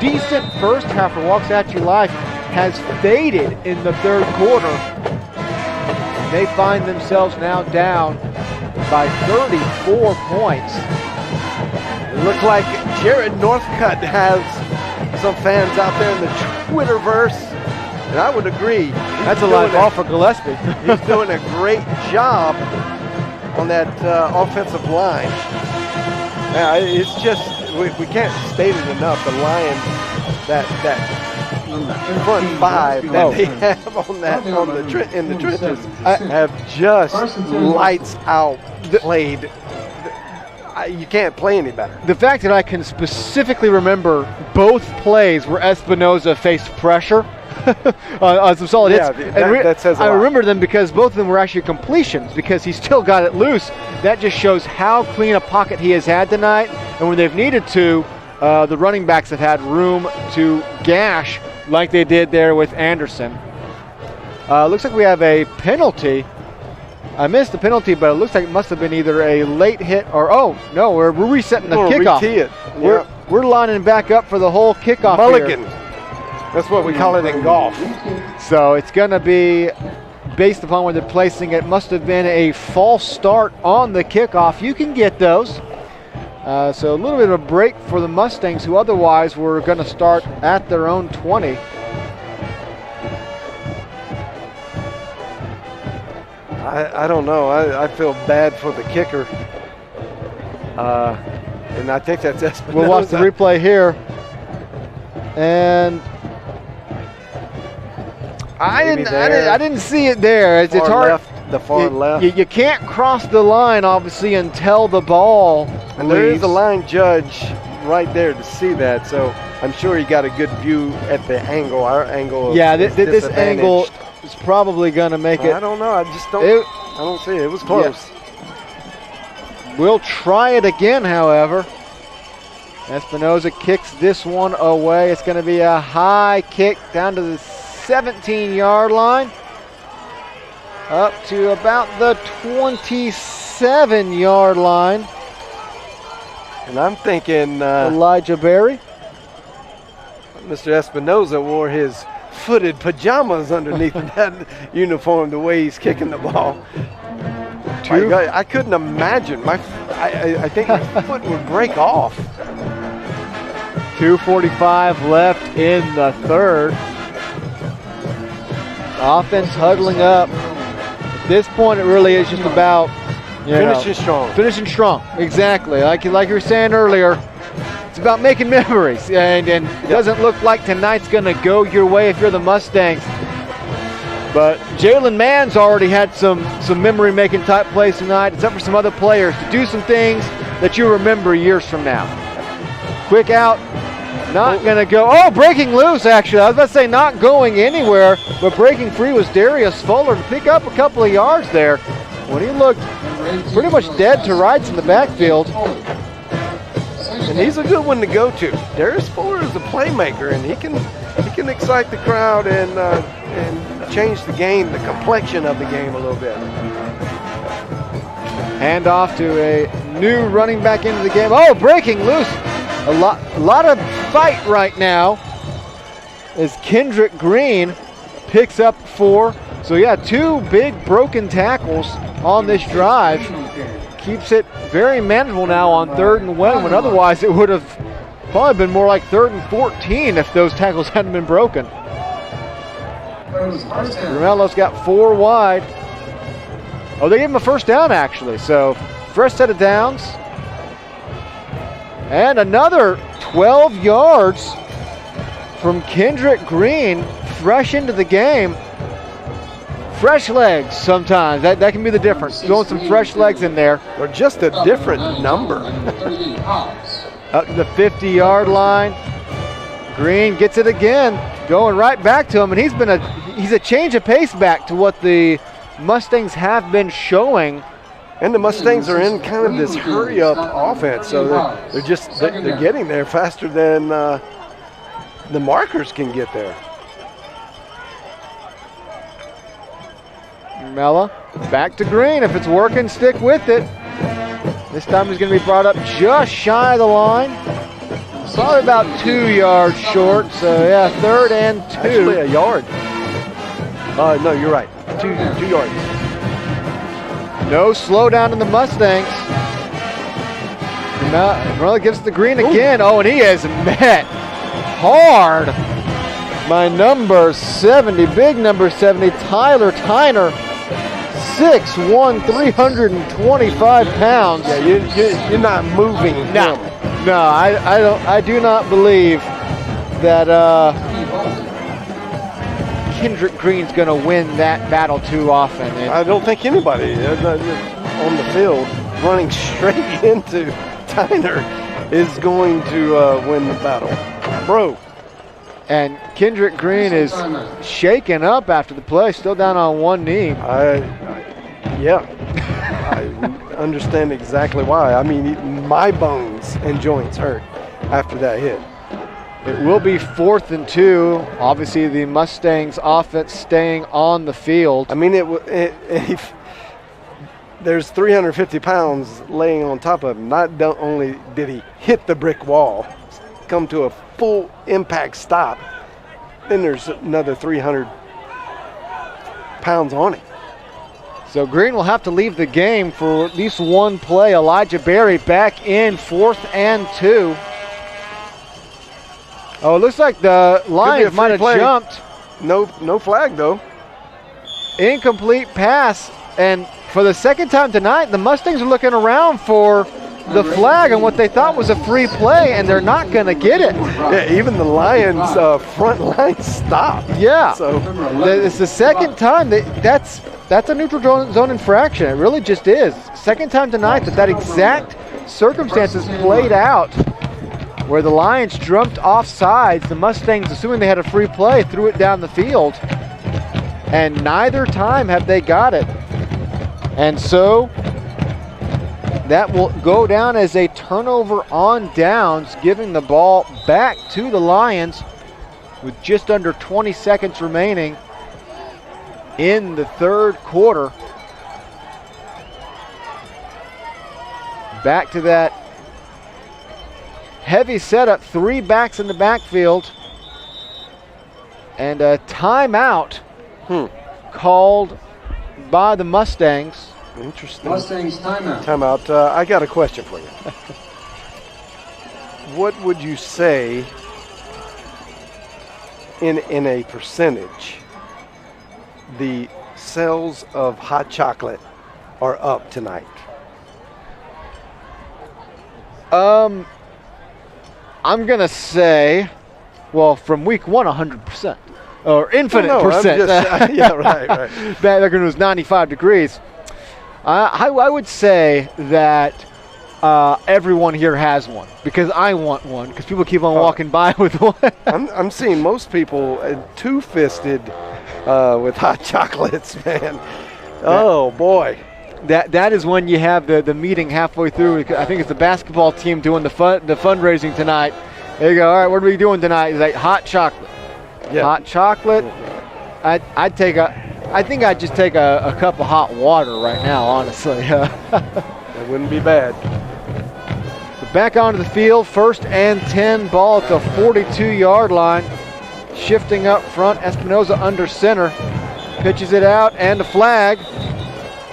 decent first half for Waxahachie Life has faded in the third quarter. They find themselves now down by 34 points. It looks like Jared Northcutt has some fans out there in the Twitterverse, and I would agree. That's a live ball for Gillespie. He's doing a great job on that offensive line. It's just, we can't state it enough. The Lions, that front 5 that they have in the trenches have just lights out played. You can't play any better. The fact that I can specifically remember both plays where Espinoza faced pressure on some solid hits. That says a lot. I remember them because both of them were actually completions because he still got it loose. That just shows how clean a pocket he has had tonight. And when they've needed to, the running backs have had room to gash like they did there with Anderson. Looks like we have a penalty. I missed the penalty, but it looks like it must have been either a late hit or, no, we're resetting the kickoff. We're lining back up for the whole kickoff Mulligan. here. That's what we call it in golf. So it's going to be based upon where they're placing it. Must have been a false start on the kickoff. You can get those. So a little bit of a break for the Mustangs, who otherwise were going to start at their own 20. I don't know. I feel bad for the kicker. And I think that's Espinoza. We'll watch the replay here. And I didn't see it there. It's hard. The far left. You can't cross the line, obviously, until the ball and there is a line judge right there to see that. So I'm sure he got a good view at the angle. Our angle. Yeah, this angle is probably going to make it. I don't know. I just don't. I don't see it. It was close. Yeah. We'll try it again, however. Espinoza kicks this one away. It's going to be a high kick down to the 17-yard line. Up to about the 27-yard line. And I'm thinking Elijah Berry. Mr. Espinoza wore his footed pajamas underneath that uniform the way he's kicking the ball. I couldn't imagine. I think my foot would break off. 2:45 left in the third. Offense huddling up. At this point, it really is just about finishing strong. Finishing strong, exactly. Like you were saying earlier, it's about making memories. And it doesn't look like tonight's going to go your way if you're the Mustangs. But Jalen Mann's already had some memory-making type plays tonight. It's up for some other players to do some things that you remember years from now. Quick out. Not going to go. Oh, breaking loose, actually. I was about to say not going anywhere, but breaking free was Darius Fuller to pick up a couple of yards there when he looked pretty much dead to rights in the backfield. And he's a good one to go to. Darius Fuller is a playmaker, and he can excite the crowd and change the game, the complexion of the game a little bit. Hand off to a new running back into the game. Oh, breaking loose. A lot of fight right now as Kendrick Green picks up 4. So yeah, 2 big broken tackles on this drive. Keeps it very manageable now on 3rd and 1, when otherwise it would have probably been more like 3rd and 14 if those tackles hadn't been broken. Ramelo's got 4 wide. Oh, they gave him a first down actually. So first set of downs. And another 12 yards from Kendrick Green, fresh into the game. Fresh legs sometimes, that can be the difference. Throwing some fresh legs in there. Or just a different number. Up to the 50-yard line. Green gets it again, going right back to him, and he's a change of pace back to what the Mustangs have been showing. And the Mustangs are in kind of this hurry-up offense, so they're getting there faster than the markers can get there. Mella back to Green. If it's working, stick with it. This time he's going to be brought up just shy of the line. Probably about 2 yards short, so yeah, 3rd and 2. Actually a yard. No, you're right. 2 yards. No slowdown in the Mustangs. Morella gives the Green again. Oh, and he is met hard by number 70, big number 70, Tyler Tyner. 6'1", 325 pounds. Yeah, you're not moving. No, I do not believe that Kendrick Green's going to win that battle too often. I don't think anybody on the field running straight into Tyner is going to win the battle. Bro. And Kendrick Green is shaken up after the play, still down on one knee. Yeah, I understand exactly why. I mean, my bones and joints hurt after that hit. It will be 4th and 2. Obviously, the Mustangs offense staying on the field. I mean, there's 350 pounds laying on top of him. Not only did he hit the brick wall, come to a full impact stop, then there's another 300 pounds on it. So Green will have to leave the game for at least one play. Elijah Berry back in 4th and 2. Oh, it looks like the Lions might have jumped. No flag though. Incomplete pass, and for the second time tonight, the Mustangs are looking around for the flag on what they thought was a free play, and they're not going to get it. Yeah, even the Lions front line stopped. Yeah, so it's the second time that's a neutral zone infraction. It really just is. Second time tonight that exact circumstances played out, where the Lions jumped off sides. The Mustangs, assuming they had a free play, threw it down the field, and neither time have they got it. And so that will go down as a turnover on downs, giving the ball back to the Lions with just under 20 seconds remaining in the third quarter. Back to that Heavy setup, 3 backs in the backfield. And a timeout called by the Mustangs. Interesting. Mustangs timeout. Timeout. I got a question for you. What would you say in a percentage the sales of hot chocolate are up tonight? I'm going to say, well, from week 1, 100%. Or infinite percent. Yeah, right. Back when it was 95 degrees. I would say that everyone here has one because I want one because people keep on walking by with one. I'm seeing most people two-fisted with hot chocolates, man. Oh, boy. That is when you have the meeting halfway through. I think it's the basketball team doing the fundraising tonight. There you go. All right, what are we doing tonight? It's like hot chocolate. Yeah. Hot chocolate. I think I'd just take a cup of hot water right now, honestly. That wouldn't be bad. Back onto the field, 1st and 10, ball at the 42-yard line. Shifting up front, Espinoza under center. Pitches it out, and a flag.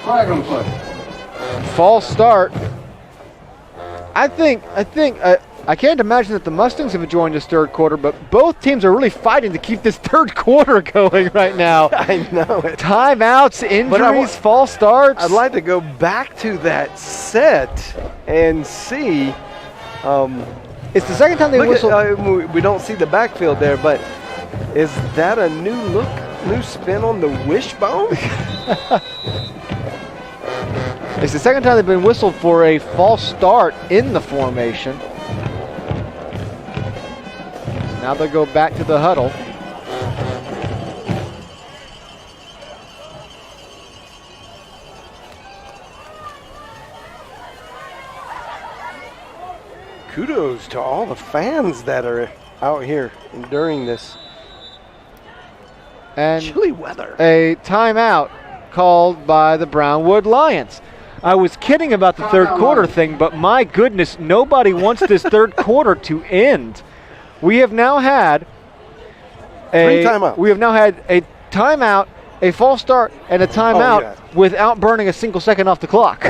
Flag on play. False start. I can't imagine that the Mustangs have joined this third quarter, but both teams are really fighting to keep this third quarter going right now. I know it. Timeouts, injuries, false starts. I'd like to go back to that set and see. It's the second time they whistled. We don't see the backfield there, but is that a new spin on the wishbone? It's the second time they've been whistled for a false start in the formation. Now they'll go back to the huddle. Kudos to all the fans that are out here enduring this and chilly weather. A timeout called by the Brownwood Lions. I was kidding about the third quarter thing, but my goodness, nobody wants this third quarter to end. We have now had three timeouts. We have now had a timeout, a false start, and a timeout without burning a single second off the clock.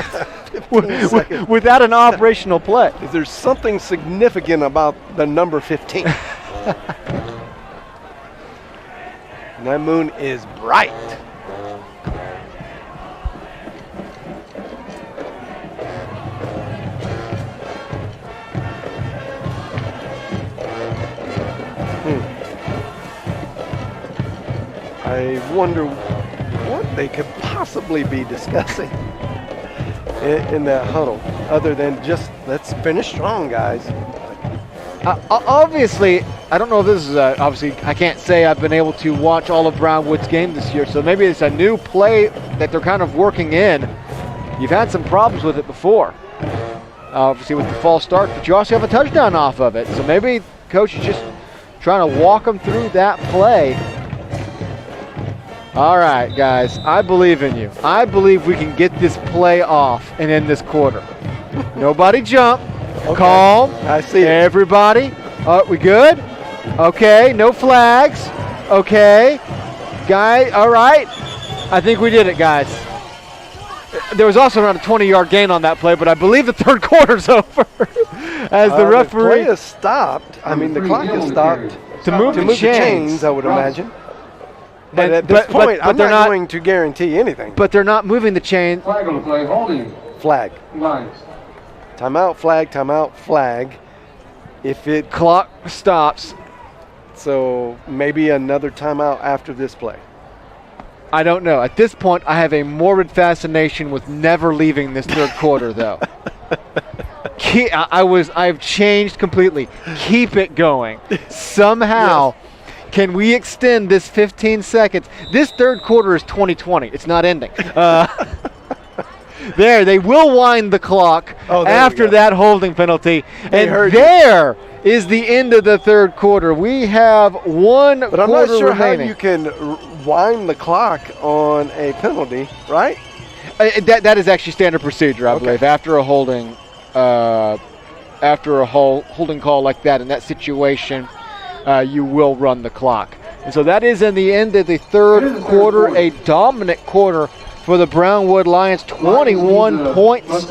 Without an operational play. Is there something significant about the number 15? That moon is bright. I wonder what they could possibly be discussing in that huddle, other than just let's finish strong, guys. Obviously, I don't know if this is obviously I can't say I've been able to watch all of Brownwood's game this year, so maybe it's a new play that they're kind of working in. You've had some problems with it before, obviously with the false start, but you also have a touchdown off of it. So maybe coach is just trying to walk them through that play. All right, guys, I believe in you. I believe we can get this play off and end this quarter. Nobody jump. Okay. Calm. I see it. Everybody. We good? Okay, no flags. Okay. Guys, all right. I think we did it, guys. There was also around a 20-yard gain on that play, but I believe the third quarter's over. As the referee. The play has stopped. I mean, the clock has stopped. To move the chains, I would imagine. But at this point, I'm not going to guarantee anything. But they're not moving the chain. Flag on the play, holding. Flag. Lines. Timeout, flag. If it clock stops. So maybe another timeout after this play. I don't know. At this point, I have a morbid fascination with never leaving this third quarter, though. I've changed completely. Keep it going. Somehow. Yes. Can we extend this 15 seconds? This third quarter is 2020. It's not ending. They will wind the clock after that holding penalty. And there is the end of the third quarter. We have one quarter remaining. But I'm not sure how you can wind the clock on a penalty, right? That is actually standard procedure, I believe. After a holding after a holding call like that. In that situation, you will run the clock. And so that is in the end of the third quarter, a dominant quarter for the Brownwood Lions. 21 points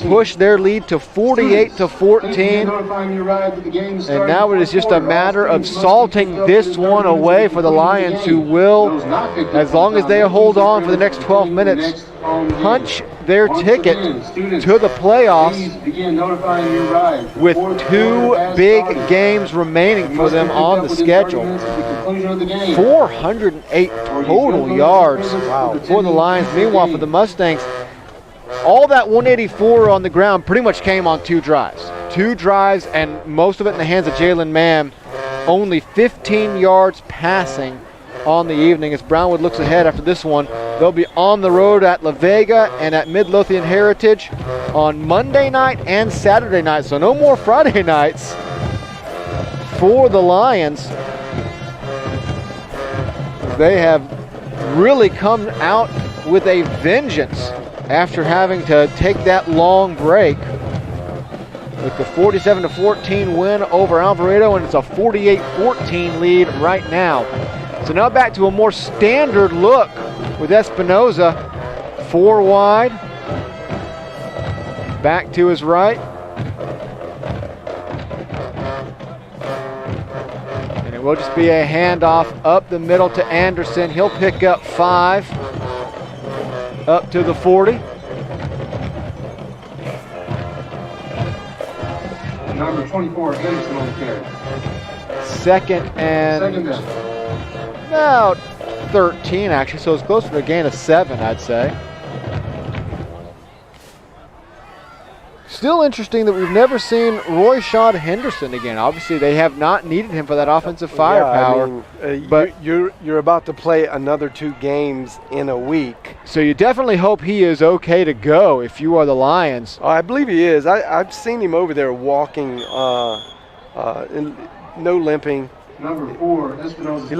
push their lead to 48-14. And now it is just a matter of salting this one away for the Lions, who will, as long as they hold on for the next 12 minutes, punch their ticket to the playoffs with 2 big games remaining for them on the schedule. 408 total yards for the Lions. Meanwhile, for the Mustangs, all that 184 on the ground pretty much came on 2 drives. 2 drives, and most of it in the hands of Jalen Mann. Only 15 yards passing on the evening as Brownwood looks ahead after this one. They'll be on the road at La Vega and at Midlothian Heritage on Monday night and Saturday night. So no more Friday nights for the Lions. They have really come out with a vengeance after having to take that long break with the 47-14 win over Alvarado, and it's a 48-14 lead right now. So now back to a more standard look with Espinoza. 4 wide. Back to his right. And it will just be a handoff up the middle to Anderson. He'll pick up 5. Up to the 40. Number 24, Anderson on the carry. Second down. About 13 actually, so it's closer to a gain of 7, I'd say. Still interesting that we've never seen Roy Shad Henderson again. Obviously, they have not needed him for that offensive firepower. Yeah, I mean, but you're about to play another 2 games in a week. So you definitely hope he is okay to go if you are the Lions. I believe he is. I've seen him over there walking, no limping. Number 4, Espinoza. He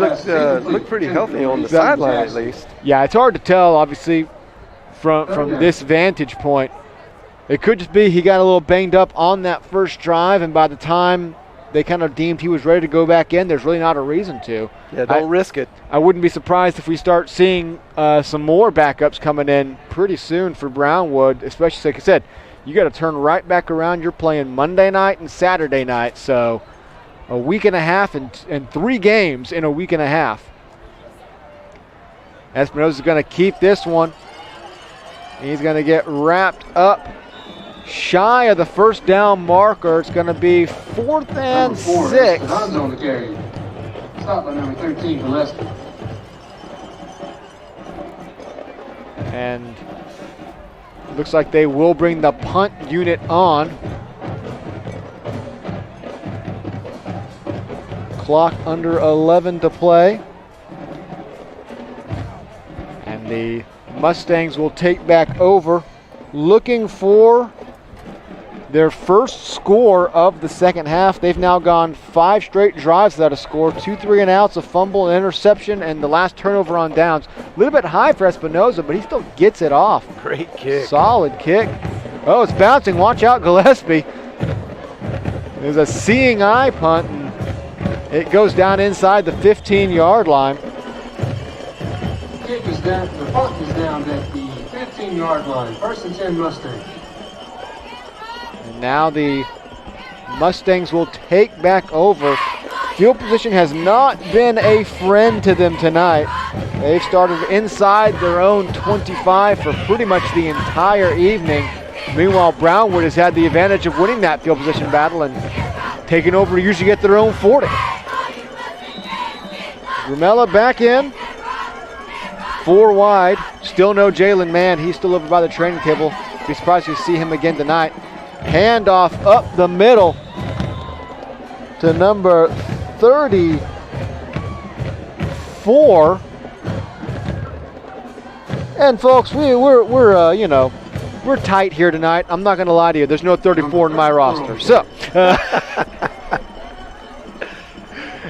looked pretty healthy on the sideline at least. Yeah, it's hard to tell, obviously, from this vantage point. It could just be he got a little banged up on that first drive, and by the time they kind of deemed he was ready to go back in, there's really not a reason to. Yeah, don't risk it. I wouldn't be surprised if we start seeing some more backups coming in pretty soon for Brownwood, especially, like I said, you got to turn right back around. You're playing Monday night and Saturday night, so a week and a half and 3 games in a week and a half. Espinoza's going to keep this one. He's going to get wrapped up shy of the first down marker. It's going to be 4th and 6. Hans on the carry. Stop by number 13, Gillespie. And looks like they will bring the punt unit on. Clock under 11 to play. And the Mustangs will take back over, looking for their first score of the second half. They've now gone 5 straight drives without a score, 2 3-and-outs, a fumble, an interception, and the last turnover on downs. A little bit high for Espinoza, but he still gets it off. Great kick. Solid kick. Oh, it's bouncing. Watch out, Gillespie. There's a seeing eye punt, and it goes down inside the 15-yard line. Kick is down. The punt is down at the 15-yard line. 1st and 10 Mustangs. And now the Mustangs will take back over. Field position has not been a friend to them tonight. They've started inside their own 25 for pretty much the entire evening. Meanwhile, Brownwood has had the advantage of winning that field position battle and taking over to usually get their own 40. Rumella back in. 4 wide. Still no Jalen Mann. He's still over by the training table. Be surprised if you see him again tonight. Handoff up the middle to number 34. And folks, we're tight here tonight. I'm not going to lie to you. There's no 34 in my roster. So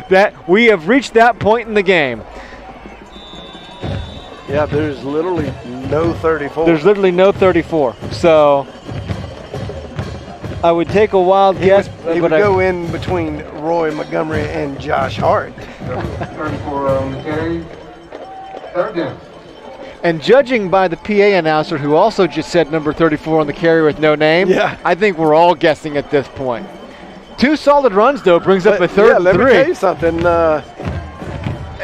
that we have reached that point in the game. Yeah, there's literally no 34. There's literally no 34. So I would take a wild guess, He would go in between Roy Montgomery and Josh Hart. 34 on the carry. Third down. And judging by the PA announcer, who also just said number 34 on the carry with no name, Yeah. I think we're all guessing at this point. 2 solid runs, though, brings up a third yeah, and let 3. me tell you something.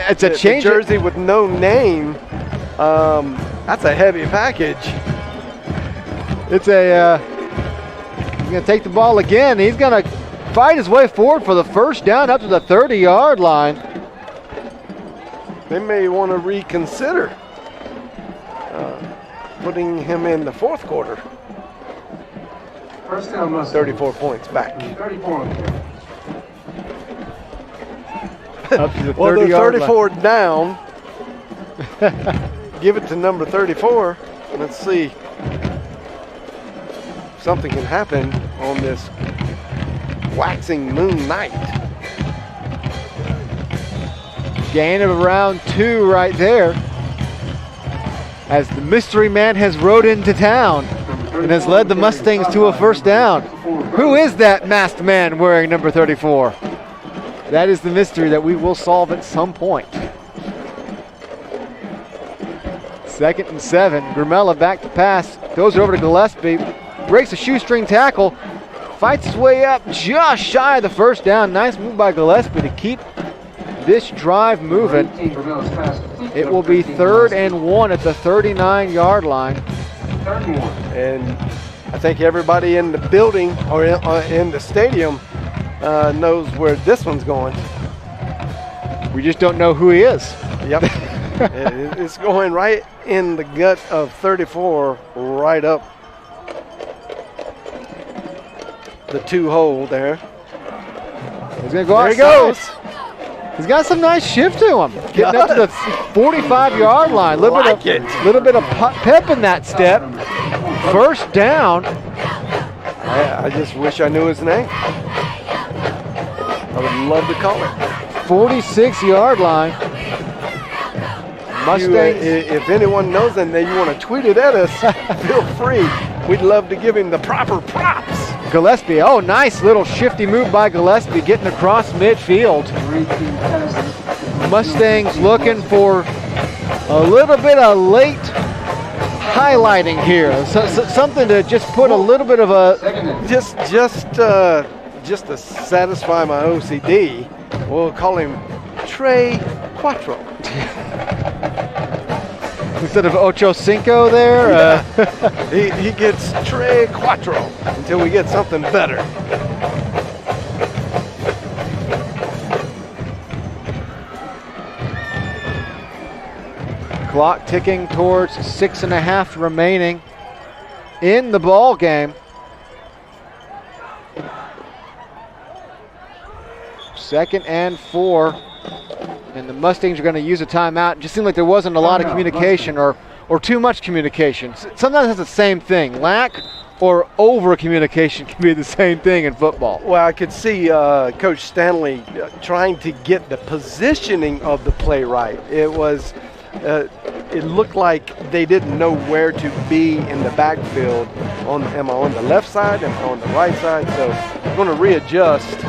It's a The change. jersey with no name. That's a heavy package. It's a. He's going to take the ball again. He's going to fight his way forward for the first down up to the 30-yard line. They may want to reconsider putting him in the fourth quarter. First down, Mustangs. 34 points back. 34 on the carry. Up to the 30-yard Well, they're line. 34 down. Give it to number 34. Let's see if something can happen on this waxing moon night. Gain of around 2 right there, as the mystery man has rode into town and has led the Mustangs to a first down. Who is that masked man wearing number 34? That is the mystery that we will solve at some point. 2nd and 7. Grimella back to pass. Goes over to Gillespie. Breaks a shoestring tackle. Fights his way up just shy of the first down. Nice move by Gillespie to keep this drive moving. It will be 3rd and 1 at the 39-yard line. And I think everybody in the building or in the stadium knows where this one's going. We just don't know who he is. Yep. It's going right in the gut of 34, right up the 2 hole there. He's going to go There he outside. goes. He's got some nice shift to him. Getting up to the 45-yard line. Little bit of pep in that step. First down. I just wish I knew his name. I would love to call it. 46-yard line. Mustangs. If anyone knows and then you want to tweet it at us, feel free. We'd love to give him the proper props. Gillespie. Oh, nice little shifty move by Gillespie getting across midfield. Mustangs looking for a little bit of late highlighting here. So something to just put a little bit of a... Just to satisfy my OCD, we'll call him Trey Quattro. Instead of Ocho Cinco there? He gets Trey Quattro until we get something better. Clock ticking towards 6.5 remaining in the ball game. 2nd and 4. And the Mustangs are going to use a timeout. It just seemed like there wasn't a lot of communication or too much communication. Sometimes it's the same thing. Lack or over communication can be the same thing in football. Well, I could see Coach Stanley trying to get the positioning of the play right. It looked like they didn't know where to be in the backfield. Am I on the left side? Am I on the right side? So I'm going to readjust.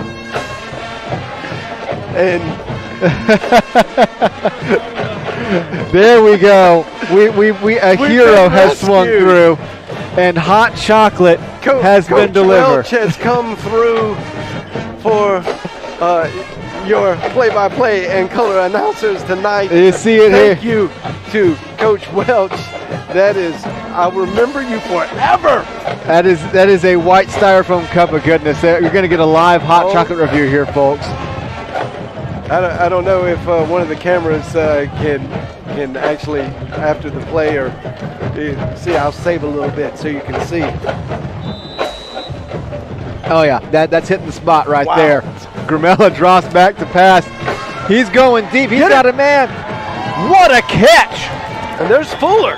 And there we go. A hero has swung through, and hot chocolate has been delivered. Coach Welch has come through for your play-by-play and color announcers tonight. You see it here. Thank you to Coach Welch. I'll remember you forever. That is a white styrofoam cup of goodness. You're going to get a live hot chocolate review here, folks. I don't know if one of the cameras can actually, after the play, or see, I'll save a little bit so you can see. Oh yeah, that's hitting the spot right Wow. there. Grimella drops back to pass. He's going deep. He's got a man. What a catch! And there's Fuller.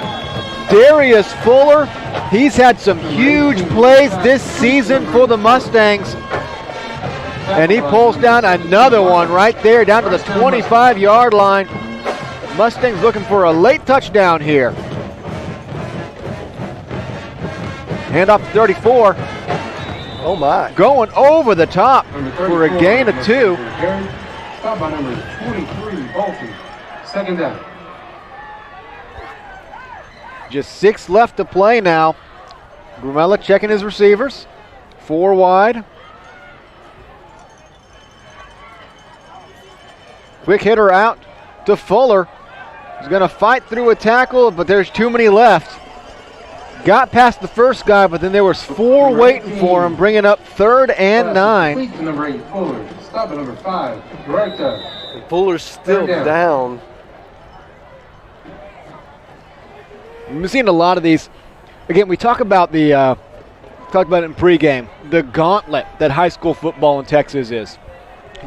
Darius Fuller. He's had some huge plays this season for the Mustangs. And he pulls down another one right there down to the 25-yard line. Mustangs looking for a late touchdown here. Hand off to 34. Oh, my. Going over the top for a gain of 2. Stop by number 23, Bolton. Second down. Just 6 left to play now. Grumella checking his receivers. 4 wide. Quick hitter out to Fuller. He's going to fight through a tackle, but there's too many left. Got past the first guy, but then there was 4 waiting for him, bringing up 3rd and 9. To number 8, Fuller. Stop at number 5, Director. Fuller's still down. We've seen a lot of these. Again, we talk about talked about it in pregame, the gauntlet that high school football in Texas is.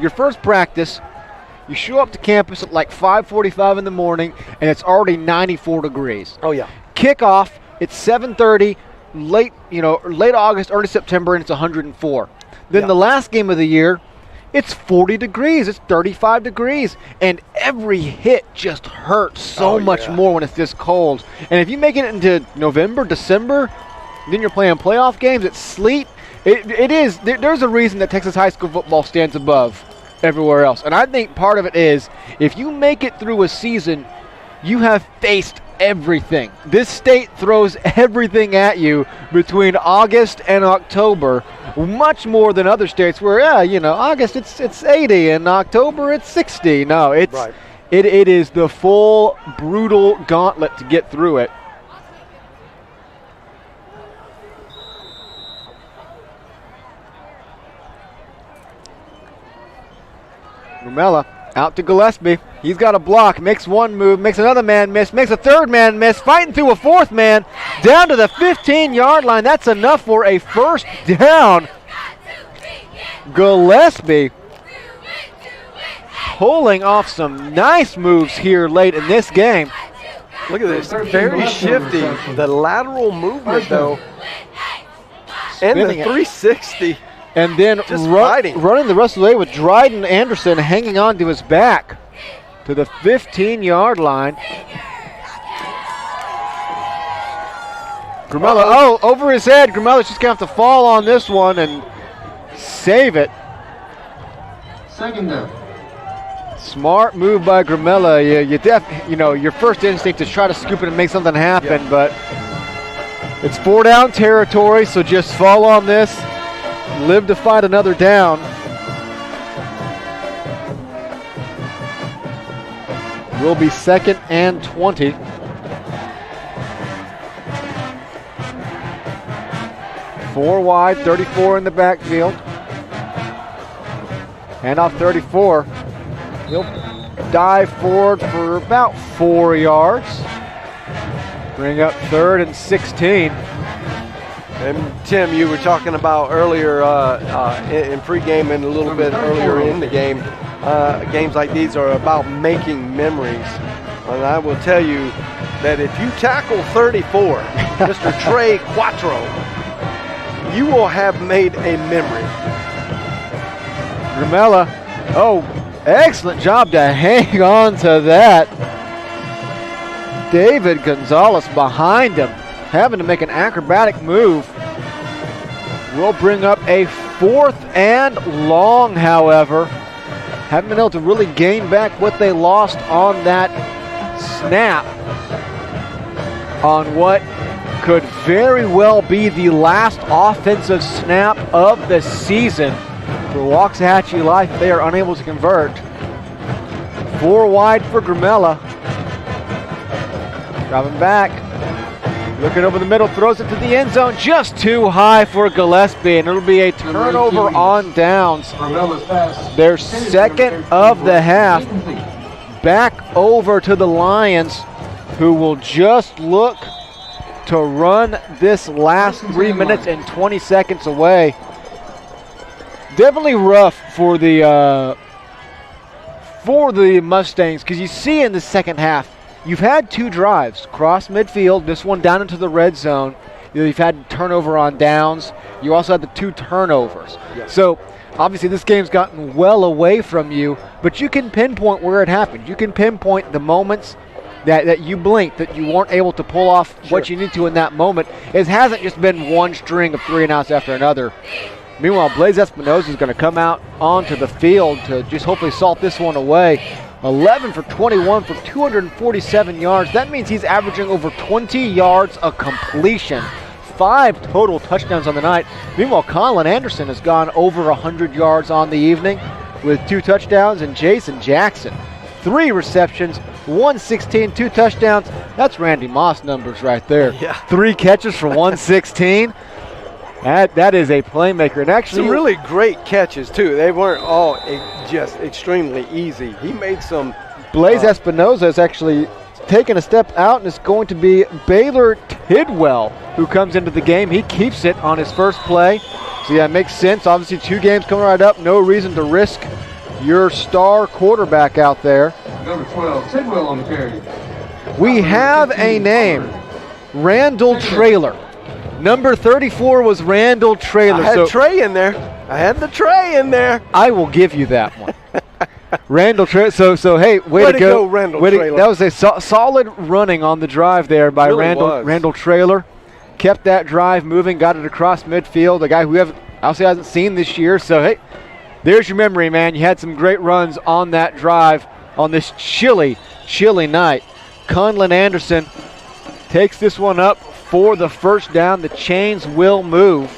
Your first practice, you show up to campus at like 5:45 in the morning, and it's already 94 degrees. Oh, yeah. Kickoff, it's 7:30, late August, early September, and it's 104. Then the last game of the year, it's 40 degrees, it's 35 degrees, and every hit just hurts so much more when it's this cold. And if you make it into November, December, then you're playing playoff games, it's sleet. There's a reason that Texas high school football stands above everywhere else. And I think part of it is, if you make it through a season, you have faced everything. This state throws everything at you between August and October, much more than other states where, August it's 80 and October it's 60. No, it is the full brutal gauntlet to get through it. Grumella out to Gillespie. He's got a block, makes one move, makes another man miss, makes a third man miss, fighting through a fourth man, down to the 15-yard line. That's enough for a first down. Gillespie pulling off some nice moves here late in this game. Look at this, very shifty. The lateral movement, though, and the 360. And then running the rest of the way with Dryden Anderson hanging on to his back to the 15-yard line. Grumella, over his head. Grumella's just going to have to fall on this one and save it. Second down. Smart move by Grumella. Your first instinct is try to scoop it and make something happen, but it's 4 down territory, so just fall on this. Live to fight another down. Will be 2nd and 20. Four wide, 34 in the backfield. Handoff 34. He'll dive forward for about 4 yards. Bring up 3rd and 16. And Tim, you were talking about earlier in pregame and a little bit earlier in the game, games like these are about making memories. And I will tell you that if you tackle 34, Mr. Trey Quattro, you will have made a memory. Grumella, excellent job to hang on to that. David Gonzalez behind him, having to make an acrobatic move. Will bring up a 4th and long, however. Haven't been able to really gain back what they lost on that snap on what could very well be the last offensive snap of the season for Waxahachie Life. They are unable to convert. 4 wide for Grumella. Driving back. Looking over the middle, throws it to the end zone, just too high for Gillespie, and it'll be a turnover on downs. Their 2nd of the half. Back over to the Lions, who will just look to run this last 3 minutes and 20 seconds away. Definitely rough for the Mustangs, because you see in the second half, you've had 2 drives, cross midfield, this one down into the red zone. You've had turnover on downs. You also had the 2 turnovers. Yes. So obviously this game's gotten well away from you, but you can pinpoint where it happened. You can pinpoint the moments that you blinked, that you weren't able to pull off what you need to in that moment. It hasn't just been one string of 3 and outs after another. Meanwhile, Blaze Espinosa is going to come out onto the field to just hopefully salt this one away. 11 for 21 for 247 yards. That means he's averaging over 20 yards a completion. 5 total touchdowns on the night. Meanwhile, Colin Anderson has gone over 100 yards on the evening with 2 touchdowns, and Jason Jackson, 3 receptions, 116, 2 touchdowns. That's Randy Moss numbers right there. Yeah. 3 catches for 116. That is a playmaker. And actually, some really great catches, too. They weren't all just extremely easy. He made some. Blaze Espinosa is actually taking a step out, and it's going to be Baylor Tidwell who comes into the game. He keeps it on his first play. So, yeah, it makes sense. Obviously, 2 games coming right up. No reason to risk your star quarterback out there. Number 12, Tidwell on the carry. We have a name, Randall Traylor. Number 34 was Randall Traylor. I had Trey in there. I had the Trey in there. I will give you that one. Randall Traylor. So hey, way to go, Randall Traylor. That was a solid running on the drive there by Really Randall Traylor. Kept that drive moving, got it across midfield. A guy who obviously hasn't seen this year. So hey, there's your memory, man. You had some great runs on that drive on this chilly night. Conlon Anderson takes this one up for the first down. The chains will move.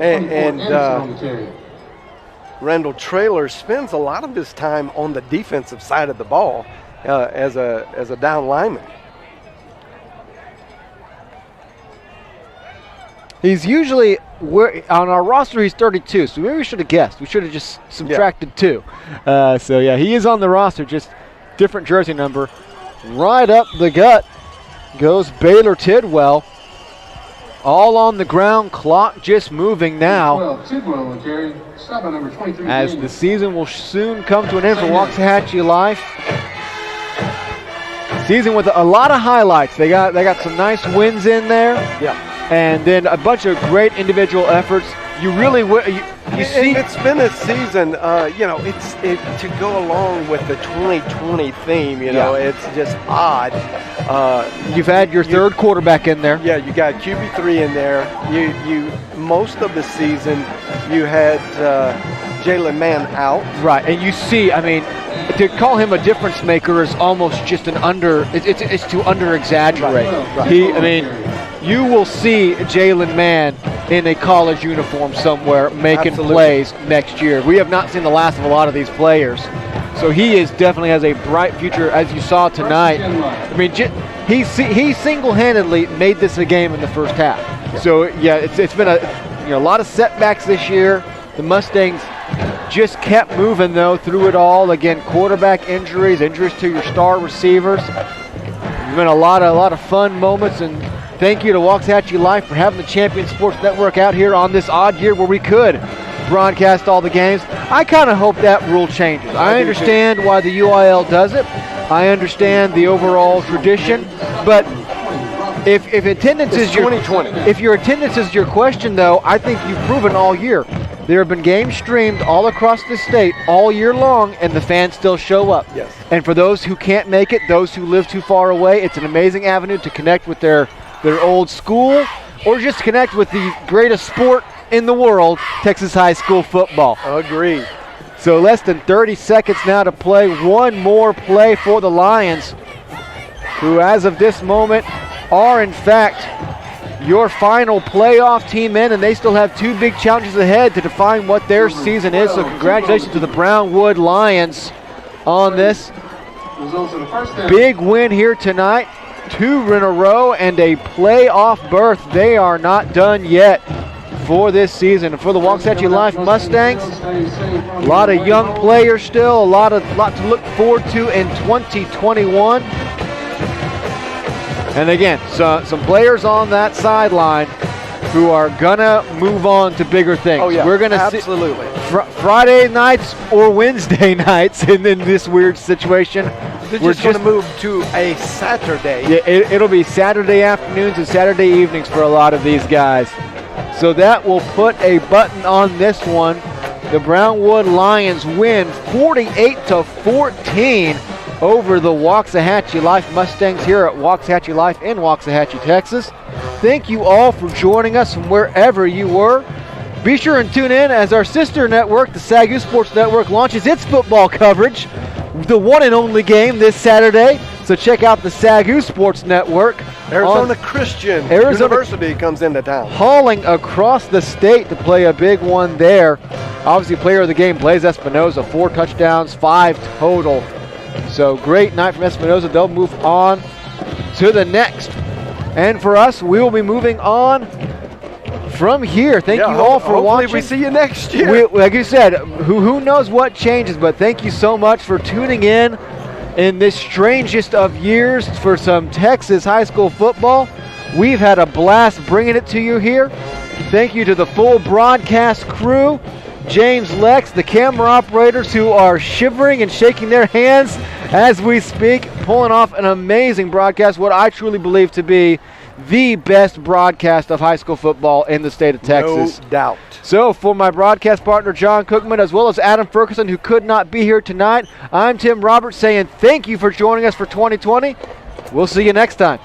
And Randall Traylor spends a lot of his time on the defensive side of the ball as a down lineman. He's usually on our roster. He's 32, so maybe we should have guessed. We should have just subtracted 2. So yeah, he is on the roster, just different jersey number. Right up the gut goes Baylor Tidwell. All on the ground, clock just moving now. Tidwell on carry. Stop by number 23. As the season will soon come to an end for Waxahachie Life. Season with a lot of highlights. They got some nice wins in there. Yeah. And then a bunch of great individual efforts. You really you see, it's been a season. To go along with the 2020 theme. It's just odd. You've had your third quarterback in there. Yeah, you got QB3 in there. You most of the season you had Jalen Mann out. Right, and you see, I mean, to call him a difference maker is almost just it's to under exaggerate. Right. You will see Jalen Mann in a college uniform somewhere making Absolutely. plays next year. We have not seen the last of a lot of these players. So he definitely has a bright future, as you saw tonight. I mean, he single-handedly made this a game in the first half. So yeah, it's been a lot of setbacks this year. The Mustangs just kept moving though through it all. Again, quarterback injuries to your star receivers. It's been a lot of fun moments, and thank you to Waxahachie Life for having the Champion Sports Network out here on this odd year where we could broadcast all the games. I kind of hope that rule changes. I understand why the UIL does it. I understand the overall tradition, but if attendance is your 2020. If your attendance is your question, though, I think you've proven all year. There have been games streamed all across the state all year long, and the fans still show up. Yes. And for those who can't make it, those who live too far away, it's an amazing avenue to connect with their old school, or just connect with the greatest sport in the world, Texas high school football. Agreed. So less than 30 seconds now to play. One more play for the Lions, who as of this moment are in fact your final playoff team in, and they still have 2 big challenges ahead to define what their season is. So congratulations to the Brownwood Lions on this big win here tonight. 2 in a row and a playoff berth. They are not done yet for this season. And for the Waxahachie Life Mustangs, a lot of young players still, a lot to look forward to in 2021. And again, some players on that sideline who are gonna move on to bigger things. Oh yeah, we're gonna absolutely. Friday nights or Wednesday nights, and in this weird situation, We're just going to move to a Saturday. Yeah, it'll be Saturday afternoons and Saturday evenings for a lot of these guys. So that will put a button on this one. The Brownwood Lions win 48-14 over the Waxahachie Life Mustangs here at Waxahachie Life in Waxahachie, Texas. Thank you all for joining us from wherever you were. Be sure and tune in as our sister network, the SAGU Sports Network, launches its football coverage, the one and only game this Saturday. So check out the SAGU Sports Network. Arizona Christian University comes into town. Hauling across the state to play a big one there. Obviously, player of the game, Blaze Espinoza, 4 touchdowns, 5 total. So great night from Espinoza. They'll move on to the next. And for us, we will be moving on from here. Thank you all for watching. Hopefully we see you next year. Like you said, who knows what changes, but thank you so much for tuning in this strangest of years for some Texas high school football. We've had a blast bringing it to you here. Thank you to the full broadcast crew, James, Lex, the camera operators who are shivering and shaking their hands as we speak, pulling off an amazing broadcast, what I truly believe to be the best broadcast of high school football in the state of Texas. No doubt. So for my broadcast partner, John Cookman, as well as Adam Ferguson, who could not be here tonight, I'm Tim Roberts saying thank you for joining us for 2020. We'll see you next time.